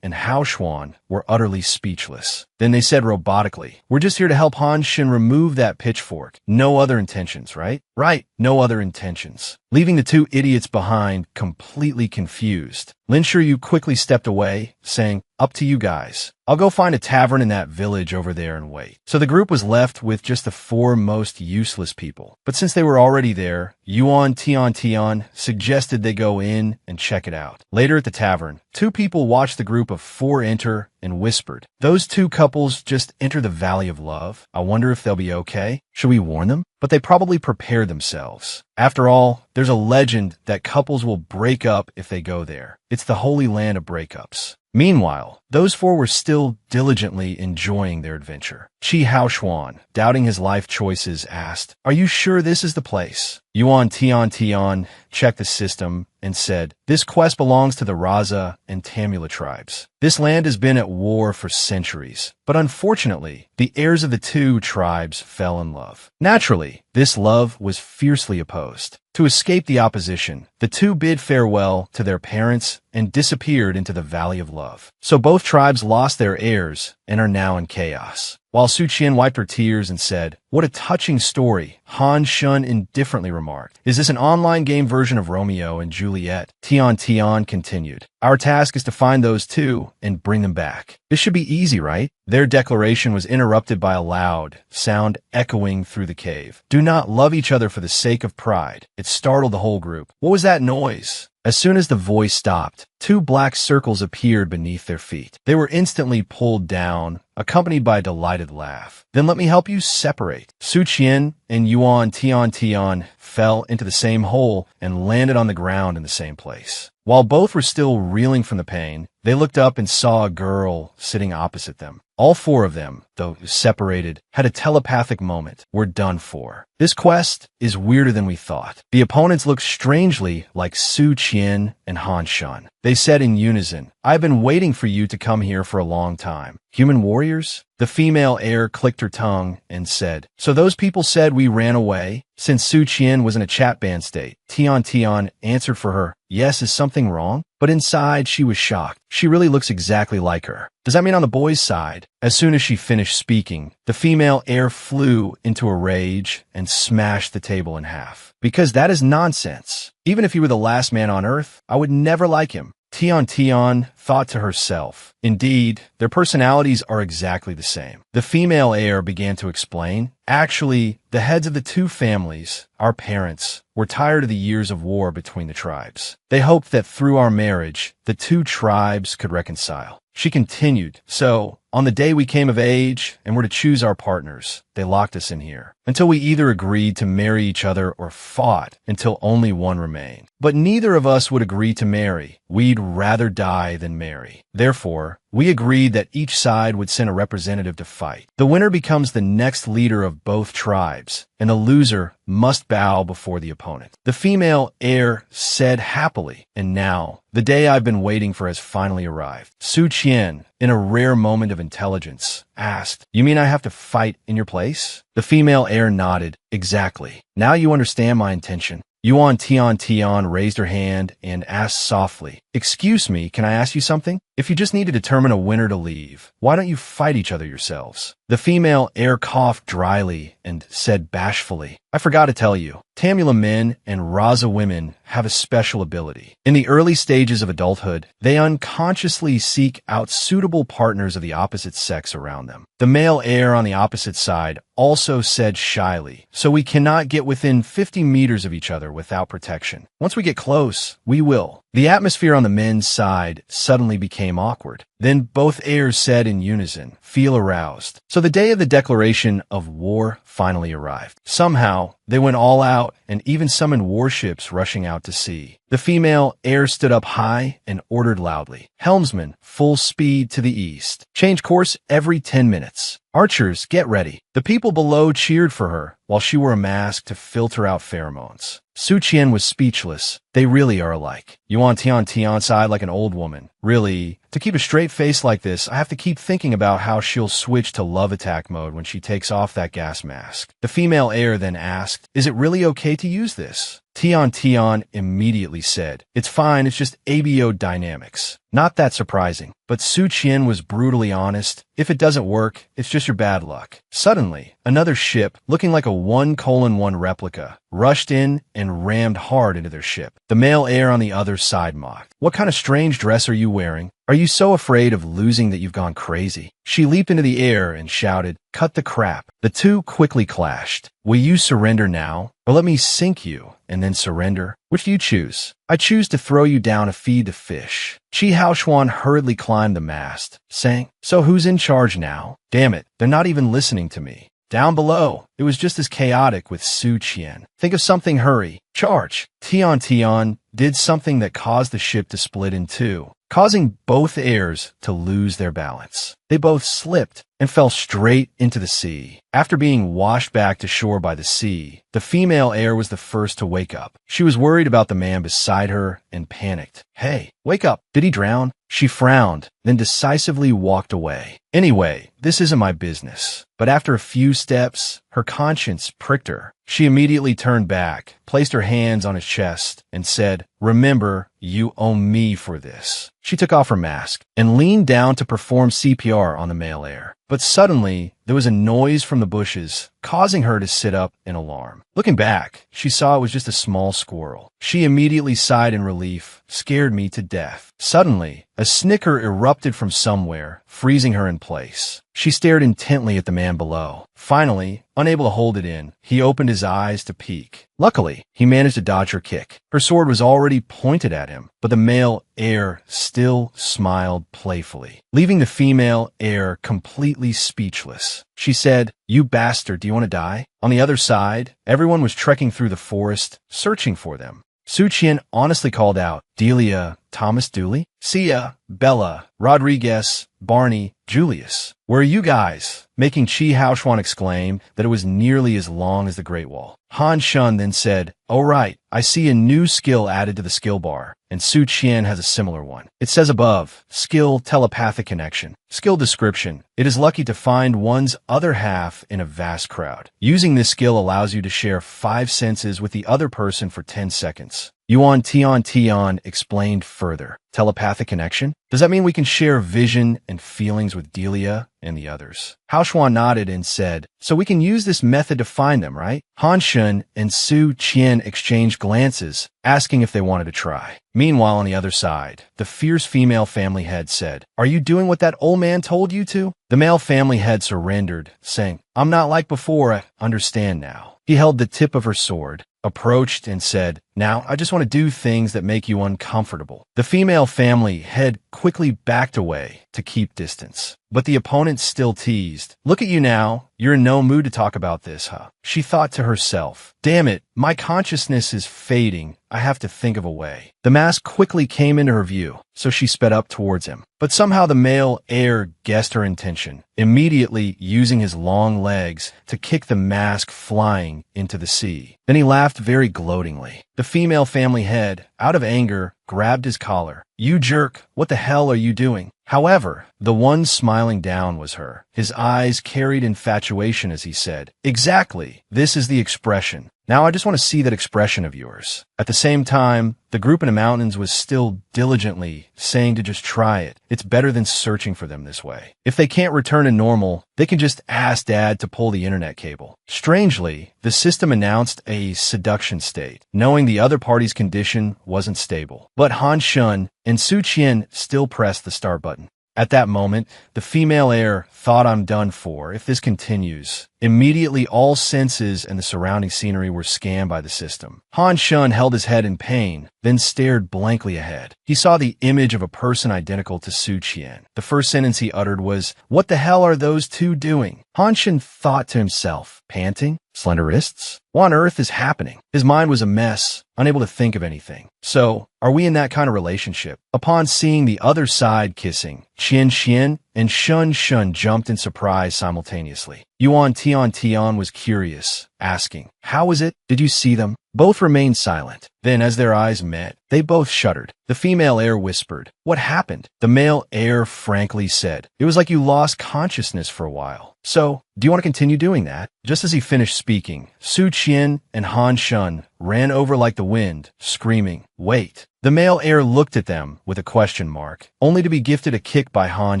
and Haoshuan were utterly speechless. Then they said robotically, we're just here to help Han Shin remove that pitchfork. No other intentions, right? Right, no other intentions. Leaving the two idiots behind, completely confused, Lin Shiryu quickly stepped away, saying, up to you guys. I'll go find a tavern in that village over there and wait. So the group was left with just the four most useless people. But since they were already there, Tian suggested they go in and check it out. Later at the tavern, two people watched the group of four enter and whispered, those two couples just enter the Valley of Love. I wonder if they'll be okay. Should we warn them? But they probably prepared themselves. After all, there's a legend that couples will break up if they go there. It's the holy land of breakups. Meanwhile, those four were still diligently enjoying their adventure. Chi Haoshuan, doubting his life choices, asked, are you sure this is the place? Tian checked the system and said, "This quest belongs to the Raza and Tamula tribes. This land has been at war for centuries, but unfortunately, the heirs of the two tribes fell in love. Naturally, this love was fiercely opposed. To escape the opposition, the two bid farewell to their parents and disappeared into the Valley of Love. So both tribes lost their heirs and are now in chaos." While Su Qian wiped her tears and said, "What a touching story," Han Shun indifferently remarked, "Is this an online game version of Romeo and Juliet?" Tian continued, "Our task is to find those two and bring them back. This should be easy, right?" Their declaration was interrupted by a loud sound echoing through the cave. "Do not love each other for the sake of pride." It startled the whole group. What was that noise? As soon as the voice stopped, two black circles appeared beneath their feet. They were instantly pulled down, accompanied by a delighted laugh. "Then let me help you separate." Su Qian and Yuan Tian fell into the same hole and landed on the ground in the same place. While both were still reeling from the pain, they looked up and saw a girl sitting opposite them. All four of them, though separated, had a telepathic moment. "We're done for. This quest is weirder than we thought." The opponents looked strangely like Su Qian and Han Shun. They said in unison, "I've been waiting for you to come here for a long time." "Human warriors?" The female heir clicked her tongue and said, "So those people said we ran away?" Since Su Qian was in a chat ban state, Tian answered for her, "Yes, is something wrong?" But inside, she was shocked. She really looks exactly like her. Does that mean on the boy's side? As soon as she finished speaking, the female heir flew into a rage and smashed the table in half. "Because that is nonsense. Even if he were the last man on Earth, I would never like him." Tian thought to herself, "Indeed, their personalities are exactly the same." The female heir began to explain, "Actually, the heads of the two families, our parents, were tired of the years of war between the tribes. They hoped that through our marriage, the two tribes could reconcile." She continued, "So, on the day we came of age and were to choose our partners, they locked us in here, until we either agreed to marry each other or fought until only one remained. But neither of us would agree to marry. We'd rather die than marry. Therefore, we agreed that each side would send a representative to fight. The winner becomes the next leader of both tribes, and the loser must bow before the opponent." The female heir said happily, "And now, the day I've been waiting for has finally arrived." Su Qian, in a rare moment of intelligence, asked, "You mean I have to fight in your place?" The female heir nodded, "Exactly. Now you understand my intention." Yuan Tian raised her hand and asked softly, "Excuse me, can I ask you something? If you just need to determine a winner to leave, why don't you fight each other yourselves?" The female heir coughed dryly and said bashfully, "I forgot to tell you, Tamula men and Raza women have a special ability. In the early stages of adulthood, they unconsciously seek out suitable partners of the opposite sex around them." The male heir on the opposite side also said shyly, "So we cannot get within 50 meters of each other without protection. Once we get close, we will." The atmosphere on the men's side suddenly became awkward. Then both heirs said in unison, "Feel aroused." So the day of the declaration of war finally arrived. Somehow, they went all out and even summoned warships rushing out to sea. The female heir stood up high and ordered loudly, "Helmsman, full speed to the east. Change course every 10 minutes. Archers, get ready." The people below cheered for her, while she wore a mask to filter out pheromones. Su Qian was speechless. They really are alike. Yuan Tian sighed like an old woman. "Really, to keep a straight face like this, I have to keep thinking about how she'll switch to love attack mode when she takes off that gas mask." The female heir then asked, "Is it really okay to use this?" Tian immediately said, "It's fine, it's just ABO dynamics." Not that surprising, but Su Qian was brutally honest. If it doesn't work, it's just your bad luck. Suddenly, another ship, looking like a 1:1 replica, rushed in and rammed hard into their ship. The male heir on the other side mocked, "What kind of strange dress are you wearing? Are you so afraid of losing that you've gone crazy?" She leaped into the air and shouted, "Cut the crap." The two quickly clashed. "Will you surrender now? Or let me sink you and then surrender? Which do you choose?" "I choose to throw you down to feed the fish." Chi Haoshuan hurriedly climbed the mast, saying, "So who's in charge now? Damn it, they're not even listening to me." Down below, it was just as chaotic with Su Qian. "Think of something, hurry. Charge." Tian did something that caused the ship to split in two, causing both heirs to lose their balance. They both slipped and fell straight into the sea. After being washed back to shore by the sea, The female heir was the first to wake up. She was worried about the man beside her and panicked. "Hey, wake up. Did he drown?" She frowned, then decisively walked away. "Anyway, this isn't my business." But after a few steps, her conscience pricked her. She immediately turned back, placed her hands on his chest, and said, "Remember, you owe me for this." She took off her mask and leaned down to perform CPR on the male heir. But suddenly, there was a noise from the bushes, causing her to sit up in alarm. Looking back, she saw it was just a small squirrel. She immediately sighed in relief. "Scared me to death." Suddenly, a snicker erupted from somewhere, freezing her in place. She stared intently at the man below. Finally, unable to hold it in, he opened his eyes to peek. Luckily, he managed to dodge her kick. Her sword was already pointed at him, but the male heir still smiled playfully, leaving the female heir completely speechless. She said, "You bastard, do you want to die?" On the other side, everyone was trekking through the forest, searching for them. Su Qian honestly called out, "Delia, Thomas Dooley, Sia, Bella, Rodriguez, Barney, Julius. Where are you guys?" Making Chi Haoxuan exclaim that it was nearly as long as the Great Wall. Han Shun then said, "Oh right, I see a new skill added to the skill bar, and Su Qian has a similar one. It says above, skill telepathic connection. Skill description. It is lucky to find one's other half in a vast crowd. Using this skill allows you to share 5 senses with the other person for 10 seconds. Yuan Tian explained further. Telepathic connection? Does that mean we can share vision and feelings with Delia and the others? Haoxuan nodded and said, "So we can use this method to find them, right?" Han Shun and Su Qian exchanged glances, asking if they wanted to try. Meanwhile, on the other side, the fierce female family head said, "Are you doing what that old man told you to?" The male family head surrendered, saying, "I'm not like before, I understand now." He held the tip of her sword, approached, and said, "Now, I just want to do things that make you uncomfortable." The female family head quickly backed away to keep distance. But the opponent still teased. "Look at you now. You're in no mood to talk about this, huh?" She thought to herself, "Damn it, my consciousness is fading. I have to think of a way." The mask quickly came into her view, so she sped up towards him. But somehow the male heir guessed her intention, immediately using his long legs to kick the mask flying into the sea. Then he laughed very gloatingly. The female family head, out of anger, grabbed his collar. "You jerk, what the hell are you doing?" However, the one smiling down was her. His eyes carried infatuation as he said, "Exactly, this is the expression. Now I just want to see that expression of yours." At the same time, the group in the mountains was still diligently saying to just try it. It's better than searching for them this way. If they can't return to normal, they can just ask Dad to pull the internet cable. Strangely, the system announced a seduction state, knowing the other party's condition wasn't stable. But Han Shun and Su Qian still pressed the start button. At that moment, the female heir thought, "I'm done for if this continues." Immediately, all senses and the surrounding scenery were scanned by the system. Han Shun held his head in pain, then stared blankly ahead. He saw the image of a person identical to Su Qian. The first sentence he uttered was, "What the hell are those two doing?" Han Shun thought to himself, panting, slender wrists? What on earth is happening? His mind was a mess, unable to think of anything. So, are we in that kind of relationship? Upon seeing the other side kissing, Qian Qian and Shun Shun jumped in surprise simultaneously. Yuan Tian was curious, asking, "How is it? Did you see them?" Both remained silent. Then, as their eyes met, they both shuddered. The female heir whispered, "What happened?" The male heir frankly said, "It was like you lost consciousness for a while. So, do you want to continue doing that?" Just as he finished speaking, Su Qian and Han Shun ran over like the wind, screaming, "Wait." The male heir looked at them with a question mark, only to be gifted a kick by Han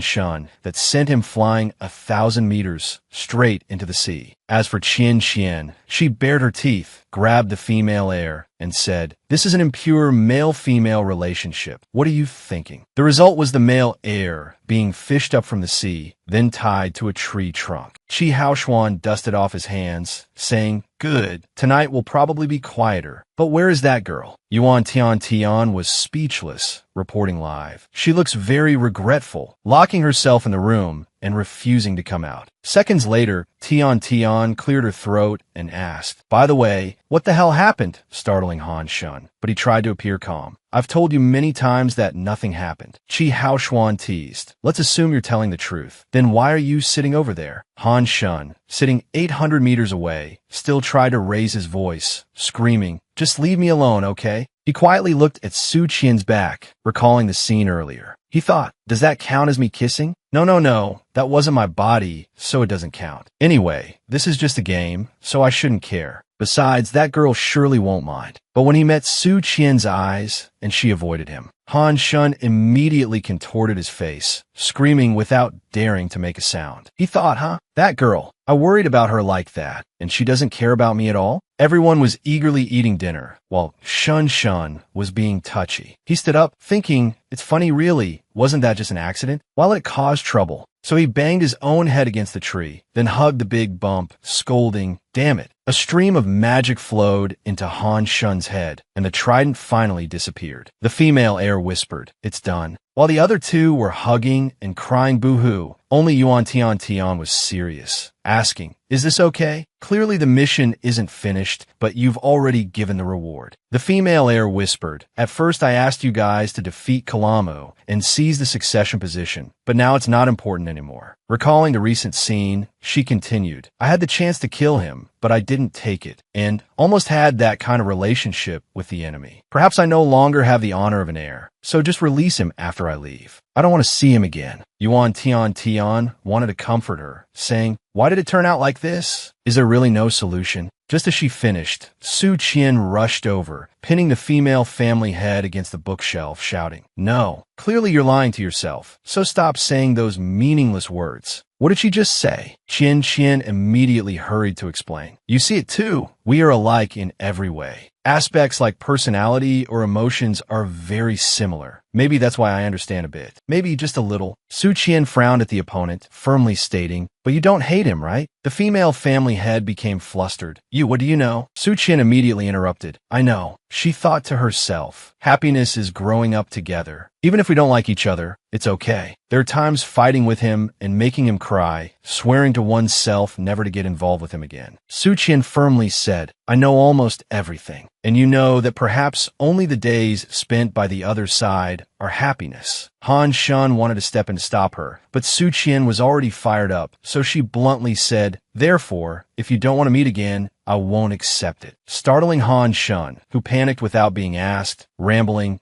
Shun that sent him flying 1,000 meters straight into the sea. As for Qian Qian, she bared her teeth, grabbed the female heir, and said, "This is an impure male-female relationship. What are you thinking?" The result was the male heir being fished up from the sea, then tied to a tree trunk. Chi Haoxuan dusted off his hands, saying, "Good, tonight will probably be quieter. But where is that girl?" Yuan Tian was speechless, reporting live. "She looks very regretful, locking herself in the room and refusing to come out." Seconds later, Tian cleared her throat and asked, "By the way, what the hell happened?" startling Han Shun. But he tried to appear calm. "I've told you many times that nothing happened." Chi Haoxuan teased, "Let's assume you're telling the truth. Then why are you sitting over there?" Han Shun, sitting 800 meters away, still tried to raise his voice, screaming, "Just leave me alone, okay?" He quietly looked at Su Qian's back, recalling the scene earlier. He thought, does that count as me kissing? No, that wasn't my body, so it doesn't count. Anyway, this is just a game, so I shouldn't care. Besides, that girl surely won't mind. But when he met Su Qian's eyes, and she avoided him, Han Shun immediately contorted his face, screaming without daring to make a sound. He thought, that girl, I worried about her like that, and she doesn't care about me at all? Everyone was eagerly eating dinner, while Shun was being touchy. He stood up, thinking, it's funny really, wasn't that just an accident? While it caused trouble. So he banged his own head against the tree, then hugged the big bump, scolding, damn it. A stream of magic flowed into Han Shun's head, and the trident finally disappeared. The female heir whispered, it's done. While the other two were hugging and crying boo-hoo, only Yuan Tian was serious, asking, is this okay? Clearly the mission isn't finished, but you've already given the reward. The female heir whispered, at first I asked you guys to defeat Kalamo and seize the succession position, but now it's not important anymore. Recalling the recent scene, she continued, I had the chance to kill him, but I didn't take it, and almost had that kind of relationship with the enemy. Perhaps I no longer have the honor of an heir, so just release him after I leave. I don't want to see him again. Yuan Tian wanted to comfort her, saying, why did it turn out like this? Is there really no solution? Just as she finished, Su Qian rushed over, pinning the female family head against the bookshelf, shouting, no, clearly you're lying to yourself, so stop saying those meaningless words. What did she just say? Qian immediately hurried to explain. You see it too. We are alike in every way. Aspects like personality or emotions are very similar. Maybe that's why I understand a bit. Maybe just a little. Su Qian frowned at the opponent, firmly stating, but you don't hate him, right? The female family head became flustered. What do you know? Su Qian immediately interrupted. I know. She thought to herself, happiness is growing up together. Even if we don't like each other, it's okay. There are times fighting with him and making him cry, swearing to oneself never to get involved with him again. Su Qian firmly said, I know almost everything, and you know that perhaps only the days spent by the other side are happiness. Han Shun wanted to step in to stop her, but Su Qian was already fired up, so she bluntly said, therefore, if you don't want to meet again, I won't accept it. Startling Han Shun, who panicked without being asked, rambling,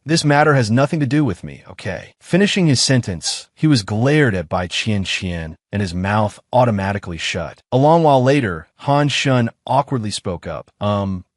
this matter has nothing to do with me, okay? Finishing his sentence, he was glared at by Qian, and his mouth automatically shut. A long while later, Han Shun awkwardly spoke up.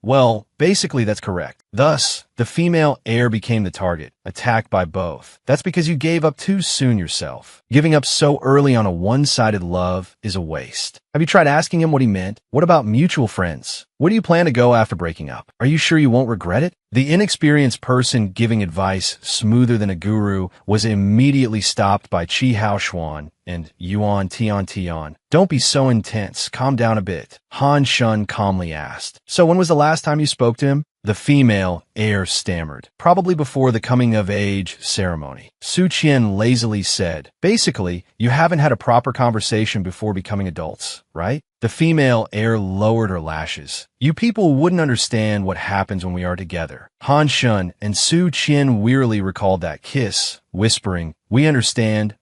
Well, basically that's correct. Thus, the female heir became the target, attacked by both. That's because you gave up too soon yourself. Giving up so early on a one-sided love is a waste. Have you tried asking him what he meant? What about mutual friends? Where do you plan to go after breaking up? Are you sure you won't regret it? The inexperienced person giving advice smoother than a guru was immediately stopped by Qi Haoshuan and Yuan Tian. Don't be so intense. Calm down a bit. Han Shun calmly asked. So when was the last time you spoke to him? The female heir stammered, probably before the coming-of-age ceremony. Su Qian lazily said, basically, you haven't had a proper conversation before becoming adults, right? The female heir lowered her lashes. You people wouldn't understand what happens when we are together. Han Shun and Su Qian wearily recalled that kiss, whispering, we understand.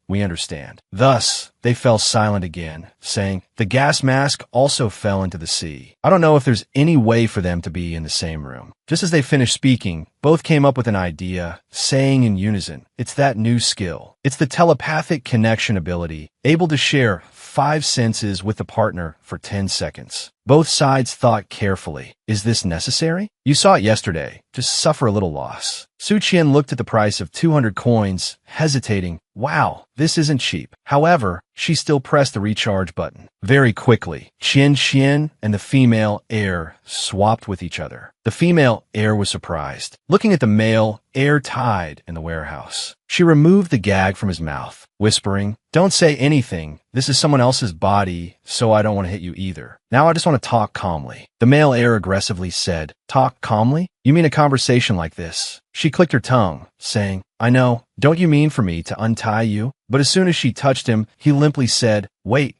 Thus, they fell silent again, saying, the gas mask also fell into the sea. I don't know if there's any way for them to be in the same room. Just as they finished speaking, both came up with an idea, saying in unison, it's that new skill. It's the telepathic connection ability, able to share 5 senses with the partner for 10 seconds. Both sides thought carefully. Is this necessary? You saw it yesterday. Just suffer a little loss. Su Qian looked at the price of 200 coins, hesitating. Wow, this isn't cheap. However, she still pressed the recharge button. Very quickly, Qian and the female heir swapped with each other. The female heir was surprised, looking at the male heir tied in the warehouse. She removed the gag from his mouth, whispering, don't say anything. This is someone else's body, so I don't want to hit you either. Now I just want to talk calmly. The male heir aggressively said, talk calmly? You mean a conversation like this? She clicked her tongue, saying, I know, don't you mean for me to untie you? But as soon as she touched him, he limply said, wait,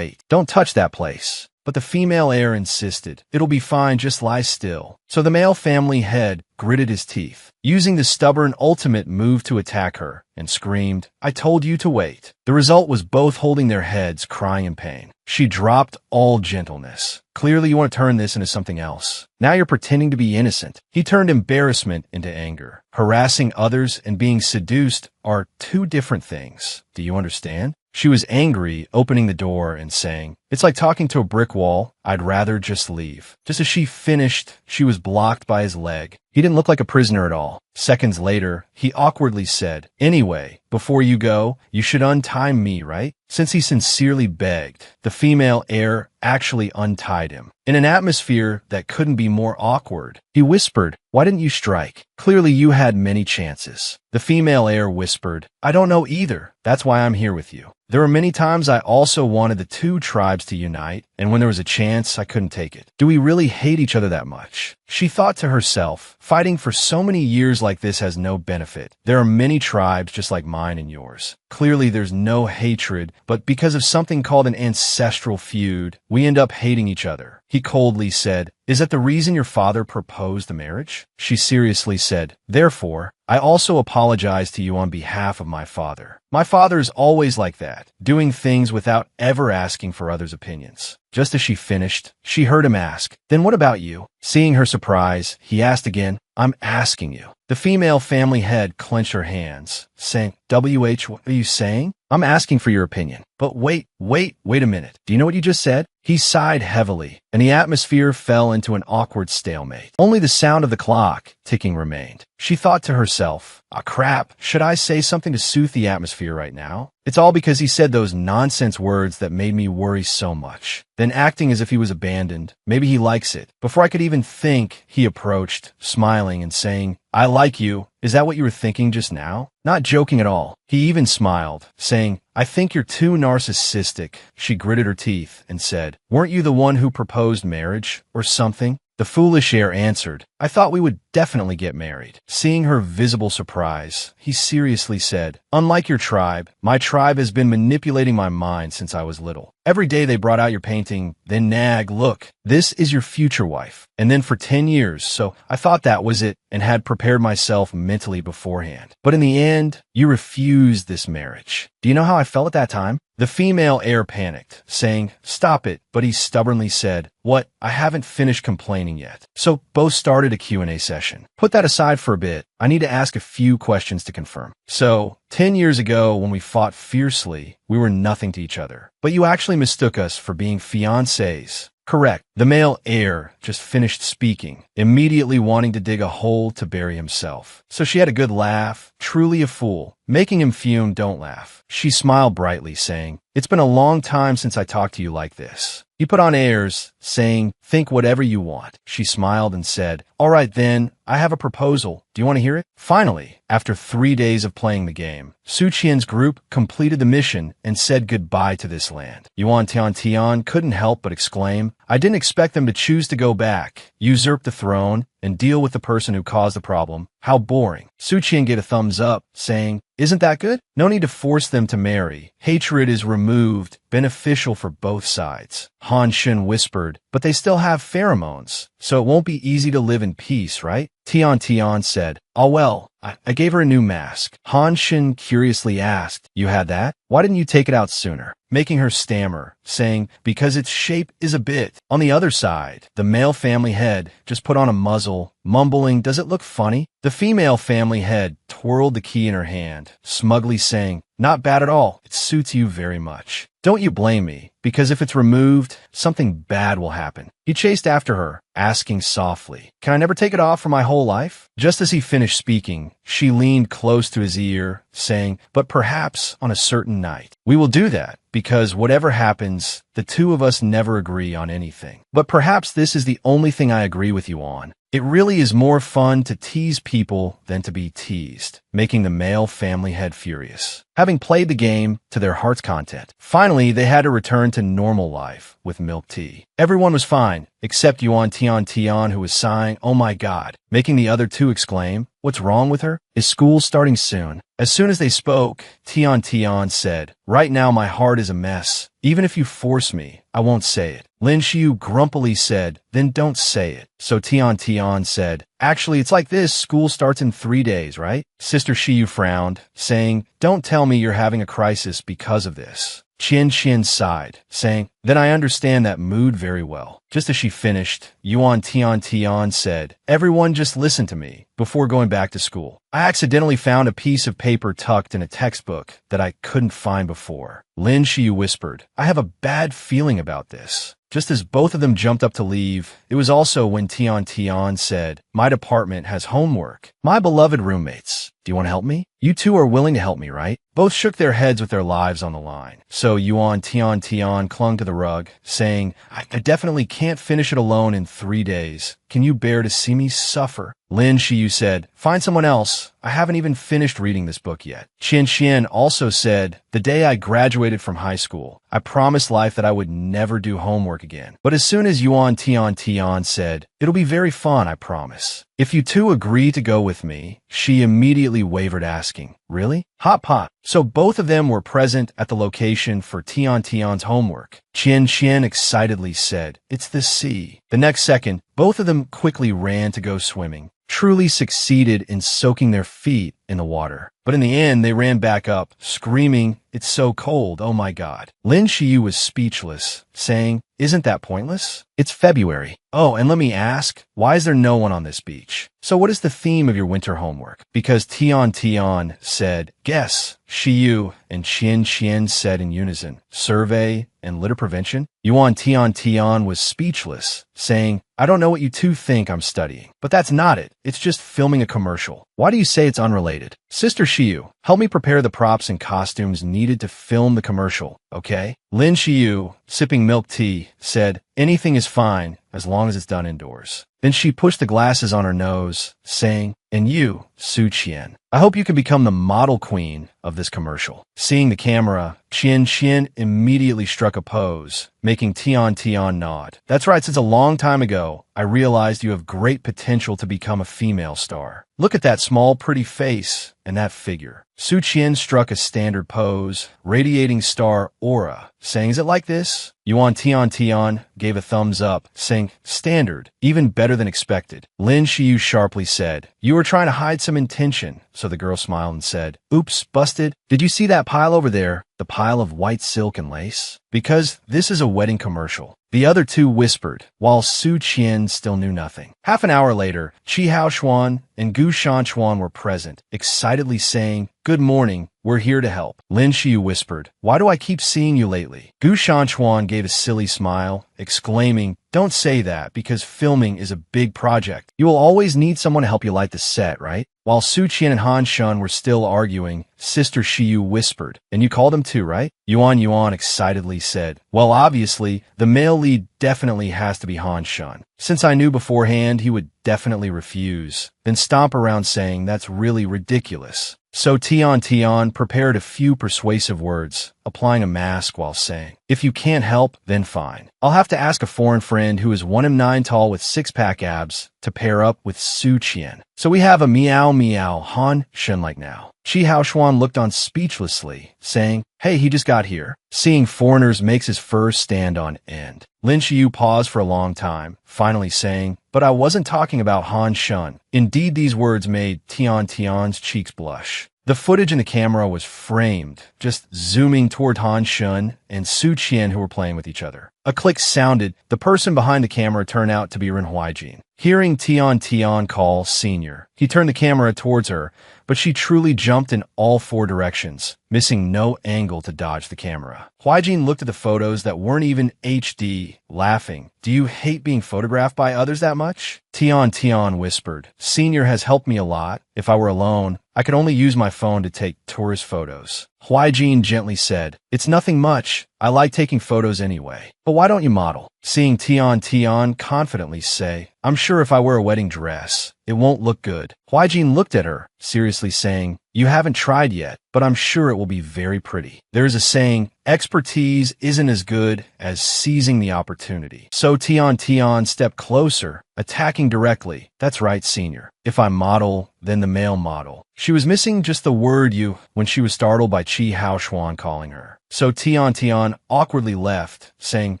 don't touch that place. but the female heir insisted. It'll be fine, just lie still. So the male family head gritted his teeth, using the stubborn ultimate move to attack her, and screamed, I told you to wait. The result was both holding their heads, crying in pain. She dropped all gentleness. Clearly you want to turn this into something else. Now you're pretending to be innocent. He turned embarrassment into anger. Harassing others and being seduced are two different things. Do you understand? She was angry, opening the door and saying, It's like talking to a brick wall. I'd rather just leave. Just as she finished, she was blocked by his leg. He didn't look like a prisoner at all. Seconds later, he awkwardly said, Anyway, before you go, you should untie me, right? Since he sincerely begged, the female heir actually untied him. In an atmosphere that couldn't be more awkward, he whispered, Why didn't you strike? Clearly you had many chances. The female heir whispered, I don't know either. That's why I'm here with you. There were many times I also wanted the two tribes to unite, and when there was a chance, I couldn't take it. Do we really hate each other that much? She thought to herself, fighting for so many years like this has no benefit. There are many tribes just like mine and yours. Clearly there's no hatred, but because of something called an ancestral feud, we end up hating each other. He coldly said, Is that the reason your father proposed the marriage? She seriously said, Therefore, I also apologize to you on behalf of my father. My father is always like that, doing things without ever asking for others' opinions. Just as she finished, she heard him ask, Then what about you? Seeing her surprise, he asked again, I'm asking you. The female family head clenched her hands, saying, WH, what are you saying? I'm asking for your opinion. But wait a minute. Do you know what you just said? He sighed heavily, and the atmosphere fell into an awkward stalemate. Only the sound of the clock ticking remained. She thought to herself, crap, should I say something to soothe the atmosphere right now? It's all because he said those nonsense words that made me worry so much. Then acting as if he was abandoned, maybe he likes it. Before I could even think, he approached, smiling and saying, I like you. Is that what you were thinking just now? Not joking at all. He even smiled, saying, I think you're too narcissistic. She gritted her teeth and said, Weren't you the one who proposed marriage or something? The foolish heir answered, I thought we would definitely get married. Seeing her visible surprise, he seriously said, Unlike your tribe, my tribe has been manipulating my mind since I was little. Every day they brought out your painting, then nag, look, this is your future wife. And then for 10 years, so I thought that was it and had prepared myself mentally beforehand. But in the end, you refused this marriage. Do you know how I felt at that time? The female heir panicked, saying, Stop it, but he stubbornly said, What? I haven't finished complaining yet. So both started a Q&A session. Put that aside for a bit. I need to ask a few questions to confirm. So, 10 years ago when we fought fiercely, we were nothing to each other. But you actually mistook us for being fiancés. Correct. The male heir just finished speaking, immediately wanting to dig a hole to bury himself. So she had a good laugh, truly a fool. Making him fume, don't laugh. She smiled brightly, saying, It's been a long time since I talked to you like this. He put on airs, saying, Think whatever you want. She smiled and said, All right then, I have a proposal. Do you want to hear it? Finally, after 3 days of playing the game, Su Qian's group completed the mission and said goodbye to this land. Yuan Tian couldn't help but exclaim, I didn't expect them to choose to go back, usurp the throne, and deal with the person who caused the problem. How boring. Su Qian gave a thumbs up, saying, Isn't that good? No need to force them to marry. Hatred is removed, beneficial for both sides. Han Shen whispered, But they still have pheromones, so it won't be easy to live in peace, right? Tian said, Oh well, I gave her a new mask. Han Shen curiously asked, You had that? Why didn't you take it out sooner? Making her stammer, saying, Because its shape is a bit. On the other side, the male family head just put on a muzzle, mumbling, Does it look funny? The female family head twirled the key in her hand, smugly saying, Not bad at all. It suits you very much. Don't you blame me, because if it's removed, something bad will happen. He chased after her, asking softly, Can I never take it off for my whole life? Just as he finished speaking, she leaned close to his ear, saying, But perhaps on a certain night. We will do that, because whatever happens, the two of us never agree on anything. But perhaps this is the only thing I agree with you on. It really is more fun to tease people than to be teased, making the male family head furious. Having played the game to their heart's content, finally they had to return to normal life with milk tea. Everyone was fine, except Yuan Tian, who was sighing, Oh my God, making the other two exclaim, What's wrong with her? Is school starting soon? As soon as they spoke, Tian said, Right now my heart is a mess. Even if you force me, I won't say it. Lin Xiu grumpily said, then don't say it. So Tian Tian said, actually, it's like this. School starts in 3 days, right? Sister Xiu frowned, saying, don't tell me you're having a crisis because of this. Qian Qian sighed, saying, then I understand that mood very well. Just as she finished, Yuan Tian Tian said, everyone just listen to me before going back to school. I accidentally found a piece of paper tucked in a textbook that I couldn't find before. Lin Xiu whispered, I have a bad feeling about this. Just as both of them jumped up to leave, it was also when Tian Tian said, my department has homework. My beloved roommates, do you want to help me? You two are willing to help me, right? Both shook their heads with their lives on the line. So Yuan Tian Tian clung to the rug, saying, I definitely can't finish it alone in 3 days. Can you bear to see me suffer? Lin Xiu said, find someone else. I haven't even finished reading this book yet. Qian Qian also said, the day I graduated from high school, I promised life that I would never do homework again. But as soon as Yuan Tian Tian said, it'll be very fun, I promise. If you two agree to go with me, she immediately wavered, asking, really? Hot pot. So both of them were present at the location for Tian Tian's homework. Qian Qian excitedly said, it's the sea. The next second, both of them quickly ran to go swimming, truly succeeded in soaking their feet in the water. But in the end, they ran back up, screaming, it's so cold, oh my god. Lin Xiu was speechless, saying, isn't that pointless? It's February. Oh, and let me ask, why is there no one on this beach? So what is the theme of your winter homework? Because Tian Tian said, guess. Xiu and Qian Qian said in unison, survey and litter prevention. Yuan Tian Tian was speechless, saying, I don't know what you two think I'm studying, but that's not it. It's just filming a commercial. Why do you say it's unrelated? Sister Xiu, help me prepare the props and costumes needed to film the commercial, okay? Lin Xiu, sipping milk tea, said, anything is fine as long as it's done indoors. Then she pushed the glasses on her nose, saying, and you, Su Qian, I hope you can become the model queen of this commercial. Seeing the camera, Qian Qian immediately struck a pose, making Tian Tian nod. That's right, since a long time ago, I realized you have great potential to become a female star. Look at that small, pretty face and that figure. Su Qian struck a standard pose, radiating star aura, saying, is it like this? Yuan Tian Tian gave a thumbs up, saying, standard, even better than expected. Lin Xiu sharply said, you were trying to hide some intention. So the girl smiled and said, oops, busted. Did you see that pile over there? The pile of white silk and lace? Because this is a wedding commercial. The other two whispered, while Su Qian still knew nothing. Half an hour later, Qi Haoshuan and Gu Shanchuan were present, excitedly saying, good morning, we're here to help. Lin Xiu whispered, why do I keep seeing you lately? Gu Shanchuan gave a silly smile, exclaiming, don't say that, because filming is a big project. You will always need someone to help you light the set, right? While Su Qian and Han Shun were still arguing, Sister Xiu whispered, and you called him too, right? Yuan excitedly said, well, obviously, the male lead definitely has to be Han Shun. Since I knew beforehand he would definitely refuse, then stomp around saying that's really ridiculous. So Tian Tian prepared a few persuasive words, applying a mask while saying, if you can't help, then fine. I'll have to ask a foreign friend who is 1m9 tall with 6-pack abs to pair up with Su Qian. So we have a meow meow Han Shun like now. Qi Haoshuan looked on speechlessly, saying, hey, he just got here. Seeing foreigners makes his fur stand on end. Lin Xiu paused for a long time, finally saying, but I wasn't talking about Han Shun. Indeed, these words made Tian Tian's cheeks blush. The footage in the camera was framed, just zooming toward Han Shun and Su Qian who were playing with each other. A click sounded. The person behind the camera turned out to be Ren Huijin. Hearing Tian Tian call senior, he turned the camera towards her, but she truly jumped in all 4 directions, missing no angle to dodge the camera. Huijin looked at the photos that weren't even HD, laughing. Do you hate being photographed by others that much? Tian Tian whispered, senior has helped me a lot. If I were alone, I could only use my phone to take tourist photos. Huijin gently said, it's nothing much. I like taking photos anyway. But why don't you model? Seeing Tian Tian confidently say, I'm sure if I wear a wedding dress, it won't look good. Huijin looked at her, seriously saying, you haven't tried yet, but I'm sure it will be very pretty. There is a saying, expertise isn't as good as seizing the opportunity. So Tian Tian stepped closer, attacking directly. That's right, senior. If I model, then the male model. She was missing just the word you when she was startled by Qi Haoshuan calling her. So Tian awkwardly left, saying,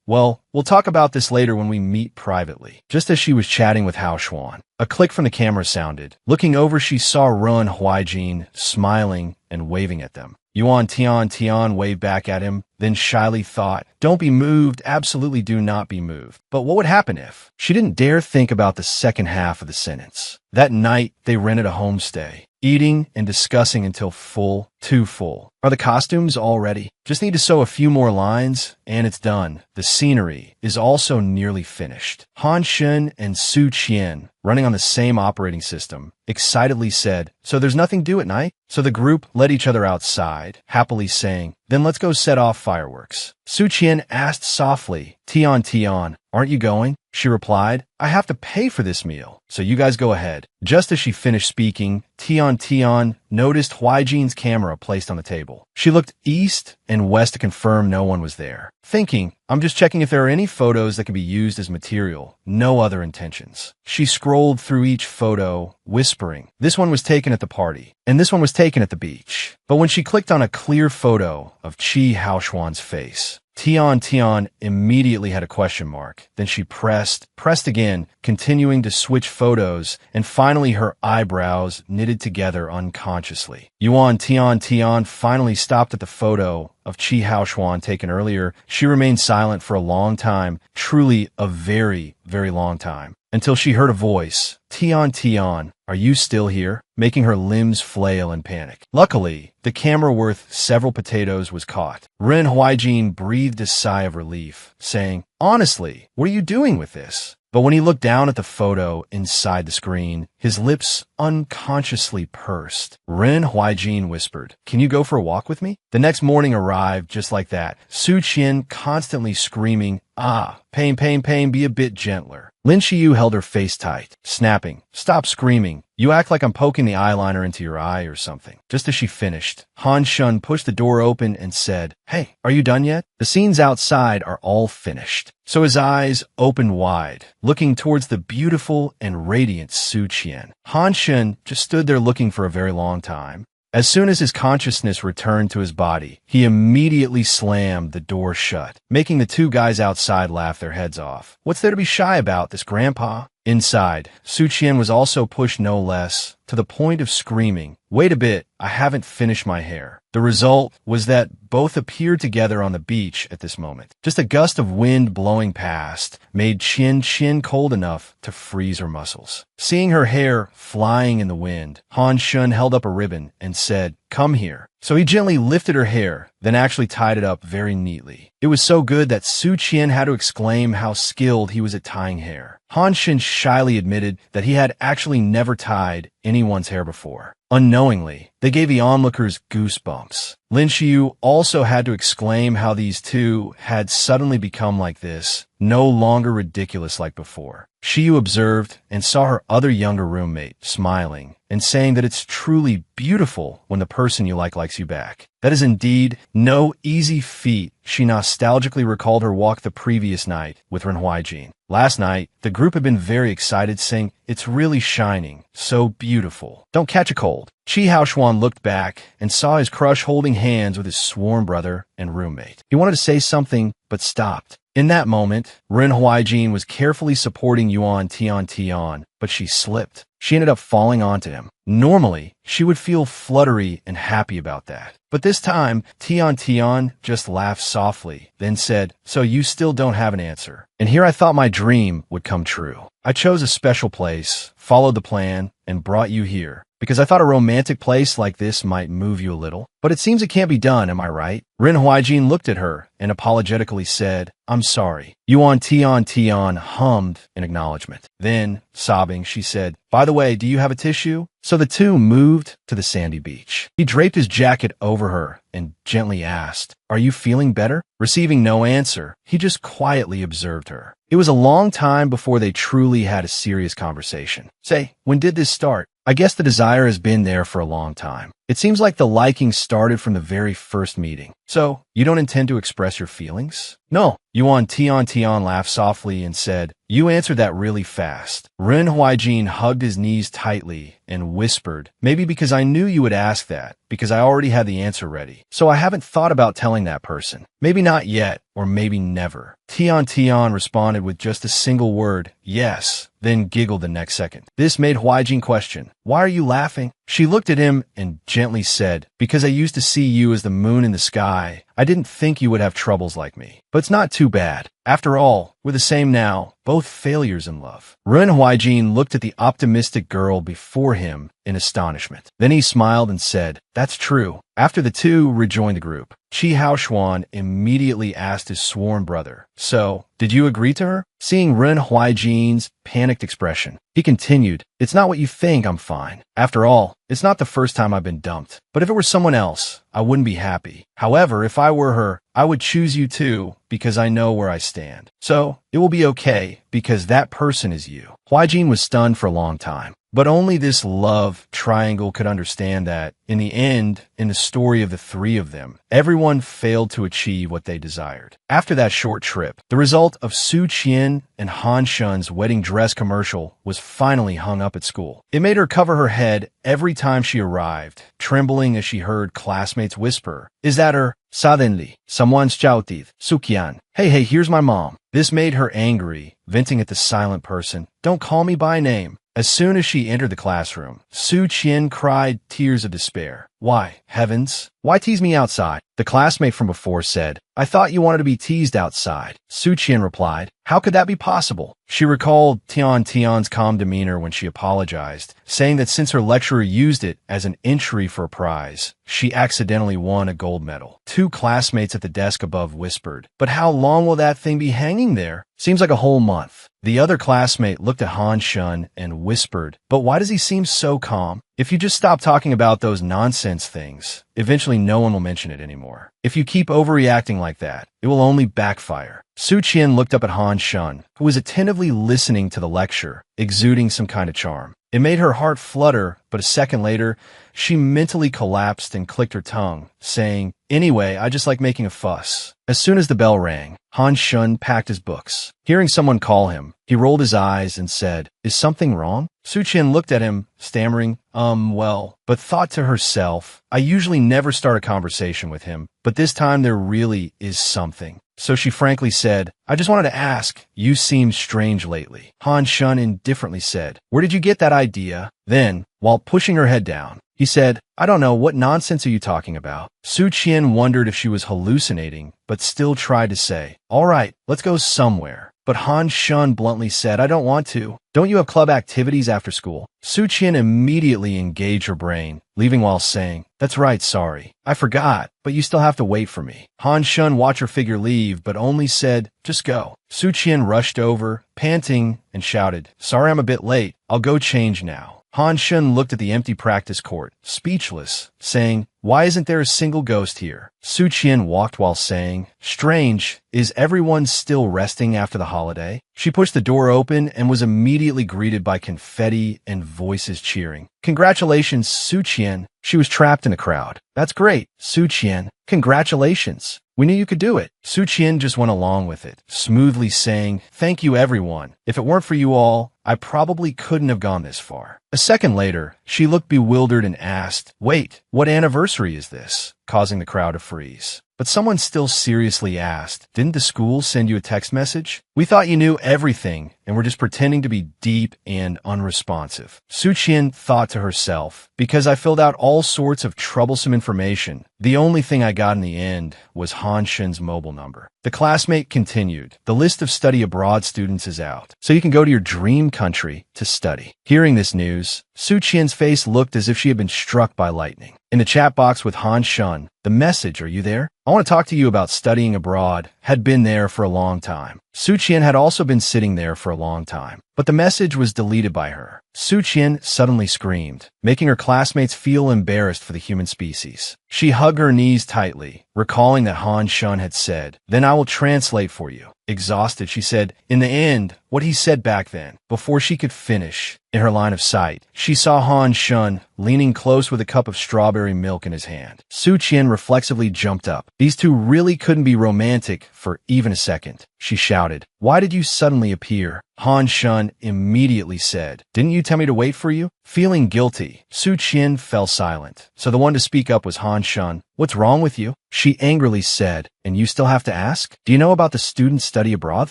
well, we'll talk about this later when we meet privately. Just as she was chatting with Hao Xuan, a click from the camera sounded. Looking over, she saw Ren Huijin smiling and waving at them. Yuan Tian waved back at him, then shyly thought, don't be moved, absolutely do not be moved. But what would happen if? She didn't dare think about the second half of the sentence. That night, they rented a homestay, eating and discussing until full, too full. Are the costumes all ready? Just need to sew a few more lines, and it's done. The scenery is also nearly finished. Han Shun and Su Qian, running on the same operating system, excitedly said, so there's nothing due at night? So the group led each other outside, happily saying, then let's go set off fireworks. Su Qian asked softly, Tian, aren't you going? She replied, I have to pay for this meal, so you guys go ahead. Just as she finished speaking, Tian noticed Huijin's camera placed on the table. She looked east and west to confirm no one was there, thinking, I'm just checking if there are any photos that can be used as material, no other intentions. She scrolled through each photo, whispering, this one was taken at the party, and this one was taken at the beach. But when she clicked on a clear photo of Qi Haoshuan's face, Tian immediately had a question mark. Then she pressed again, continuing to switch photos, and finally her eyebrows knitted together unconsciously. Yuan Tian finally stopped at the photo of Qi Haoshuan taken earlier. She remained silent for a long time, truly a very, very long time, until she heard a voice, Tian, are you still here? Making her limbs flail in panic. Luckily, the camera worth several potatoes was caught. Ren Huijin breathed a sigh of relief, saying, honestly, what are you doing with this? But when he looked down at the photo inside the screen, his lips unconsciously pursed. Ren Huijin whispered, can you go for a walk with me? The next morning arrived just like that, Su Qian constantly screaming, pain, be a bit gentler. Lin Xiyu held her face tight, snapping, stop screaming. You act like I'm poking the eyeliner into your eye or something. Just as she finished, Han Shun pushed the door open and said, hey, are you done yet? The scenes outside are all finished. So his eyes opened wide, looking towards the beautiful and radiant Su Qian. Han Shun just stood there looking for a very long time. As soon as his consciousness returned to his body, he immediately slammed the door shut, making the two guys outside laugh their heads off. What's there to be shy about, this grandpa? Inside, Su Qian was also pushed no less, to the point of screaming, wait a bit, I haven't finished my hair. The result was that both appeared together on the beach at this moment. Just a gust of wind blowing past made Chin cold enough to freeze her muscles. Seeing her hair flying in the wind, Han Shun held up a ribbon and said, come here. So he gently lifted her hair, then actually tied it up very neatly. It was so good that Su Qian had to exclaim how skilled he was at tying hair. Han Shun shyly admitted that he had actually never tied anyone's hair before. Unknowingly, they gave the onlookers goosebumps. Lin Xiyu also had to exclaim how these two had suddenly become like this, no longer ridiculous like before. Xiyu observed and saw her other younger roommate smiling and saying that it's truly beautiful when the person you like likes you back. That is indeed no easy feat. She nostalgically recalled her walk the previous night with Ren Huijin. Last night, the group had been very excited, saying, it's really shining, so beautiful. Don't catch a cold. Qi Haoshuan looked back and saw his crush holding hands with his sworn brother and roommate. He wanted to say something, but stopped. In that moment, Ren Huijin was carefully supporting Yuan Tian, but she slipped. She ended up falling onto him. Normally, she would feel fluttery and happy about that. But this time, Tian just laughed softly, then said, so you still don't have an answer. And here I thought my dream would come true. I chose a special place, followed the plan, and brought you here, because I thought a romantic place like this might move you a little. But it seems it can't be done, am I right? Ren Huijin looked at her and apologetically said, I'm sorry. Yuan Tian hummed in acknowledgement. Then, sobbing, she said, by the way, do you have a tissue? So the two moved to the sandy beach. He draped his jacket over her and gently asked, are you feeling better? Receiving no answer, he just quietly observed her. It was a long time before they truly had a serious conversation. Say, when did this start? I guess the desire has been there for a long time. It seems like the liking started from the very first meeting. So, you don't intend to express your feelings? No. Yuan Tian laughed softly and said, "You answered that really fast." Ren Huaijin hugged his knees tightly and whispered, "Maybe because I knew you would ask that, because I already had the answer ready. So I haven't thought about telling that person. Maybe not yet, or maybe never." Tian responded with just a single word, "Yes," then giggled the next second. This made Huaijin question, "Why are you laughing?" She looked at him and gently said, "Because I used to see you as the moon in the sky. I didn't think you would have troubles like me. But it's not too bad. After all, we're the same now, both failures in love." Ren Huaijin looked at the optimistic girl before him in astonishment. Then he smiled and said, "That's true." After the two rejoined the group, Qi Haoshuan immediately asked his sworn brother, "So, did you agree to her?" Seeing Ren Huaijin's panicked expression, he continued, "It's not what you think, I'm fine. After all, it's not the first time I've been dumped. But if it were someone else, I wouldn't be happy. However, if I were her, I would choose you too, because I know where I stand. So, it will be okay, because that person is you." Huaijin was stunned for a long time. But only this love triangle could understand that, in the end, in the story of the three of them, everyone failed to achieve what they desired. After that short trip, the result of Su Qian and Han Shun's wedding dress commercial was finally hung up at school. It made her cover her head every time she arrived, trembling as she heard classmates whisper, "Is that her?" Suddenly, someone's shouted, "Su Qian, hey, here's my mom." This made her angry, venting at the silent person, "Don't call me by name." As soon as she entered the classroom, Su Qian cried tears of despair. "Why, heavens, why tease me outside?" The classmate from before said, "I thought you wanted to be teased outside." Su Qian replied, "How could that be possible?" She recalled Tian's calm demeanor when she apologized, saying that since her lecturer used it as an entry for a prize, she accidentally won a gold medal. Two classmates at the desk above whispered, "But how long will that thing be hanging there? Seems like a whole month." The other classmate looked at Han Shun and whispered, "But why does he seem so calm? If you just stop talking about those nonsense things, eventually no one will mention it anymore. If you keep overreacting like that, it will only backfire." Su Qian looked up at Han Shun, who was attentively listening to the lecture, exuding some kind of charm. It made her heart flutter, but a second later, she mentally collapsed and clicked her tongue, saying, "Anyway, I just like making a fuss." As soon as the bell rang, Han Shun packed his books. Hearing someone call him, he rolled his eyes and said, "Is something wrong?" Su Qian looked at him, stammering, well, but thought to herself, "I usually never start a conversation with him, but this time there really is something." So she frankly said, "I just wanted to ask, you seem strange lately." Han Shun indifferently said, "Where did you get that idea?" Then, while pushing her head down, he said, "I don't know, what nonsense are you talking about?" Su Qian wondered if she was hallucinating, but still tried to say, "All right, let's go somewhere." But Han Shun bluntly said, "I don't want to. Don't you have club activities after school?" Su Qian immediately engaged her brain, leaving while saying, "That's right, sorry. I forgot, but you still have to wait for me." Han Shun watched her figure leave, but only said, "Just go." Su Qian rushed over, panting, and shouted, "Sorry I'm a bit late. I'll go change now." Han Shun looked at the empty practice court, speechless, saying, "Why isn't there a single ghost here?" Su Qian walked while saying, "Strange, is everyone still resting after the holiday?" She pushed the door open and was immediately greeted by confetti and voices cheering. "Congratulations, Su Qian." She was trapped in the crowd. "That's great, Su Qian. Congratulations. We knew you could do it." Su Qian just went along with it, smoothly saying, "Thank you, everyone. If it weren't for you all, I probably couldn't have gone this far." A second later, she looked bewildered and asked, "Wait, what anniversary is this?" causing the crowd to freeze. But someone still seriously asked, "Didn't the school send you a text message? We thought you knew everything and were just pretending to be deep and unresponsive." Su Qian thought to herself, "Because I filled out all sorts of troublesome information, the only thing I got in the end was Han Shun's mobile number." The classmate continued, "The list of study abroad students is out, so you can go to your dream country to study." Hearing this news, Su Qian's face looked as if she had been struck by lightning. In the chat box with Han Shun, the message, "Are you there? I want to talk to you about studying abroad," had been there for a long time. Su Qian had also been sitting there for a long time, but the message was deleted by her. Su Qian suddenly screamed, making her classmates feel embarrassed for the human species. She hugged her knees tightly, recalling that Han Shun had said, "Then I will translate for you." Exhausted, she said, "In the end, what he said back then." Before she could finish, in her line of sight, she saw Han Shun leaning close with a cup of strawberry milk in his hand. Su Qian reflexively jumped up. These two really couldn't be romantic for even a second. She shouted, "Why did you suddenly appear?" Han Shun immediately said, "Didn't you tell me to wait for you?" Feeling guilty, Su Qian fell silent. So the one to speak up was Han Shun. "What's wrong with you?" She angrily said, "And you still have to ask? Do you know about the student study abroad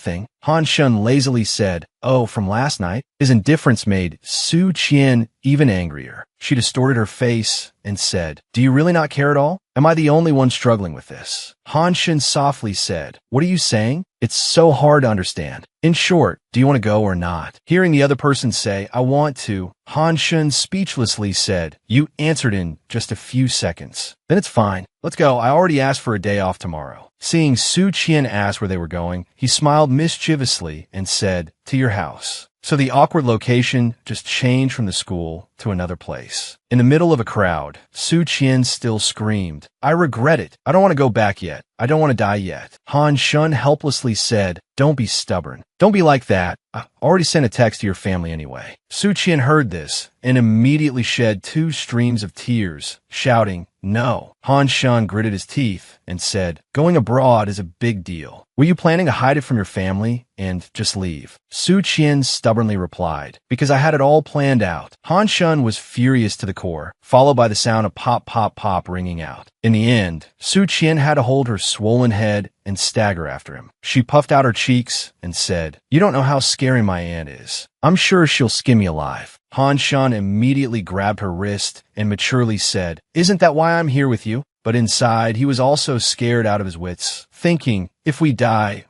thing?" Han Shun lazily said, "Oh, from last night?" His indifference made Su Qian even angrier. She distorted her face and said, "Do you really not care at all? Am I the only one struggling with this?" Han Shun softly said, "What are you saying? It's so hard to understand. In short, do you want to go or not?" Hearing the other person say, "I want to," Han Shun speechlessly said, "You answered in just a few seconds. Then it's fine. Let's go. I already asked for a day off tomorrow." Seeing Su Qian ask where they were going, he smiled mischievously and said, "To your house." So the awkward location just changed from the school to another place. In the middle of a crowd, Su Qian still screamed, "I regret it. I don't want to go back yet. I don't want to die yet." Han Shun helplessly said, "Don't be stubborn. Don't be like that. I already sent a text to your family anyway." Su Qian heard this and immediately shed 2 streams of tears, shouting, "No." Han Shun gritted his teeth and said, "Going abroad is a big deal. Were you planning to hide it from your family and just leave?" Su Qian stubbornly replied, "Because I had it all planned out." Han Shun was furious to the core, followed by the sound of pop, pop, pop ringing out. In the end, Su Qian had to hold her swollen head and stagger after him. She puffed out her cheeks and said, "You don't know how scary my aunt is. I'm sure she'll skin me alive." Han Shun immediately grabbed her wrist and maturely said, "Isn't that why I'm here with you?" But inside, he was also scared out of his wits, thinking, if we die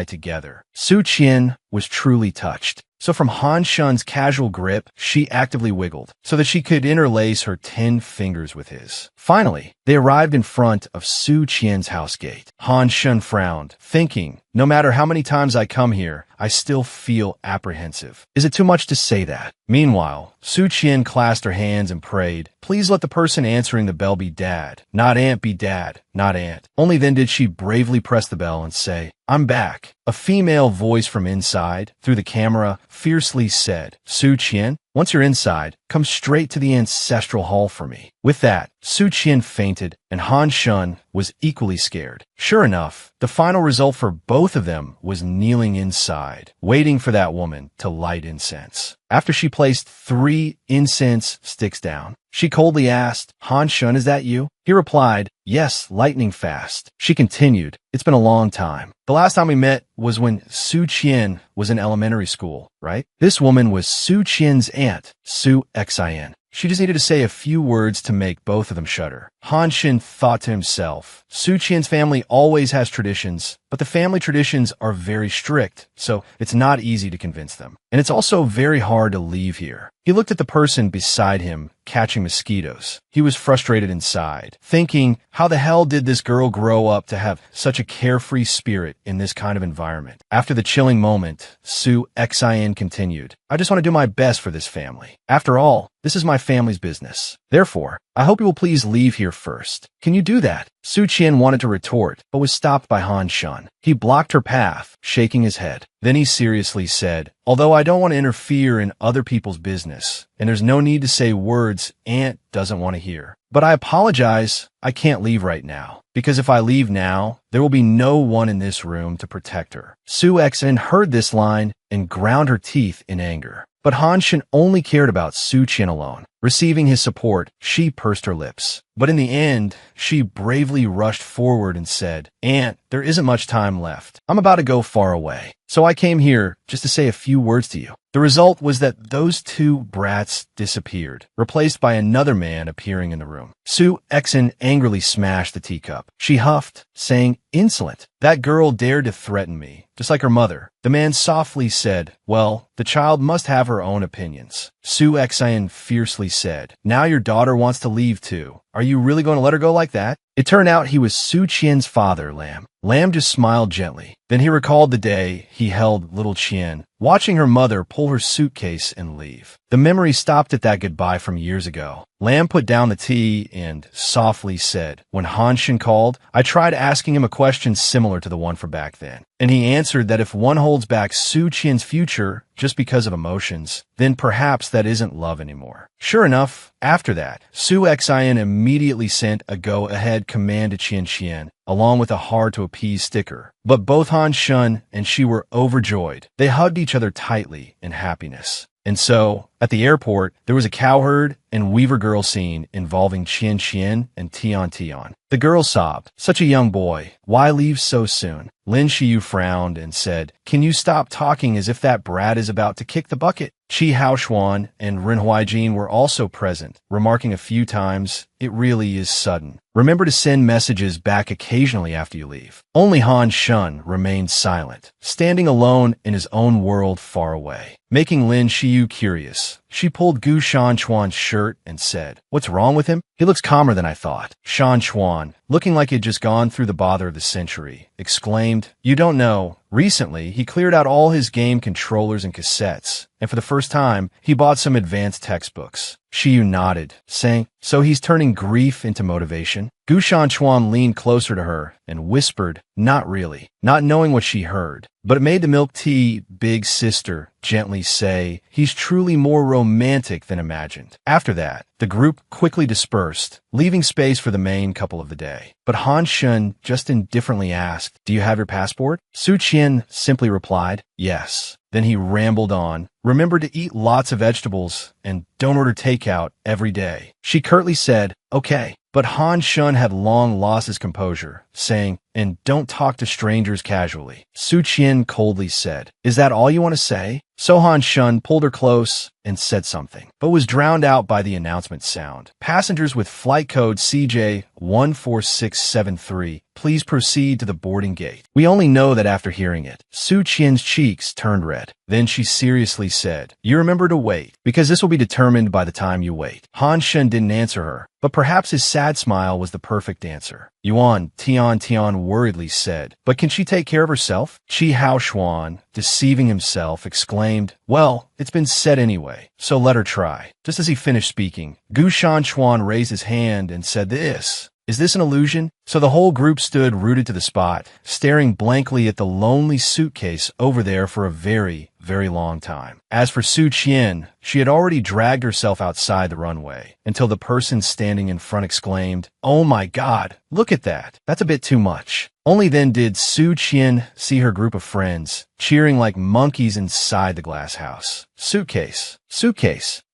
together. Su Qian was truly touched. So from Han Shun's casual grip, she actively wiggled so that she could interlace her 10 fingers with his. Finally, they arrived in front of Su Qian's house gate. Han Shun frowned, thinking, no matter how many times I come here, I still feel apprehensive. Is it too much to say that? Meanwhile, Su Qian clasped her hands and prayed, "Please let the person answering the bell be Dad. Not Aunt, be Dad. Not Aunt." Only then did she bravely press the bell and say, "I'm back." A female voice from inside, through the camera, fiercely said, "Su Qian, once you're inside, come straight to the ancestral hall for me." With that, Su Qian fainted, and Han Shun was equally scared. Sure enough, the final result for both of them was kneeling inside, waiting for that woman to light incense. After she placed 3 incense sticks down, she coldly asked, "Han Shun, is that you?" He replied, "Yes, lightning fast." She continued, "It's been a long time. The last time we met was when Su Qian was in elementary school, right?" This woman was Su Qian's aunt, Su Xin. She just needed to say a few words to make both of them shudder. Han Shun thought to himself, Su Qian's family always has traditions, but the family traditions are very strict, so it's not easy to convince them. And it's also very hard to leave here. He looked at the person beside him, catching mosquitoes. He was frustrated inside, thinking, how the hell did this girl grow up to have such a carefree spirit in this kind of environment? After the chilling moment, Su Xin continued, "I just want to do my best for this family. After all, this is my family's business. Therefore, I hope you will please leave here first." "Can you do that?" Su Qian wanted to retort, but was stopped by Han Shun. He blocked her path, shaking his head. Then he seriously said, "Although I don't want to interfere in other people's business, and there's no need to say words Aunt doesn't want to hear, but I apologize, I can't leave right now, because if I leave now, there will be no one in this room to protect her." Su Xin heard this line and ground her teeth in anger. But Han Shun only cared about Su Qian alone. Receiving his support, she pursed her lips. But in the end, she bravely rushed forward and said, "Aunt, there isn't much time left. I'm about to go far away. So I came here just to say a few words to you." The result was that those 2 brats disappeared, replaced by another man appearing in the room. Su Xin angrily smashed the teacup. She huffed, saying, "Insolent. That girl dared to threaten me, just like her mother." The man softly said, "Well, the child must have her own opinions." Su Xin fiercely said, "Now your daughter wants to leave too. Are you really going to let her go like that?" It turned out he was Su Qian's father, Lam. Lam just smiled gently. Then he recalled the day he held little Qian, watching her mother pull her suitcase and leave. The memory stopped at that goodbye from years ago. Lam put down the tea and softly said, when Han-shan called, I tried asking him a question similar to the one from back then. And he answered that if one holds back Su Qian's future just because of emotions, then perhaps that isn't love anymore. Sure enough, after that, Su Xian immediately sent a go-ahead command to Qian Qian, along with a hard-to-appease sticker. But both Han Shun and she were overjoyed. They hugged each other tightly in happiness. And so, at the airport, there was a cowherd and weaver girl scene involving Qian Qian and Tian Tian. The girl sobbed, such a young boy, why leave so soon? Lin Xiu frowned and said, can you stop talking as if that brat is about to kick the bucket? Qi Haoshuan and Ren Huaijin were also present, remarking a few times, it really is sudden. Remember to send messages back occasionally after you leave. Only Han Shun remained silent, standing alone in his own world far away, making Lin Xiu curious. She pulled Gu Shanchuan's shirt and said, what's wrong with him? He looks calmer than I thought. Shanchuan, looking like he'd just gone through the bother of the century, exclaimed, you don't know. Recently, he cleared out all his game controllers and cassettes, and for the first time, he bought some advanced textbooks. Shiyu nodded, saying, so he's turning grief into motivation? Gu Shanchuan leaned closer to her and whispered, not really, not knowing what she heard. But it made the milk tea big sister gently say, he's truly more romantic than imagined. After that, the group quickly dispersed, leaving space for the main couple of the day. But Han Shun just indifferently asked, do you have your passport? Su Qian simply replied, yes. Then he rambled on, remember to eat lots of vegetables and don't order takeout every day. She curtly said, okay. But Han Shun had long lost his composure, saying, and don't talk to strangers casually. Su Qian coldly said, is that all you want to say? So Han Shun pulled her close and said something, but was drowned out by the announcement sound. Passengers with flight code CJ14673, please proceed to the boarding gate. We only know that after hearing it. Su Qian's cheeks turned red. Then she seriously said, you remember to wait, because this will be determined by the time you wait. Han Shun didn't answer her, but perhaps his sad smile was the perfect answer. Yuan Tian worriedly said, but can she take care of herself? Qi Haoshuan, deceiving himself, exclaimed, well, it's been said anyway, so let her try. Just as he finished speaking, Gu Shanchuan raised his hand and said this. Is this an illusion? So the whole group stood rooted to the spot, staring blankly at the lonely suitcase over there for a very, very long time. As for Su Qian, she had already dragged herself outside the runway, until the person standing in front exclaimed, oh my God, look at that. That's a bit too much. Only then did Su Qian see her group of friends, cheering like monkeys inside the glass house. Suitcase.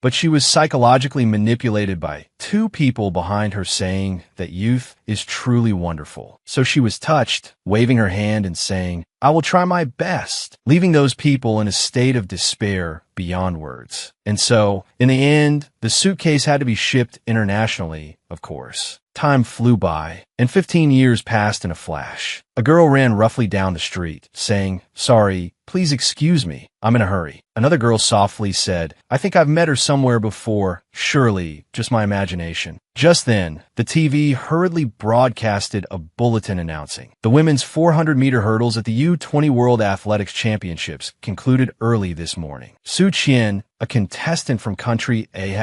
But she was psychologically manipulated by two people behind her saying that youth is truly wonderful. So she was touched, waving her hand and saying, I will try my best, leaving those people in a state of despair beyond words. And so, in the end, the suitcase had to be shipped internationally, of course. Time flew by, and 15 years passed in a flash. A girl ran roughly down the street, saying, sorry, please excuse me, I'm in a hurry. Another girl softly said, I think I've met her somewhere before. Surely, just my imagination. Just then, the TV hurriedly broadcasted a bulletin announcing the women's 400-meter hurdles at the U20 World Athletics Championships concluded early this morning. Su Qian, a contestant from country A,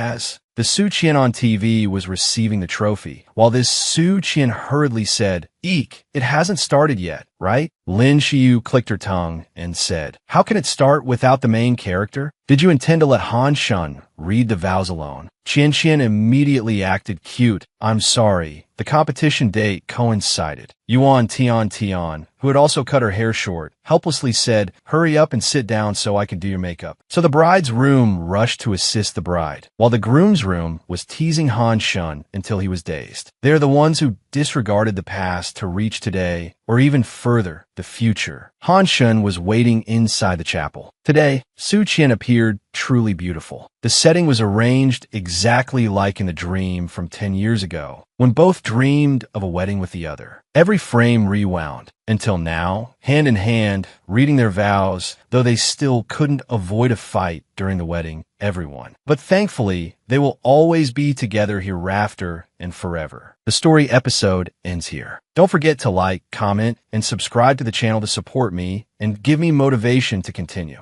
the Su Qian on TV was receiving the trophy, while this Su Qian hurriedly said, eek, it hasn't started yet, right? Lin Xiu clicked her tongue and said, how can it start without the main character? Did you intend to let Han Shun read the vows alone? Qian Qian immediately acted cute. I'm sorry. The competition date coincided. Yuan Tian, who had also cut her hair short, helplessly said, hurry up and sit down so I can do your makeup. So the bride's room rushed to assist the bride, while the groom's room was teasing Han Shun until he was dazed. They're the ones who disregarded the past to reach today, or even further, the future. Han Shun was waiting inside the chapel. Today, Su Qian appeared truly beautiful. The setting was arranged exactly like in the dream from 10 years ago, when both dreamed of a wedding with the other. Every frame rewound, until now, hand in hand, reading their vows, though they still couldn't avoid a fight during the wedding, everyone. But thankfully, they will always be together hereafter and forever. The story episode ends here. Don't forget to like, comment, and subscribe to the channel to support me and give me motivation to continue.